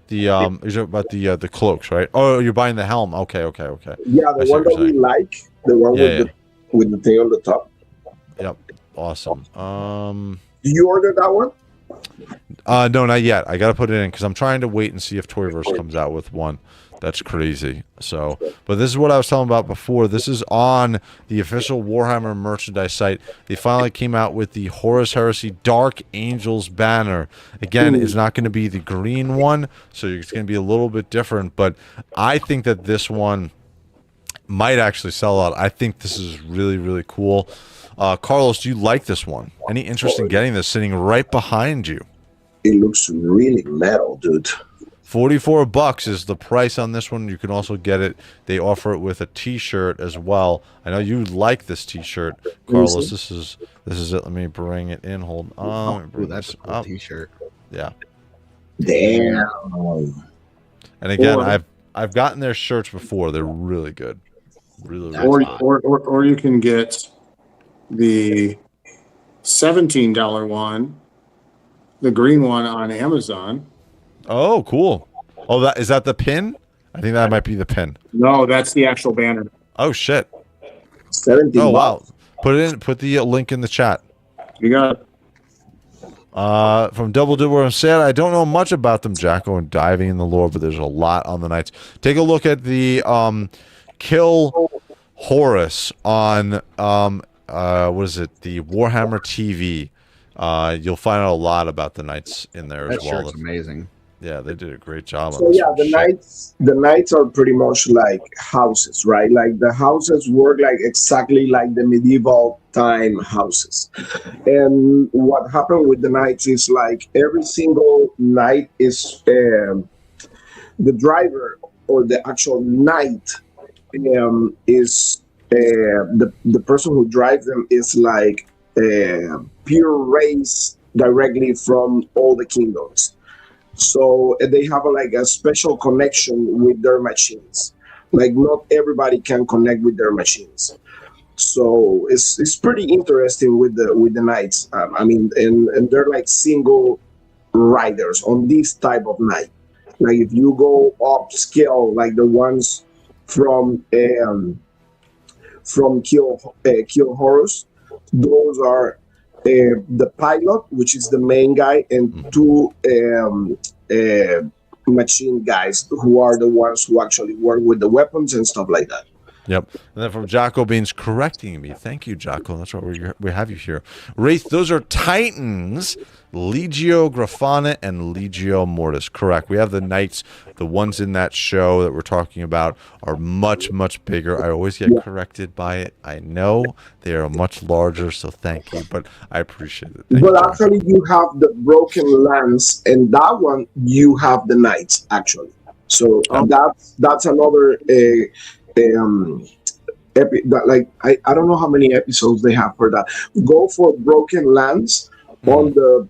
The is it about the cloaks, right? Oh, you're buying the helm. Okay.
Yeah, the one that we like, the one with the thing on the top.
Yep, awesome.
Do you order that one?
No, not yet. I gotta put it in because I'm trying to wait and see if Toyverse comes out with one. That's crazy. So, but this is what I was telling about before. This is on the official Warhammer merchandise site. They finally came out with the Horus Heresy Dark Angels banner. Again, it's not going to be the green one, so it's going to be a little bit different. But I think that this one might actually sell out. I think this is really, really cool. Carlos, do you like this one? Any interest in getting this sitting right behind you?
It looks really metal, dude.
$44 is the price on this one. You can also get it. They offer it with a T-shirt as well. I know you like this T-shirt, Carlos. This is it. Let me bring it in. Hold on. Let me bring
That's
this
a cool
up.
T-shirt.
Yeah.
Damn.
And again, I've gotten their shirts before. They're really good. Really,
Or you can get the $17 one, the green one on Amazon.
Oh, cool. Oh, is that the pin? I think that might be the pin.
No, that's the actual banner.
Oh shit.
17
Oh wow.
bucks.
Put the link in the chat.
You got it.
From Double Dibber said, I don't know much about them, Jacko, and diving in the lore, but there's a lot on the Knights. Take a look at the kill Horus on what is it? The Warhammer TV. You'll find out a lot about the knights in there as well.
That's amazing.
Yeah, they did a great job.
So yeah, the knights are pretty much like houses, right? Like the houses work like exactly like the medieval time houses. And what happened with the knights is like every single knight is the driver or the actual knight is the person who drives them is like pure race directly from all the kingdoms. So they have like a special connection with their machines. Like not everybody can connect with their machines. So it's pretty interesting with the knights. I mean, and they're like single riders on this type of knight. Like if you go upscale, like the ones from Kill Horus, those are the pilot, which is the main guy, and two machine guys who are the ones who actually work with the weapons and stuff like that.
Yep. And then from Jocko Beans correcting me. Thank you, Jocko. That's what we have you here. Wraith, those are Titans, Legio Grafana and Legio Mortis. Correct. We have the knights. The ones in that show that we're talking about are much, much bigger. I always get corrected by it. I know they are much larger, so thank you. But I appreciate it. Thank you,
actually, you have the Broken Lance, and that one, you have the knights, actually. So that's another... I don't know how many episodes they have for that. Go for Broken Lands on the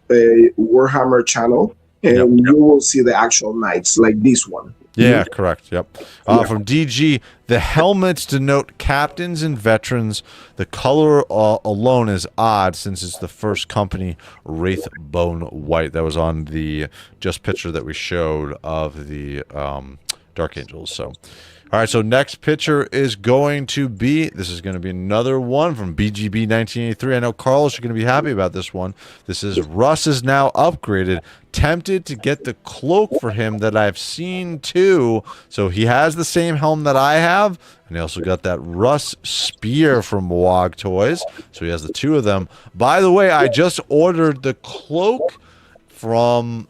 Warhammer channel, and you will see the actual knights like this one.
Yeah, correct. Yep. From DG, the helmets denote captains and veterans. The color alone is odd since it's the first company Wraith Bone White. That was on the just picture that we showed of the Dark Angels. So. All right, so next picture is going to be, this is going to be another one from BGB 1983. I know, Carlos, you're going to be happy about this one. This is Russ is now upgraded. Tempted to get the cloak for him that I've seen too. So he has the same helm that I have. And he also got that Russ spear from Wog Toys. So he has the two of them. By the way, I just ordered the cloak from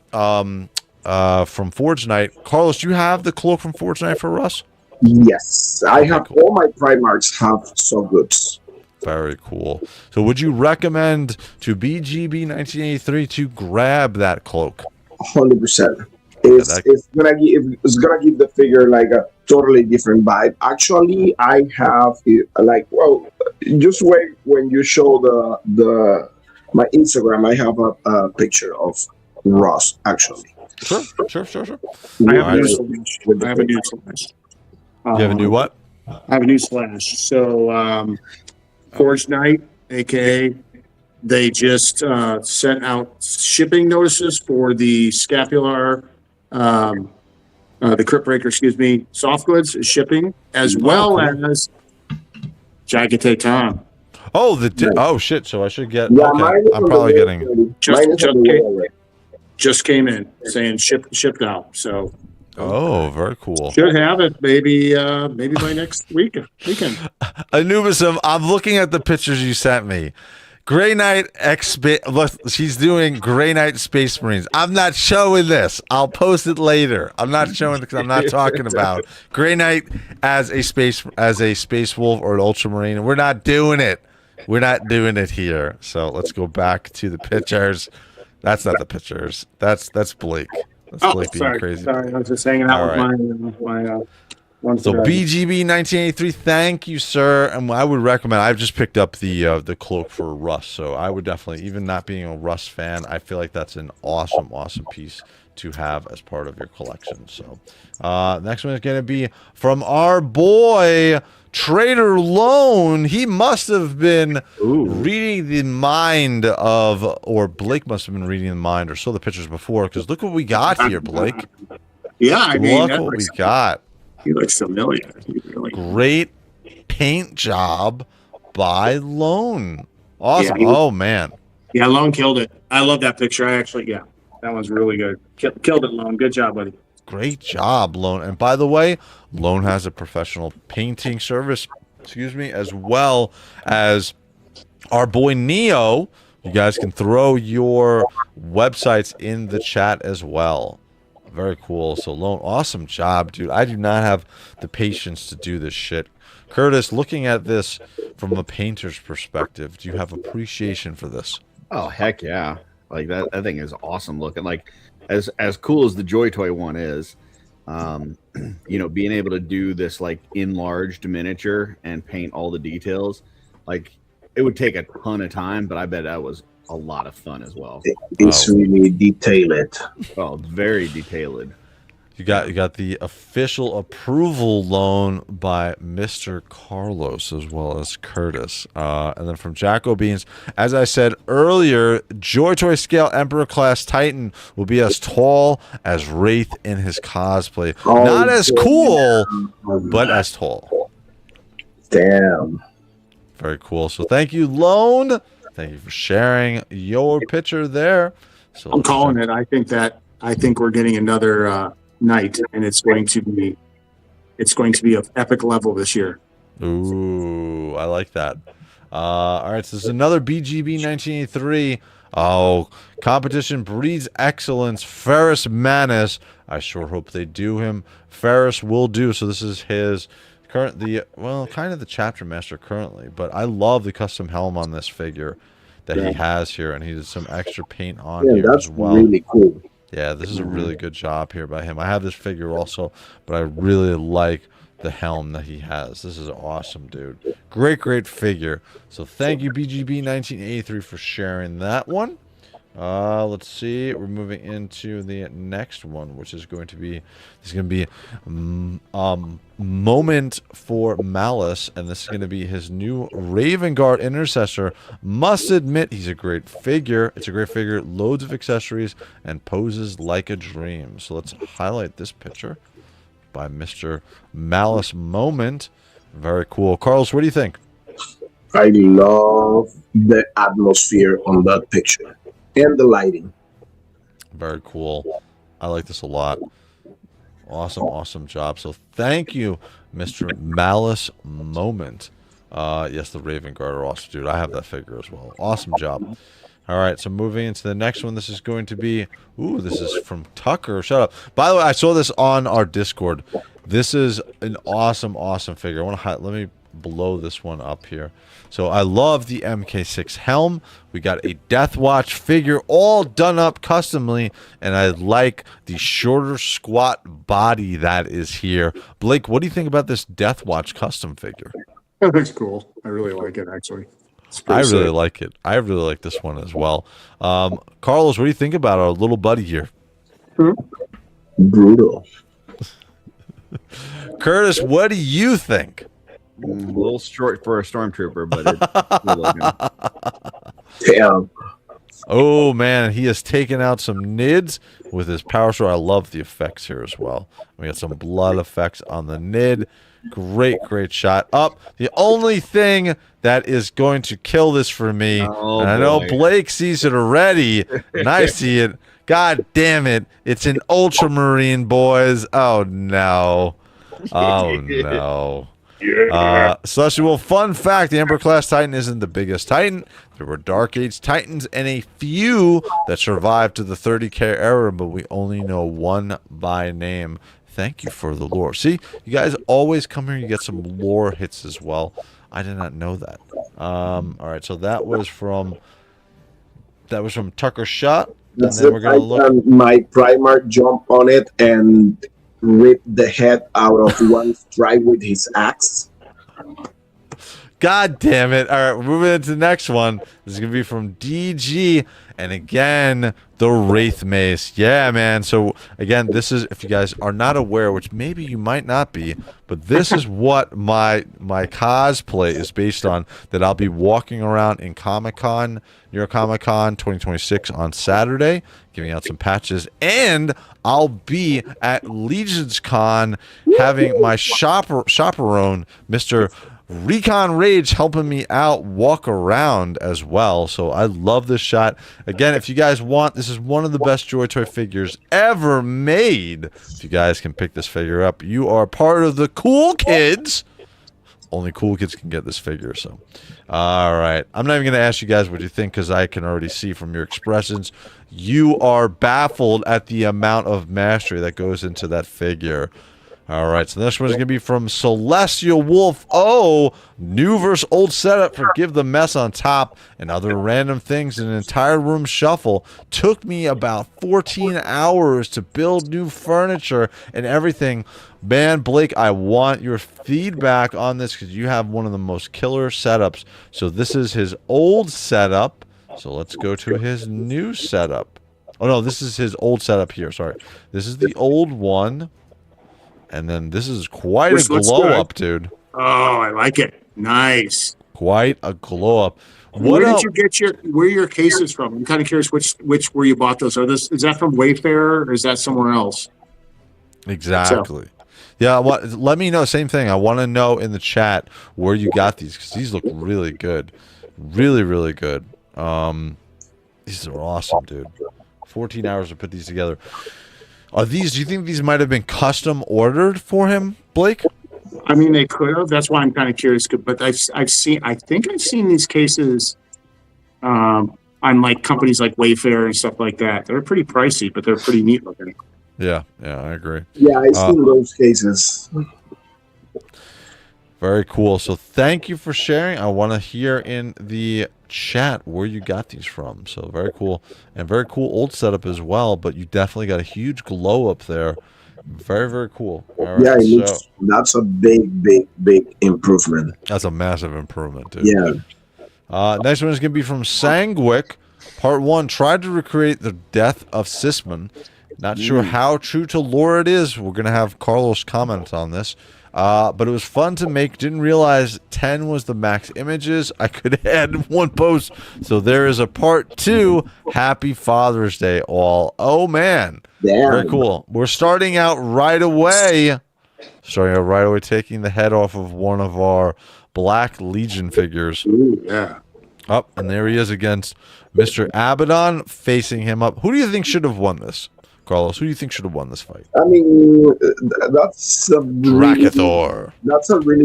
Forge Night. Carlos, do you have the cloak from Forge Night for Russ?
Yes, I have all my Primarchs have so goods.
Very cool. So would you recommend to BGB 1983 to grab that cloak?
100%. It's gonna give the figure like a totally different vibe. Actually, I have just wait when you show my Instagram. I have a picture of Ross actually.
Sure.
I have a new slash.
You have a new what?
I have a new slash. So, Forge Night, aka, they just sent out shipping notices for the scapular, the Crypt Breaker, soft goods shipping, as well as Jagged Tom.
Oh, oh shit! So I should get. Yeah, okay. I'm probably getting.
Just came in saying shipped out. So.
Oh, very cool.
Should have it maybe by next weekend.
Anubis, I'm looking at the pictures you sent me. Grey Knight look, she's doing Grey Knight Space Marines. I'm not showing this. I'll post it later. I'm not showing it because I'm not talking about Grey Knight as a space wolf or an Ultramarine. We're not doing it. We're not doing it here. So let's go back to the pictures. That's not the pictures. That's Blake.
Sorry. I was just hanging out with my one.
So BGB 1983, thank you, sir. And I would recommend. I've just picked up the cloak for Russ, so I would definitely, even not being a Russ fan, I feel like that's an awesome piece to have as part of your collection. So next one is going to be from our boy Trader Lone. He must have been reading the mind of, or Blake must have been reading the mind, or saw the pictures before, because look what we got here, Blake.
Yeah, I mean,
look what we got.
He looks familiar.
Great paint job by Lone. Awesome. Yeah, man.
Yeah, Lone killed it. I love that picture. That one's really good. Killed it, Lone. Good job, buddy.
Great job, Lone. And by the way, Lone has a professional painting service, as well as our boy Neo. You guys can throw your websites in the chat as well. Very cool. So, Lone, awesome job, dude. I do not have the patience to do this shit. Curtis, looking at this from a painter's perspective, do you have appreciation for this?
Oh, heck yeah. Like, that thing is awesome looking. Like, as cool as the JOYTOY one is, you know, being able to do this, like, enlarged miniature and paint all the details, like, it would take a ton of time, but I bet that was a lot of fun as well.
It's really detailed.
Oh, very detailed.
You got the official approval loan by Mr. Carlos as well as Curtis. And then from Jacko Beans, as I said earlier, JOYTOY Scale Emperor Class Titan will be as tall as Wraith in his cosplay. Not as cool, but as tall.
Damn.
Very cool. So thank you, Lone. Thank you for sharing your picture there. So
I'm calling it. I think we're getting another night, and it's going to be of epic level this year.
Ooh, I like that. All right, so there's another BGB 1983. Oh, competition breeds excellence. Ferris Manus. I sure hope they do him. Ferris will do. So this is his kind of the chapter master currently, but I love the custom helm on this figure that he has here, and he did some extra paint on here as well.
Really cool.
Yeah, this is a really good job here by him. I have this figure also, but I really like the helm that he has. This is awesome, dude. Great figure. So thank you, BGB 1983, for sharing that one. Let's see. We're moving into the next one, which is going to be Moment for Malice, and this is going to be his new Raven Guard Intercessor. Must admit, he's a great figure. It's a great figure, loads of accessories, and poses like a dream. So let's highlight this picture by Mr. Malice Moment. Very cool. Carlos, what do you think?
I love the atmosphere on that picture. And the lighting.
Very cool. I like this a lot. Awesome job. So thank you, Mr. Malice Moment. Yes, the Raven Guard are awesome, dude. I have that figure as well. Awesome job. All right, so moving into the next one. This is going to be... Ooh, this is from Tucker. Shut up. By the way, I saw this on our Discord. This is an awesome figure. I want to let me blow this one up here. So I love the MK6 helm. We got a Deathwatch figure all done up customly, and I like the shorter squat body that is here. Blake, what do you think about this Deathwatch custom figure?
That looks cool. I really like it, actually.
I really like it. I really like this one as well. Carlos, what do you think about our little buddy here?
Brutal.
Curtis, what do you think?
A little short for a stormtrooper, but
Damn.
Oh man, he has taken out some nids with his power sword. I love the effects here as well. We got some blood effects on the nid. Great shot. Up. The only thing that is going to kill this for me, and I know Blake sees it already, and I see it. God damn it. It's an Ultramarine, boys. Oh no. Oh no. Well, fun fact, the Emperor Class Titan isn't the biggest Titan. There were Dark Age Titans and a few that survived to the 30k era, but we only know one by name. Thank you for the lore. See, you guys always come here, you get some lore hits as well. I did not know that. Alright, so that was from Tucker Shot. And then we're gonna look.
My Primarch jump on it and rip the head out of one strike with his axe.
God damn it. All right, we're moving into the next one. This is going to be from DG. And again, the Wraith Mace. Yeah, man. So, again, this is, if you guys are not aware, which maybe you might not be, but this is what my cosplay is based on, that I'll be walking around in Comic-Con, New York Comic-Con 2026 on Saturday, giving out some patches. And I'll be at Legions Con having my chaperone, Mr. Recon Rage helping me out walk around as well. So I love this shot. Again, if you guys want, this is one of the best JOYTOY figures ever made. If you guys can pick this figure up, you are part of the cool kids. Only cool kids can get this figure. So, all right. I'm not even going to ask you guys what you think because I can already see from your expressions. You are baffled at the amount of mastery that goes into that figure. All right, so this one's going to be from Celestial Wolf. Oh, new versus old setup. Forgive the mess on top and other random things. An entire room shuffle. Took me about 14 hours to build new furniture and everything. Man, Blake, I want your feedback on this because you have one of the most killer setups. So this is his old setup. So let's go to his new setup. Oh, no, this is his old setup here. Sorry. This is the old one. And then this is quite a glow up, dude.
Oh, I like it. Nice.
Quite a glow up.
Where did you get your cases from? I'm kind of curious which where you bought those. Is that from Wayfair or is that somewhere else?
Exactly. Yeah, let me know. Same thing. I want to know in the chat where you got these because these look really good. Really, really good. These are awesome, dude. 14 hours to put these together. Do you think these might have been custom ordered for him, Blake?
I mean, they could have. That's why I'm kind of curious. But I think I've seen these cases on like companies like Wayfair and stuff like that. They're pretty pricey, but they're pretty neat looking.
Yeah, I agree.
Yeah, I've seen those cases.
Very cool. So thank you for sharing. I want to hear in the chat where you got these from. So very cool. And very cool old setup as well, but you definitely got a huge glow up there. Very, very cool. All right,
yeah, that's a big improvement.
That's a massive improvement, dude.
Yeah.
Next one is going to be from Sangwick. Part 1, tried to recreate the death of Sisman. Not sure how true to lore it is. We're going to have Carlos comment on this. But it was fun to make. Didn't realize 10 was the max images. I could add one post. So there is a part 2. Happy Father's Day, all. Oh, man.
Damn.
Very cool. We're starting out right away. Taking the head off of one of our Black Legion figures.
Ooh, yeah.
Up, and there he is against Mr. Abaddon, facing him up. Who do you think should have won this? Carlos, who do you think should have won this fight?
I mean, that's a really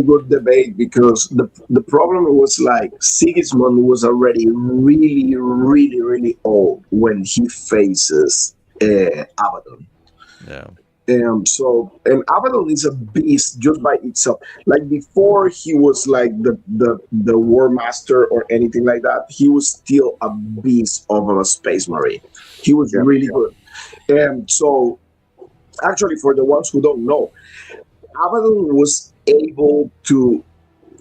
good debate because the problem was like Sigismund was already really old when he faces Abaddon.
Yeah.
And Abaddon is a beast just by itself. Like before he was like the War Master or anything like that, he was still a beast of a Space Marine. He was really good. And so, actually, for the ones who don't know, Abaddon was able to,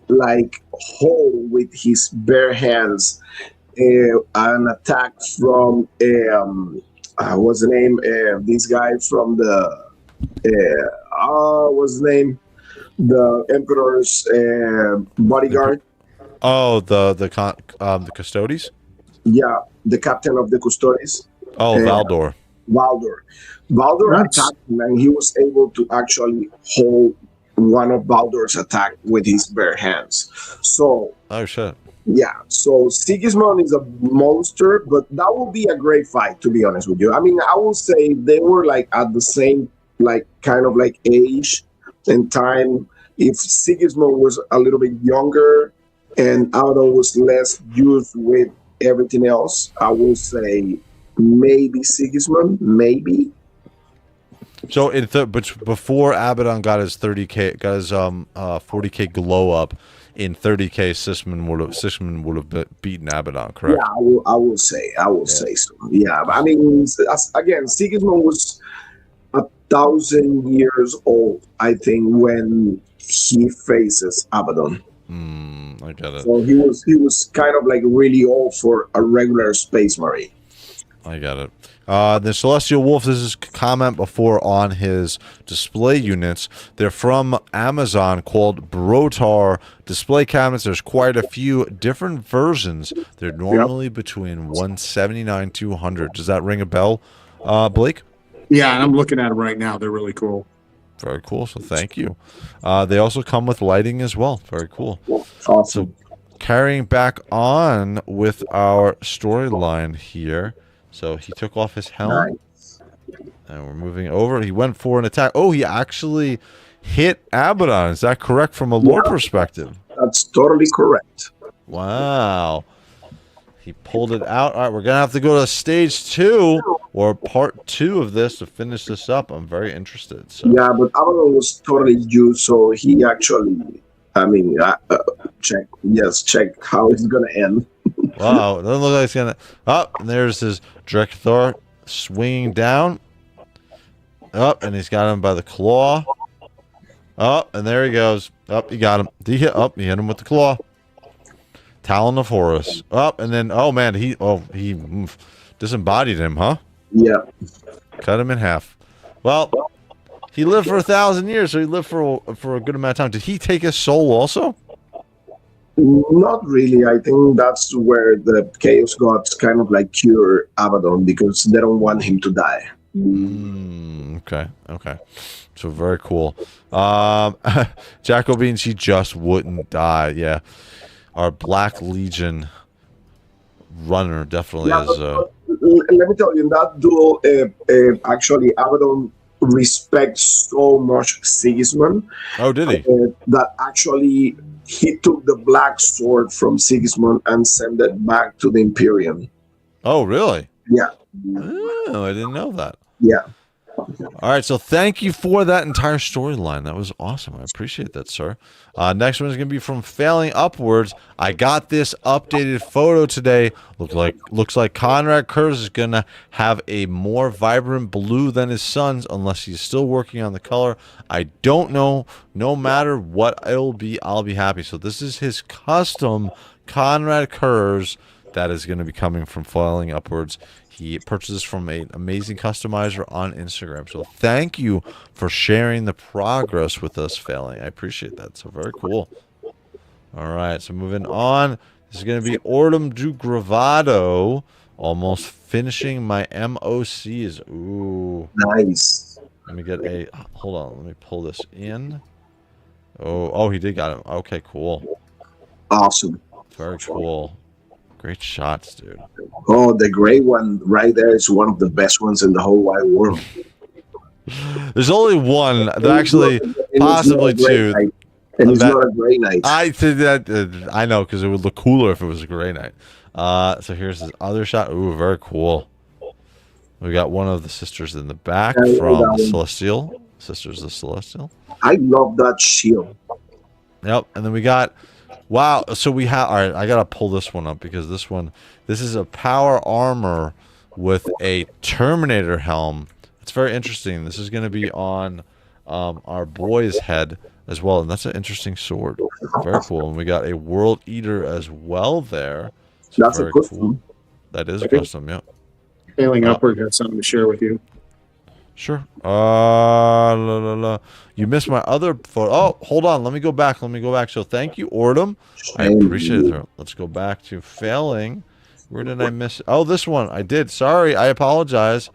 like, hold with his bare hands an attack from, what's the name? This guy from the, what's the name? The Emperor's bodyguard.
Oh, the Custodes?
Yeah, the captain of the Custodes.
Oh, Valdor.
Valdor attacked him, and he was able to actually hold one of Valdor's attack with his bare hands. So,
oh shit.
Yeah, so Sigismund is a monster, but that will be a great fight, to be honest with you. I mean, I will say they were like at the same, like, kind of like age and time. If Sigismund was a little bit younger and Abaddon was less used with everything else, I will say maybe Sigismund, maybe.
So but before Abaddon got his 30K, got his 40K glow up, in 30K Sisman would have beaten Abaddon, correct?
Yeah, I will say so. Yeah, I mean, again, Sigismund was 1,000 years old, I think, when he faces Abaddon.
I get it.
So he was kind of like really old for a regular Space Marine.
I got it. The Celestial Wolf, this is comment before on his display units. They're from Amazon called Brotar display cabinets. There's quite a few different versions. They're normally between 179 200. Does that ring a bell, Blake?
Yeah, and I'm looking at them right now. They're really cool.
Very cool. So thank you. They also come with lighting as well. Very cool.
Awesome.
So carrying back on with our storyline here. So he took off his helm.
Nice.
And we're moving over. He went for an attack. Oh, he actually hit Abaddon. Is that correct from a lore perspective?
That's totally correct.
Wow. He pulled it out. All right, we're going to have to go to stage 2 or part 2 of this to finish this up. I'm very interested. So.
Yeah, but Avalon was totally used, so he actually, check how it's going to end.
Wow, it doesn't look like it's going to... Oh, and there's his Drekthor swinging down. Up, and he's got him by the claw. Up, and there he goes. Up, you got him. He hit him with the claw. Talon of Horus. Up, and then oh man, he disembodied him, huh?
Yeah.
Cut him in half. Well, he lived for 1,000 years, so he lived for a good amount of time. Did he take his soul also?
Not really. I think that's where the Chaos Gods kind of like cure Abaddon because they don't want him to die.
Okay. So very cool. Jacobine, she just wouldn't die. Yeah. Our Black Legion runner definitely is.
Let me tell you, in that duel, actually, Abaddon respects so much Sigismund.
Oh, did he?
That actually he took the black sword from Sigismund and sent it back to the Imperium.
Oh, really?
Yeah.
Oh, I didn't know that.
Yeah.
All right, so thank you for that entire storyline. That was awesome. I appreciate that, sir. Next one is going to be from Failing Upwards. I got this updated photo today. Looks like Conrad Kurz is going to have a more vibrant blue than his son's, unless he's still working on the color. I don't know. No matter what it'll be, I'll be happy. So this is his custom Conrad Kurz that is going to be coming from Failing Upwards. He purchases from an amazing customizer on Instagram. So thank you for sharing the progress with us, Failing. I appreciate that. So very cool. All right, so moving on. This is going to be Ordum du Gravado. Almost finishing my MOCs. Ooh.
Nice.
Let me get a... Hold on. Let me pull this in. Oh, he did got him. Okay, cool.
Awesome.
Very cool. Great shots, dude.
Oh, the gray one right there is one of the best ones in the whole wide world.
There's only one. There actually possibly two.
And it's not a gray knight.
I said that. I know, because it would look cooler if it was a gray knight. So here's his other shot. Ooh, very cool. We got one of the sisters in the back from the Celestial. Sisters of Celestial.
I love that shield.
Yep, and then we got... Wow, so we have... All right, I got to pull this one up because this is a power armor with a Terminator helm. It's very interesting. This is going to be on our boy's head as well, and that's an interesting sword. Very cool. And we got a World Eater as well there. So
that's a custom. Cool.
That is a custom, yeah.
Failing Upward has something to share with you.
Sure. You missed my other photo. Oh, hold on. Let me go back. So thank you, Ordum. I appreciate it. Let's go back to Failing. Where did I miss? Oh, this one. I did. Sorry. I apologize.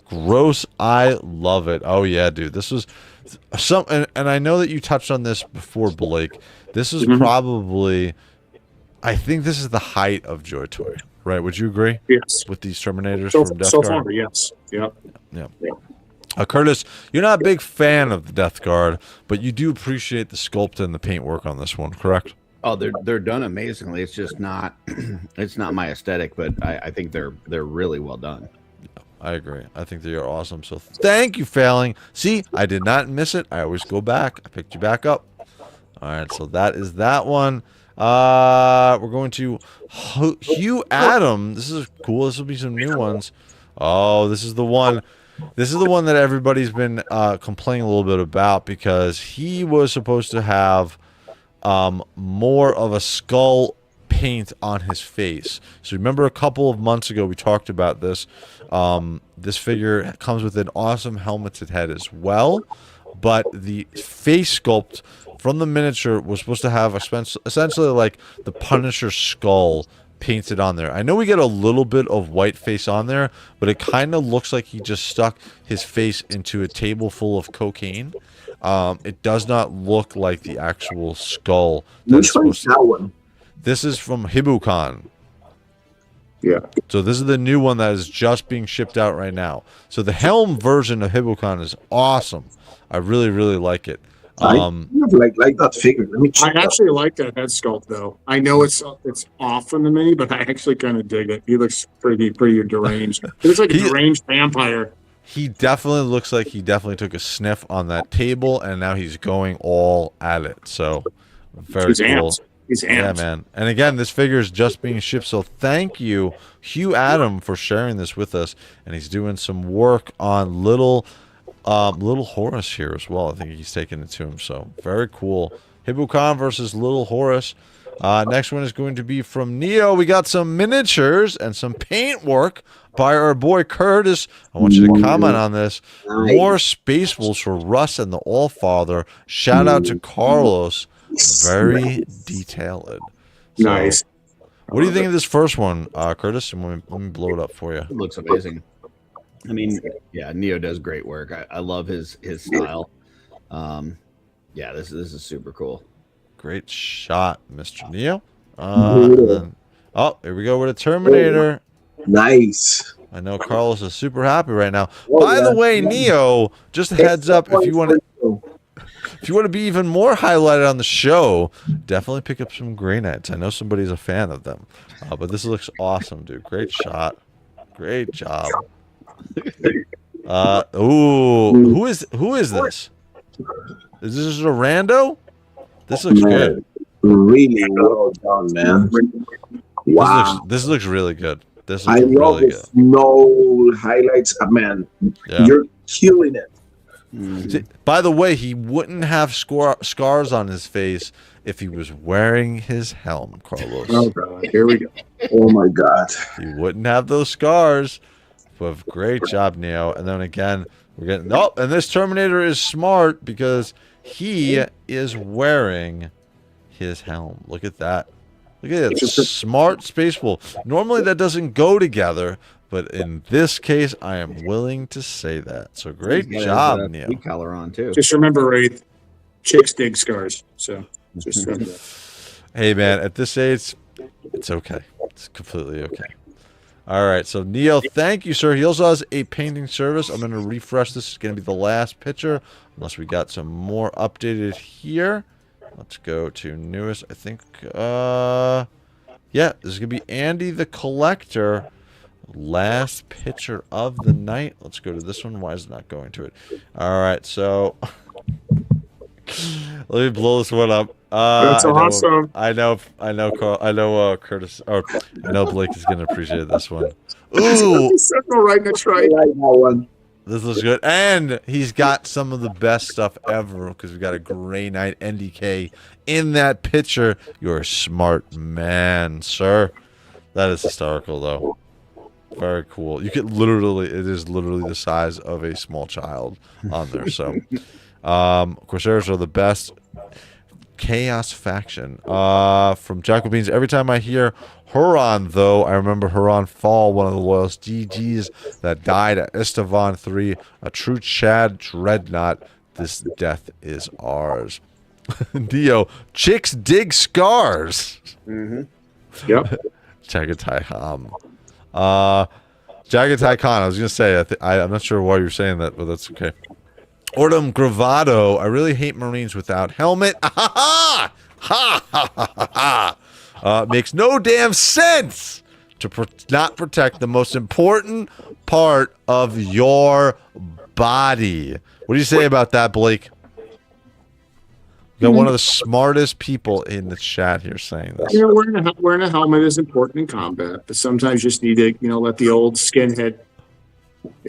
Gross. I love it. Oh, yeah, dude. This was some... And I know that you touched on this before, Blake. This is probably... I think this is the height of JOYTOY. Right? Would you agree?
Yes.
With these Terminators from Death Guard?
So far, yes. Yep.
Yeah. Curtis, you're not a big fan of the Death Guard, but you do appreciate the sculpt and the paint work on this one, correct?
Oh, they're done amazingly. It's just not it's not my aesthetic, but I think they're really well done.
I agree. I think they are awesome. So thank you, Failing. See, I did not miss it. I always go back. I picked you back up. All right, so that is that one. We're going to Hugh Adam. This is cool. This will be some new ones. Oh, this is the one. This is the one that everybody's been complaining a little bit about because he was supposed to have more of a skull paint on his face. So remember a couple of months ago we talked about this. This figure comes with an awesome helmeted head as well, but the face sculpt from the miniature was supposed to have essentially like the Punisher skull painted on there. I know we get a little bit of white face on there, but it kind of looks like he just stuck his face into a table full of cocaine. It does not look like the actual skull.
Which one's that one?
This is from Hibukan.
Yeah.
So this is the new one that is just being shipped out right now. So the helm version of Hibukan is awesome. I really, really like it.
I like that figure. Let me check.
I actually like that head sculpt, though. I know it's off from the mini, but I actually kind of dig it. He looks pretty deranged. He looks like a deranged vampire.
He definitely looks like he definitely took a sniff on that table, and now he's going all at it. So very cool.
He's amped.
Yeah, man. And again, this figure is just being shipped. So thank you, Hugh Adam, for sharing this with us. And he's doing some work on little Horus here as well. I think he's taking it to him. So very cool. Hibukan versus little Horus. Next one is going to be from Neo. We got some miniatures and some paint work by our boy Curtis. I want you to comment on this. More Space Wolves for Russ and the Allfather. Shout out to Carlos. Very detailed. So,
Nice.
What do you think of this first one, Curtis? Let me blow it up for you.
It looks amazing. I mean, yeah, Neo does great work. I love his style. Yeah, this is super cool.
Great shot, Mr. Neo. Oh, here we go with a Terminator.
Nice.
I know Carlos is super happy right now. By the way, Neo, just a heads up, if you want to be even more highlighted on the show, definitely pick up some Grey Knights. I know somebody's a fan of them. But this looks awesome, dude. Great shot. Great job. Who is this? Is this a rando? This looks good.
Really well done, man. Wow.
This looks really good. This
I
looks
love
really
the
good.
snow highlights. Man,
Yeah.
you're killing it.
See, by the way, he wouldn't have scars on his face if he was wearing his helm, Carlos.
Oh, God. Here we go.
Oh my God.
He wouldn't have those scars. But great job, Neo. And then again, we're getting... Oh, and this Terminator is smart because he is wearing his helm. Look at that. Look at that. Smart Space Wolf. Normally that doesn't go together, but in this case, I am willing to say that. So great job, Neo.
Collar on too.
Just remember, Wraith, chicks dig scars. So just
Hey, man, at this age, it's okay. It's completely okay. All right, so Neo, thank you, sir. He also has a painting service. I'm going to refresh this. It's going to be the last picture, unless we got some more updated here. Let's go to newest. I think, yeah, this is going to be Andy the Collector. Last picture of the night. Let's go to this one. Why is it not going to it? All right, so let me blow this one up.
That's awesome.
I know, Carl. I know, Curtis. Or I know Blake is gonna appreciate this one. Ooh,
circle right in the trike.
I like that one.
this looks good, and he's got some of the best stuff ever because we got a Grey Knight NDK in that picture. You're a smart man, sir. That is historical, though. Very cool. You could literally, it is literally the size of a small child on there. So, Corsairs are the best. Chaos Faction. From Jacobins. Every time I hear Huron, though, I remember Huron Fall, one of the loyalist GGs that died at Estevan 3. A true Chad Dreadnought. This death is ours. Dio, chicks dig scars.
Mm-hmm.
Yep.
Jagatai Ham. Jagatai Khan, I was going to say, I'm not sure why you're saying that, but that's okay. Ordum Gravado, I really hate Marines without helmet. Ha ha ha! Makes no damn sense to not protect the most important part of your body. What do you say about that, Blake? We got one of the smartest people in the chat here saying this.
You know, wearing a helmet is important in combat, but sometimes you just need to, let the old skinhead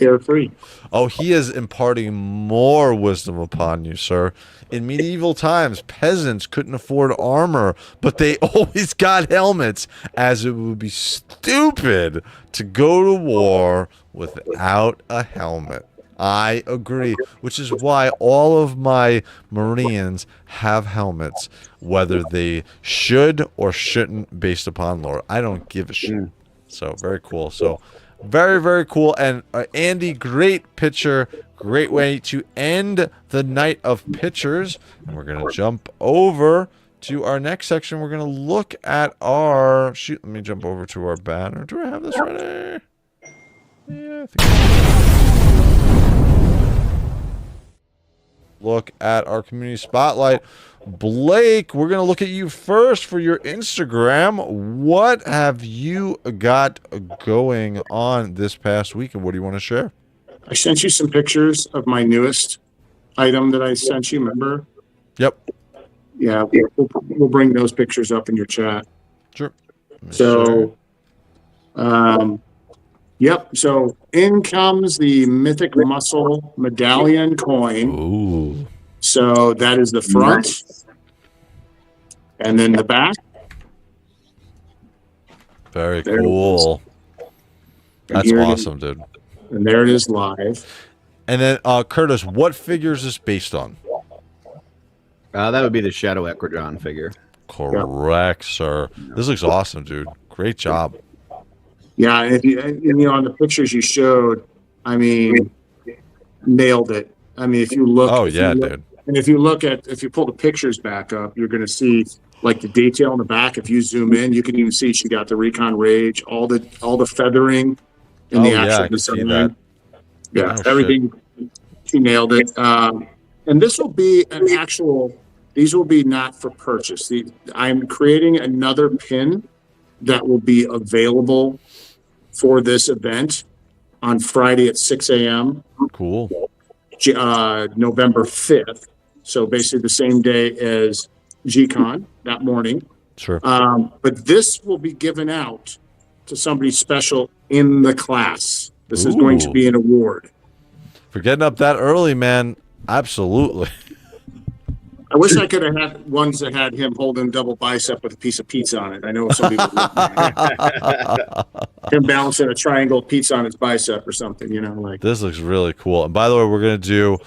air free.
Oh, he is imparting more wisdom upon you, sir. In medieval times, peasants couldn't afford armor, but they always got helmets, as it would be stupid to go to war without a helmet. I agree, which is why all of my Marines have helmets, whether they should or shouldn't based upon lore. I don't give a shit. So, very cool. So, Very, very cool. And Andy, great picture. Great way to end the night of pictures. And we're going to jump over to our next section. We're going to look at our... Shoot, let me jump over to our banner. Do I have this ready? Yeah, I think look at our community spotlight. Blake, we're going to look at you first for your Instagram. What have you got going on this past week, and what do you want to share?
I sent you some pictures of my newest item that I sent you, remember?
Yep.
Yeah, we'll bring those pictures up in your chat.
Sure.
So, yep. So in comes the Mythic Muscle Medallion coin.
Ooh.
So that is the front. And then the back.
Very cool. That's awesome, dude.
And there it is live.
And then, Curtis, what figure is this based on?
That would be the Shadow Equidron figure.
Correct, sir. This looks awesome, dude. Great job.
Yeah, and you know, on the pictures you showed, I mean, nailed it. I mean, if you look,
dude.
And if you pull the pictures back up, you're going to see like the detail in the back. If you zoom in, you can even see she got the Recon Rage, all the feathering in the actual design. Yeah, everything. She nailed it. And this will be an actual. These will be not for purchase. I'm creating another pin that will be available for this event on Friday at 6 a.m.
Cool.
November 5th. So basically the same day as G-Con that morning.
Sure.
But this will be given out to somebody special in the class. This is going to be an award.
For getting up that early, man. Absolutely.
I wish I could have had ones that had him holding double bicep with a piece of pizza on it. I know some people him balancing a triangle pizza on his bicep or something, you know, like.
This looks really cool. And by the way, we're going to do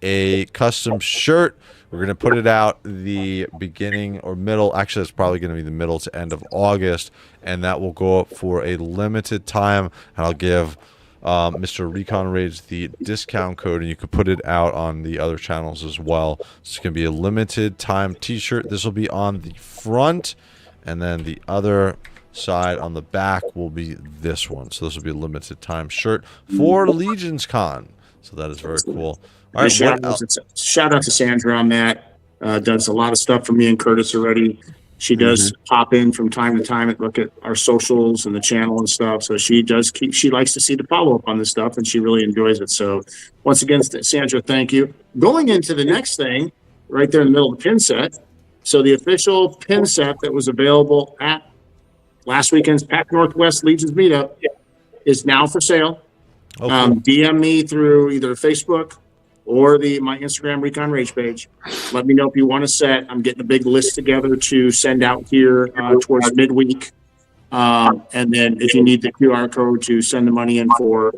a custom shirt. We're going to put it out the beginning or middle. Actually, it's probably going to be the middle to end of August. And that will go up for a limited time. And I'll give Mr. Recon Rage the discount code, and you can put it out on the other channels as well. It's going to be a limited time t-shirt. This will be on the front, and then the other side on the back will be this one. So this will be a limited time shirt for Legions Con. So that is very cool. All right,
shout out to Sandra on that. Does a lot of stuff for me and Curtis already. She does pop in from time to time and look at our socials and the channel and stuff. So she likes to see the follow-up on this stuff, and she really enjoys it. So once again, Sandra, thank you. Going into the next thing, right there in the middle of the pin set. So the official pin set that was available at last weekend's Pac Northwest Legions meetup is now for sale. DM me through either Facebook or my Instagram Recon Rage page. Let me know if you want a set. I'm getting a big list together to send out here towards midweek. And then if you need the QR code to send the money in for,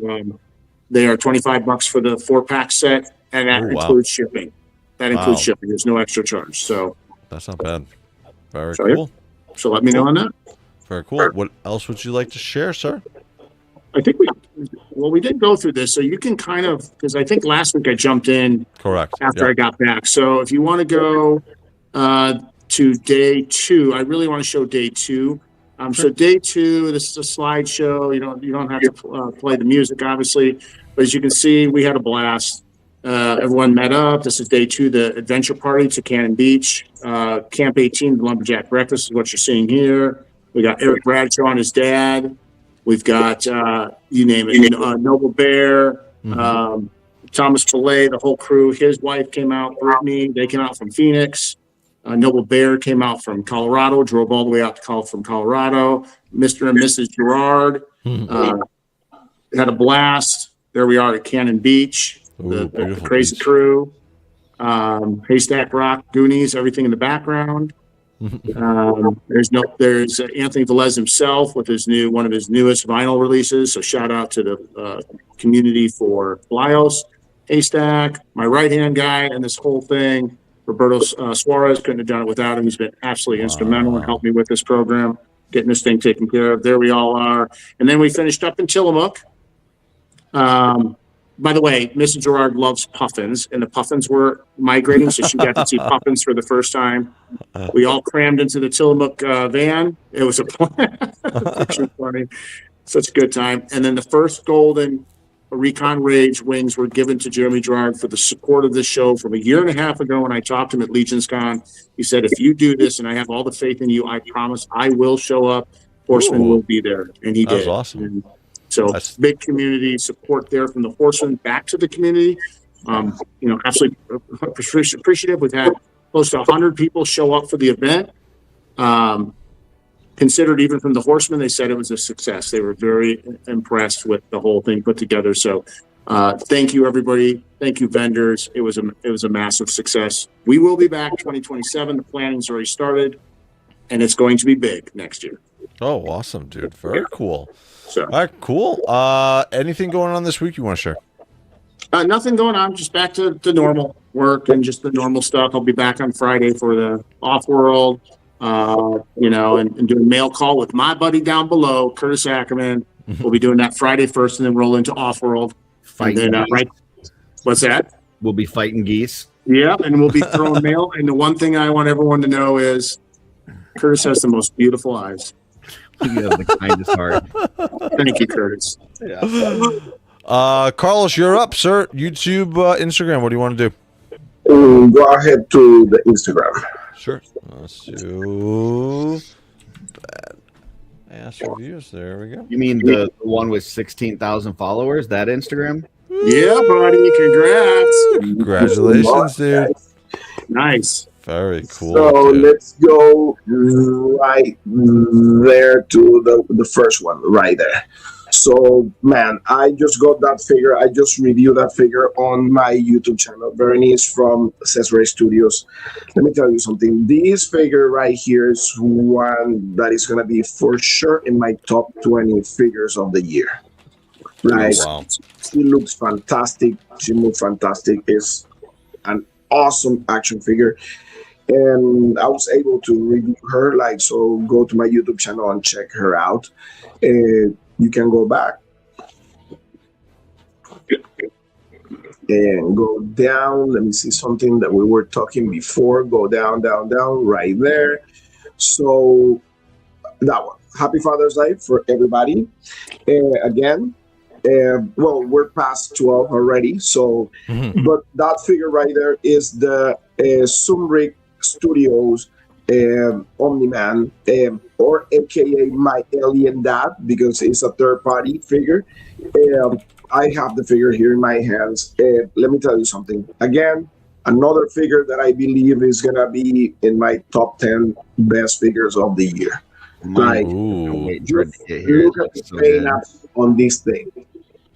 they are $25 for the 4-pack set, and that includes shipping. That includes shipping. There's no extra charge. So
that's not bad. Very cool.
So let me know on that.
Very cool. What else would you like to share, sir?
I think we did go through this, so you can kind of, because I think last week I jumped in after I got back. So if you want to go to day 2, I really want to show day 2. So day 2, this is a slideshow. You don't have to play the music, obviously, but as you can see, we had a blast. Everyone met up. This is day 2, the adventure party to Cannon Beach. Camp 18, the Lumberjack Breakfast is what you're seeing here. We got Eric Bradshaw and his dad. We've got, you name it, Noble Bear, Thomas Fillet, the whole crew. His wife came out, Brittany. They came out from Phoenix. Noble Bear came out from Colorado, drove all the way out from Colorado. Mr. and Mrs. Gerard had a blast. There we are at Cannon Beach, the crazy crew. Haystack Rock, Goonies, everything in the background. There's Anthony Velez himself with one of his newest vinyl releases. So shout out to the community for Blios, Haystack, my right hand guy, and this whole thing. Roberto Suarez, couldn't have done it without him. He's been absolutely instrumental in helping me with this program. getting this thing taken care of. There we all are. And then we finished up in Tillamook. By the way, Mrs. Gerard loves puffins, and the puffins were migrating, so she got to see puffins for the first time. We all crammed into the Tillamook van. It was a picture funny. Such a good time. And then the first golden Recon Rage wings were given to Jeremy Gerard for the support of this show from a year and a half ago when I talked to him at Legion's Con. He said, if you do this, and I have all the faith in you, I promise I will show up. Horsemen will be there. And he did.
That's awesome.
And so big community support there from the Horsemen back to the community. Absolutely appreciative. We've had close to 100 people show up for the event. Considered even from the Horsemen, they said it was a success. They were very impressed with the whole thing put together. So thank you, everybody. Thank you, vendors. It was a massive success. We will be back 2027. The planning's already started, and it's going to be big next year.
Oh, awesome, dude. Very cool.
So,
all right, cool. Anything going on this week you want to share?
Nothing going on. Just back to the normal work and just the normal stuff. I'll be back on Friday for the Off-World, and doing mail call with my buddy down below, Curtis Ackerman. We'll be doing that Friday first and then roll into Off-World.
Fighting
then, right. What's that?
We'll be fighting geese.
Yeah, and we'll be throwing mail. And the one thing I want everyone to know is Curtis has the most beautiful eyes.
You have the kindest heart.
Thank you, Curtis.
Yeah.
Carlos, you're up, sir. YouTube, Instagram. What do you want to do?
Go ahead to the Instagram.
Sure. Let's do Ask Reviews. There we go.
You mean the one with 16,000 followers? That Instagram?
Yeah, buddy. Congrats.
Congratulations, dude.
Nice.
Very cool.
So
dude.
let's go right there to the first one, right there. So, man, I just got that figure. I just reviewed that figure on my YouTube channel, Berenice from Cesare Studios. Let me tell you something. This figure right here is one that is going to be for sure in my top 20 figures of the year. Like,
wow.
She looks fantastic. She moves fantastic. It's an awesome action figure. And I was able to review her. So go to my YouTube channel and check her out. You can go back and go down. Let me see something that we were talking before. Go down, down, down, right there. So that one. Happy Father's Day for everybody. Again, we're past 12 already. So, but that figure right there is the Sumeric Studios Omni-Man, or aka my alien dad, because it's a third-party figure. I have the figure here in my hands. Let me tell you something. Again, another figure that I believe is gonna be in my top 10 best figures of the year. Like, just look at the paint on this thing.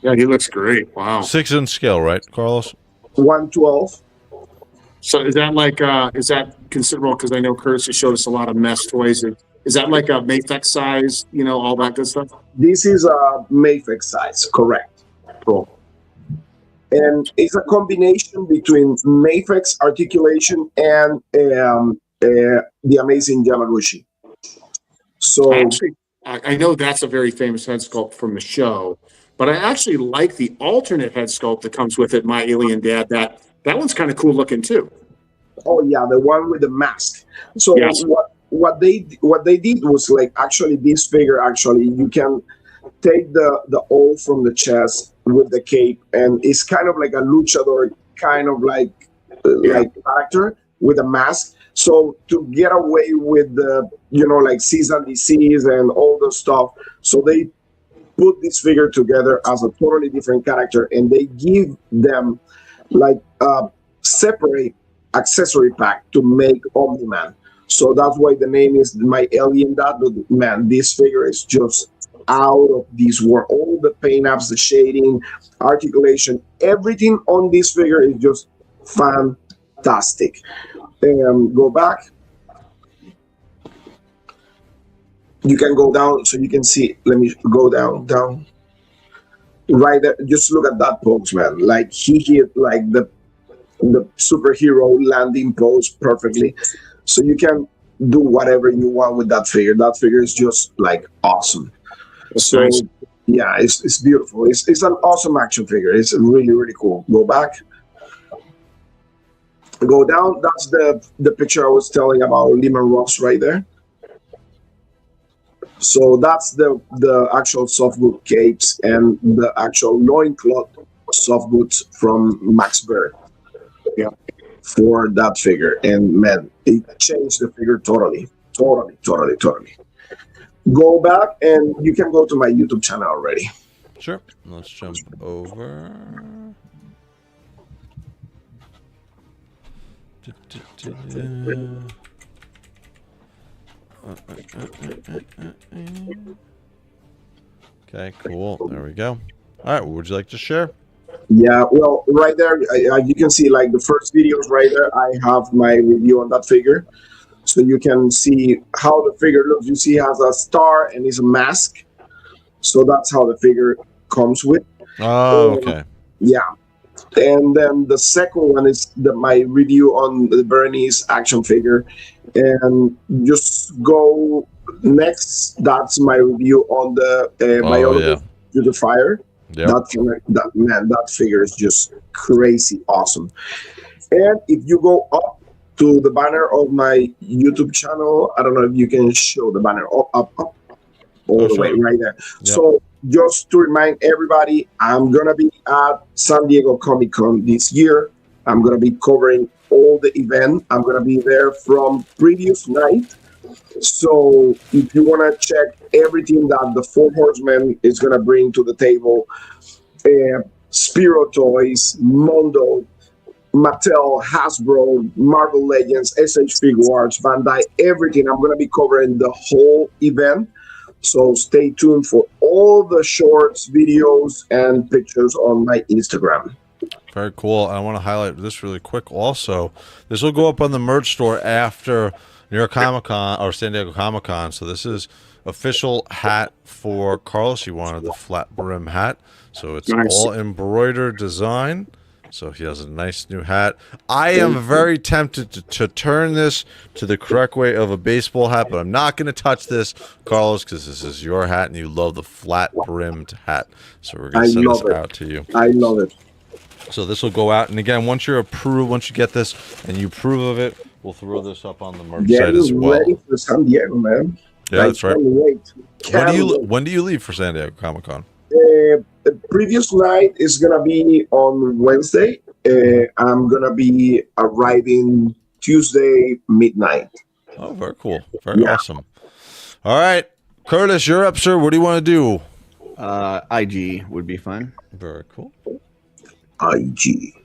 Yeah, he looks great. Wow.
6-inch scale, right, Carlos?
112.
So is that considerable? Because I know Curtis has showed us a lot of mesh toys. Is that like a Mafex size, all that good stuff?
This is a Mafex size, correct.
Cool.
And it's a combination between Mafex articulation and the amazing Yamaguchi. So
I know that's a very famous head sculpt from the show, but I actually like the alternate head sculpt that comes with it, My Alien Dad. That one's kind of cool looking too.
Oh yeah, the one with the mask. So
yes.
what they did was actually this figure, you can take the O from the chest with the cape, and it's kind of like a luchador kind of like character with a mask. So to get away with the cease and desist and all the stuff, so they put this figure together as a totally different character, and they give them separate accessory pack to make Omni-Man. So that's why the name is My Alien Dad. But man, this figure is just out of this world. All the paint apps, the shading, articulation, everything on this figure is just fantastic. Go back. You can go down so you can see. Let me go down. Right there. Just look at that pose, man. He hit the superhero landing pose perfectly. So you can do whatever you want with that figure. That figure is just like awesome. So
nice.
yeah, it's beautiful. It's an awesome action figure. It's really, really cool. Go back. Go down. That's the picture I was telling about Lehman Ross right there. So that's the actual softboot capes and the actual loincloth softboots from Max Baer.
Yeah.
For that figure. And man, it changed the figure totally. Go back and you can go to my YouTube channel already.
Sure. Let's jump over. Okay, cool. There we go. All right, what would you like to share?
Yeah, well, right there, you can see like the first videos right there. I have my review on that figure. So you can see how the figure looks. You see it has a star and it's a mask. So that's how the figure comes with.
Oh, okay.
Yeah. And then the second one is my review on the Bernese action figure. And just go next. That's my review on the Bionicle to the Fire. Yep. That figure is just crazy awesome. And if you go up to the banner of my YouTube channel, I don't know if you can show the banner up all the way right there. Yep. So just to remind everybody, I'm gonna be at San Diego Comic-Con this year. I'm gonna be covering all the event. I'm gonna be there from previous night. So if you want to check everything that the Four Horsemen is going to bring to the table, Spiro Toys, Mondo, Mattel, Hasbro, Marvel Legends, SH Figuarts, Bandai, everything, I'm going to be covering the whole event. So stay tuned for all the shorts, videos, and pictures on my Instagram.
Very cool. I want to highlight this really quick also. This will go up on the merch store after New York Comic Con or San Diego Comic Con. So this is official hat for Carlos. He wanted the flat brim hat. So it's all embroidered design. So he has a nice new hat. I am very tempted to turn this to the correct way of a baseball hat, but I'm not going to touch this, Carlos, because this is your hat and you love the flat brimmed hat. So we're going to send this out to you.
I love it.
So this will go out. And again, once you're approved, once you get this and you approve of it, we'll throw this up on the merch site as well.
Ready for San Diego, man.
Yeah, that's right.
Wait.
When do you leave for San Diego Comic Con?
The previous night is gonna be on Wednesday. I'm gonna be arriving Tuesday midnight.
Oh, very cool. Very awesome. All right, Curtis, you're up, sir. What do you want to do?
IG would be fun.
Very cool.
IG.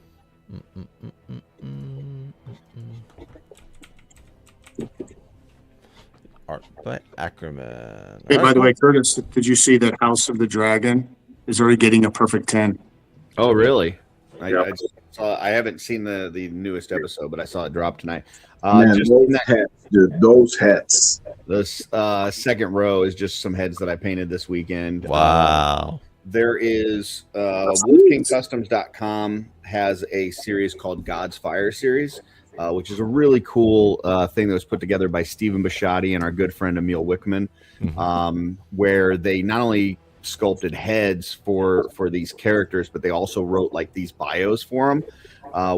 Art by Ackerman.
Hey, by the way, Curtis, did you see that House of the Dragon is already getting a perfect 10?
Oh, really? I just saw. I haven't seen the newest episode, but I saw it drop tonight.
Man, those heads, dude, those heads.
This second row is just some heads that I painted this weekend.
Wow.
There is WolfKingCustoms.com has a series called God's Fire series, which is a really cool thing that was put together by Stephen Bisciotti and our good friend Emil Wickman, where they not only sculpted heads for these characters, but they also wrote like these bios for them,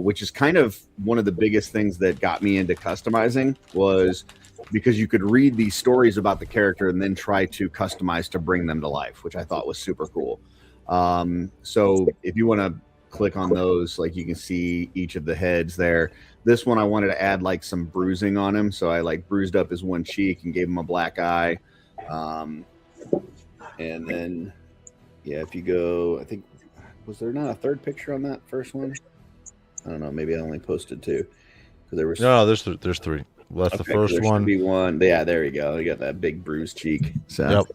which is kind of one of the biggest things that got me into customizing, was because you could read these stories about the character and then try to customize to bring them to life, which I thought was super cool. So if you want to click on those, like you can see each of the heads there. This one I wanted to add like some bruising on him, so I like bruised up his one cheek and gave him a black eye. And then, yeah, if you go, I think, was there not a third picture on that first one? I don't know. Maybe I only posted two. There was
there's three. Well, that's the first one.
Be one. Yeah, there you go. You got that big bruised cheek. So,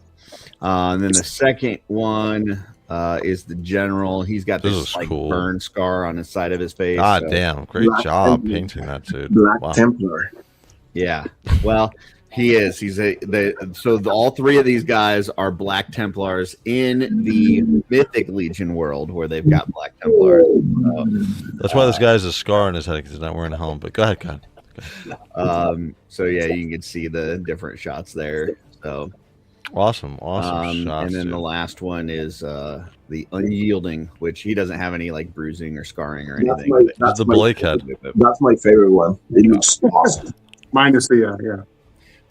and then the second one is the general. He's got this like cool burn scar on the side of his face.
God damn! Great job painting that, dude.
Black Templar.
Yeah. Well, he is. He's all three of these guys are Black Templars in the Mythic Legion world, where they've got Black Templars.
That's why this guy has a scar on his head because he's not wearing a helmet. But go ahead.
So yeah, you can see the different shots there. So
awesome shots,
and then
dude.
the last one is the unyielding, which he doesn't have any like bruising or scarring or anything.
That's the Blake head.
That's my favorite one. It looks awesome.
Minus the yeah.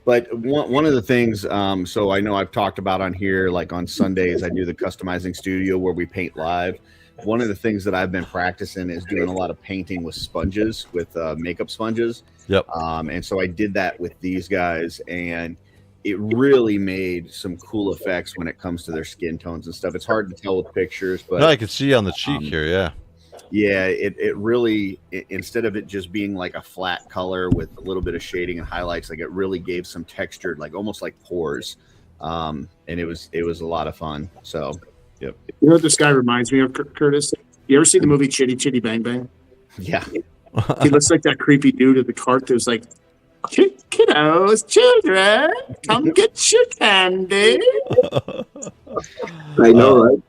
But one of the things, so I know I've talked about on here, like on Sundays, I do the customizing studio where we paint live. One of the things that I've been practicing is doing a lot of painting with sponges, with makeup sponges.
Yep.
And so I did that with these guys, and it really made some cool effects when it comes to their skin tones and stuff. It's hard to tell with pictures, but
no, I can see on the cheek here. Yeah.
Yeah, it really, instead of it just being like a flat color with a little bit of shading and highlights, like it really gave some textured, like almost like pores. And it was a lot of fun. So, yep.
You know what this guy reminds me of, Curtis? You ever see the movie Chitty Chitty Bang Bang?
Yeah.
He looks like that creepy dude at the cart that was like, kiddos, children, come get your candy.
I know, right?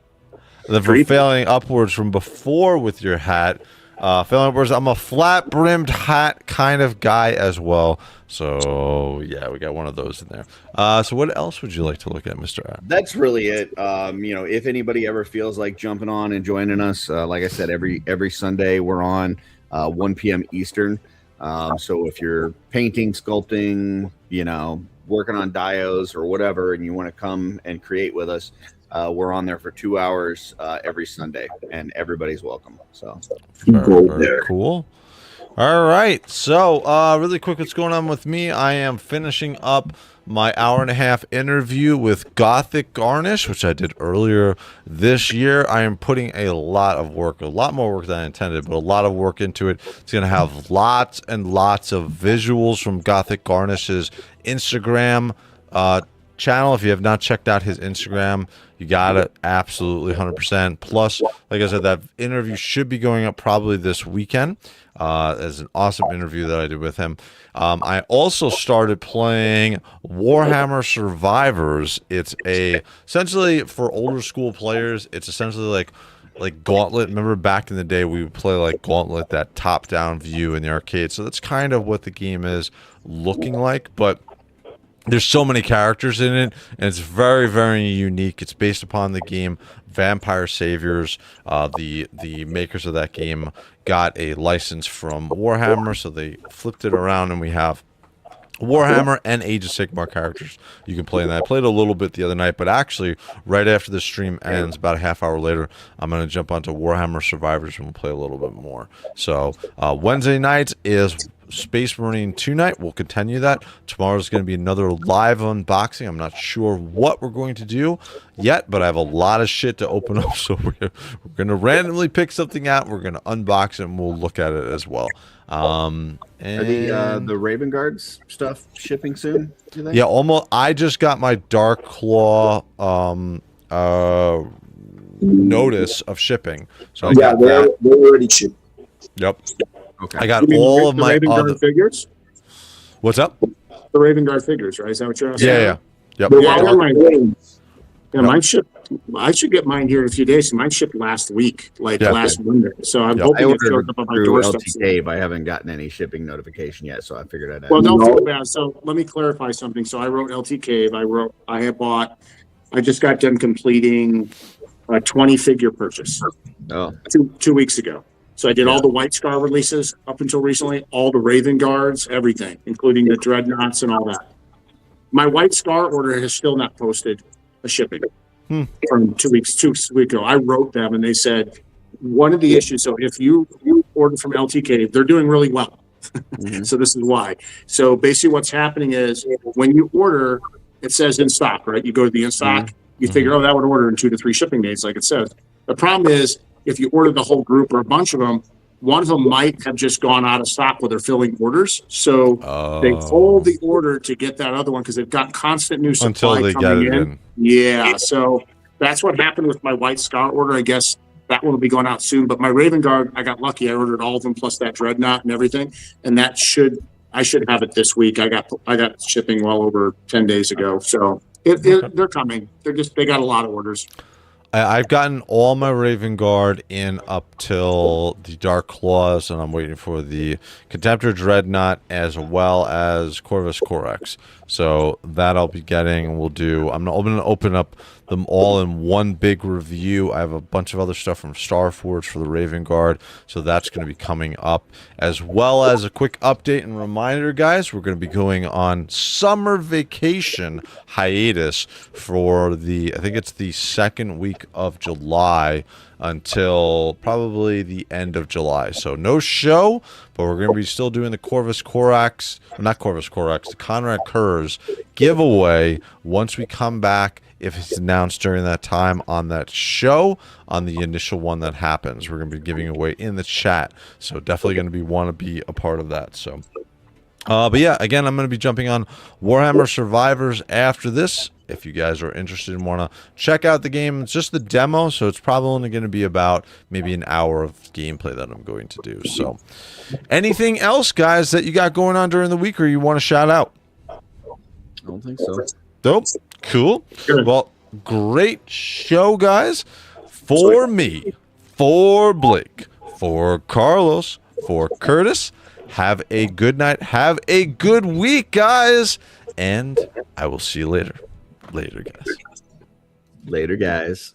Then for failing upwards from before with your hat, failing upwards, I'm a flat brimmed hat kind of guy as well. So yeah, we got one of those in there. So what else would you like to look at, Mr. A?
That's really it. If anybody ever feels like jumping on and joining us, like I said, every Sunday we're on 1 p.m. Eastern. So if you're painting, sculpting, working on dios or whatever, and you want to come and create with us, we're on there for 2 hours every Sunday, and everybody's welcome. So
very cool. All right. So really quick, what's going on with me? I am finishing up my hour-and-a-half interview with Gothic Garnish, which I did earlier this year. I am putting a lot of work, a lot more work than I intended, but a lot of work into it. It's going to have lots and lots of visuals from Gothic Garnish's Instagram channel. If you have not checked out his Instagram, you got it absolutely 100%. Plus, like I said, that interview should be going up probably this weekend. As an awesome interview that I did with him. I also started playing Warhammer Survivors. It's essentially for older school players. It's essentially like Gauntlet. Remember back in the day we would play like Gauntlet, that top-down view in the arcade. So that's kind of what the game is looking like, but there's so many characters in it, and it's very, very unique. It's based upon the game Vampire Saviors. The makers of that game got a license from Warhammer, so they flipped it around, and we have Warhammer and Age of Sigmar characters you can play in that. I played a little bit the other night, but actually, right after the stream ends, about a half hour later, I'm going to jump onto Warhammer Survivors and we'll play a little bit more. So, Wednesday night is Space Marine 2 night. We'll continue that. Tomorrow's going to be another live unboxing. I'm not sure what we're going to do yet, but I have a lot of shit to open up, so we're going to randomly pick something out. We're going to unbox it, and we'll look at it as well. And
are the Raven Guards stuff shipping soon?
Yeah, almost. I just got my Dark Claw notice of shipping. So I got that.
They're already shipped.
Yep.
Okay.
I got all of my
Raven Guard figures.
What's up?
The Raven Guard figures, right? Is that what you're asking?
Yeah. Yep.
Yeah, mine shipped. I should get mine here in a few days. Mine shipped last week, last Monday. So I'm hoping it shows up on my doorstep.
LTK, but I haven't gotten any shipping notification yet, so I figured I'd.
Well, don't feel bad. So let me clarify something. So I wrote LTK. I just got done completing a 20 figure purchase.
Oh.
2 weeks ago. So I did all the White Scar releases up until recently, all the Raven Guards, everything, including the Dreadnoughts and all that. My White Scar order has still not posted a shipping from 2 weeks ago. I wrote them and they said, one of the issues, so if you order from LTK, they're doing really well. So this is why. So basically what's happening is when you order, it says in stock, right? You go to the in stock, you figure, that would order in 2 to 3 shipping days, like it says. The problem is, if you order the whole group or a bunch of them, one of them might have just gone out of stock where they're filling orders. So they hold the order to get that other one because they've got constant new supply
until they
coming
get it
in. Yeah, so that's what happened with my White Scar order. I guess that one will be going out soon. But my Raven Guard, I got lucky. I ordered all of them plus that Dreadnought and everything, and I should have it this week. I got shipping well over 10 days ago. So they're coming. They got a lot of orders.
I've gotten all my Raven Guard in up till the Dark Claws, and I'm waiting for the Contemptor Dreadnought as well as Corvus Corax. So that I'll be getting, and we'll do. I'm going to open up them all in one big review. I have a bunch of other stuff from Starforge for the Raven Guard, so that's going to be coming up, as well as a quick update and reminder, guys. We're going to be going on summer vacation hiatus for the, I think it's the second week of July until probably the end of July. So no show, but we're going to be still doing the Corvus Corax, not Corvus Corax, the Conrad Kurz giveaway once we come back, if it's announced during that time on that show, on the initial one that happens. We're going to be giving away in the chat, so definitely going to want to be a part of that. So but yeah, again, I'm going to be jumping on Warhammer Survivors after this. If you guys are interested and want to check out the game, it's just the demo, so it's probably only going to be about maybe an hour of gameplay that I'm going to do. So anything else, guys, that you got going on during the week or you want to shout out?
I don't think so.
Dope. Cool.
Good.
Well, great show, guys. For me, for Blake, for Carlos, for Curtis, have a good night. Have a good week, guys. And I will see you later. Later, guys.
Later, guys.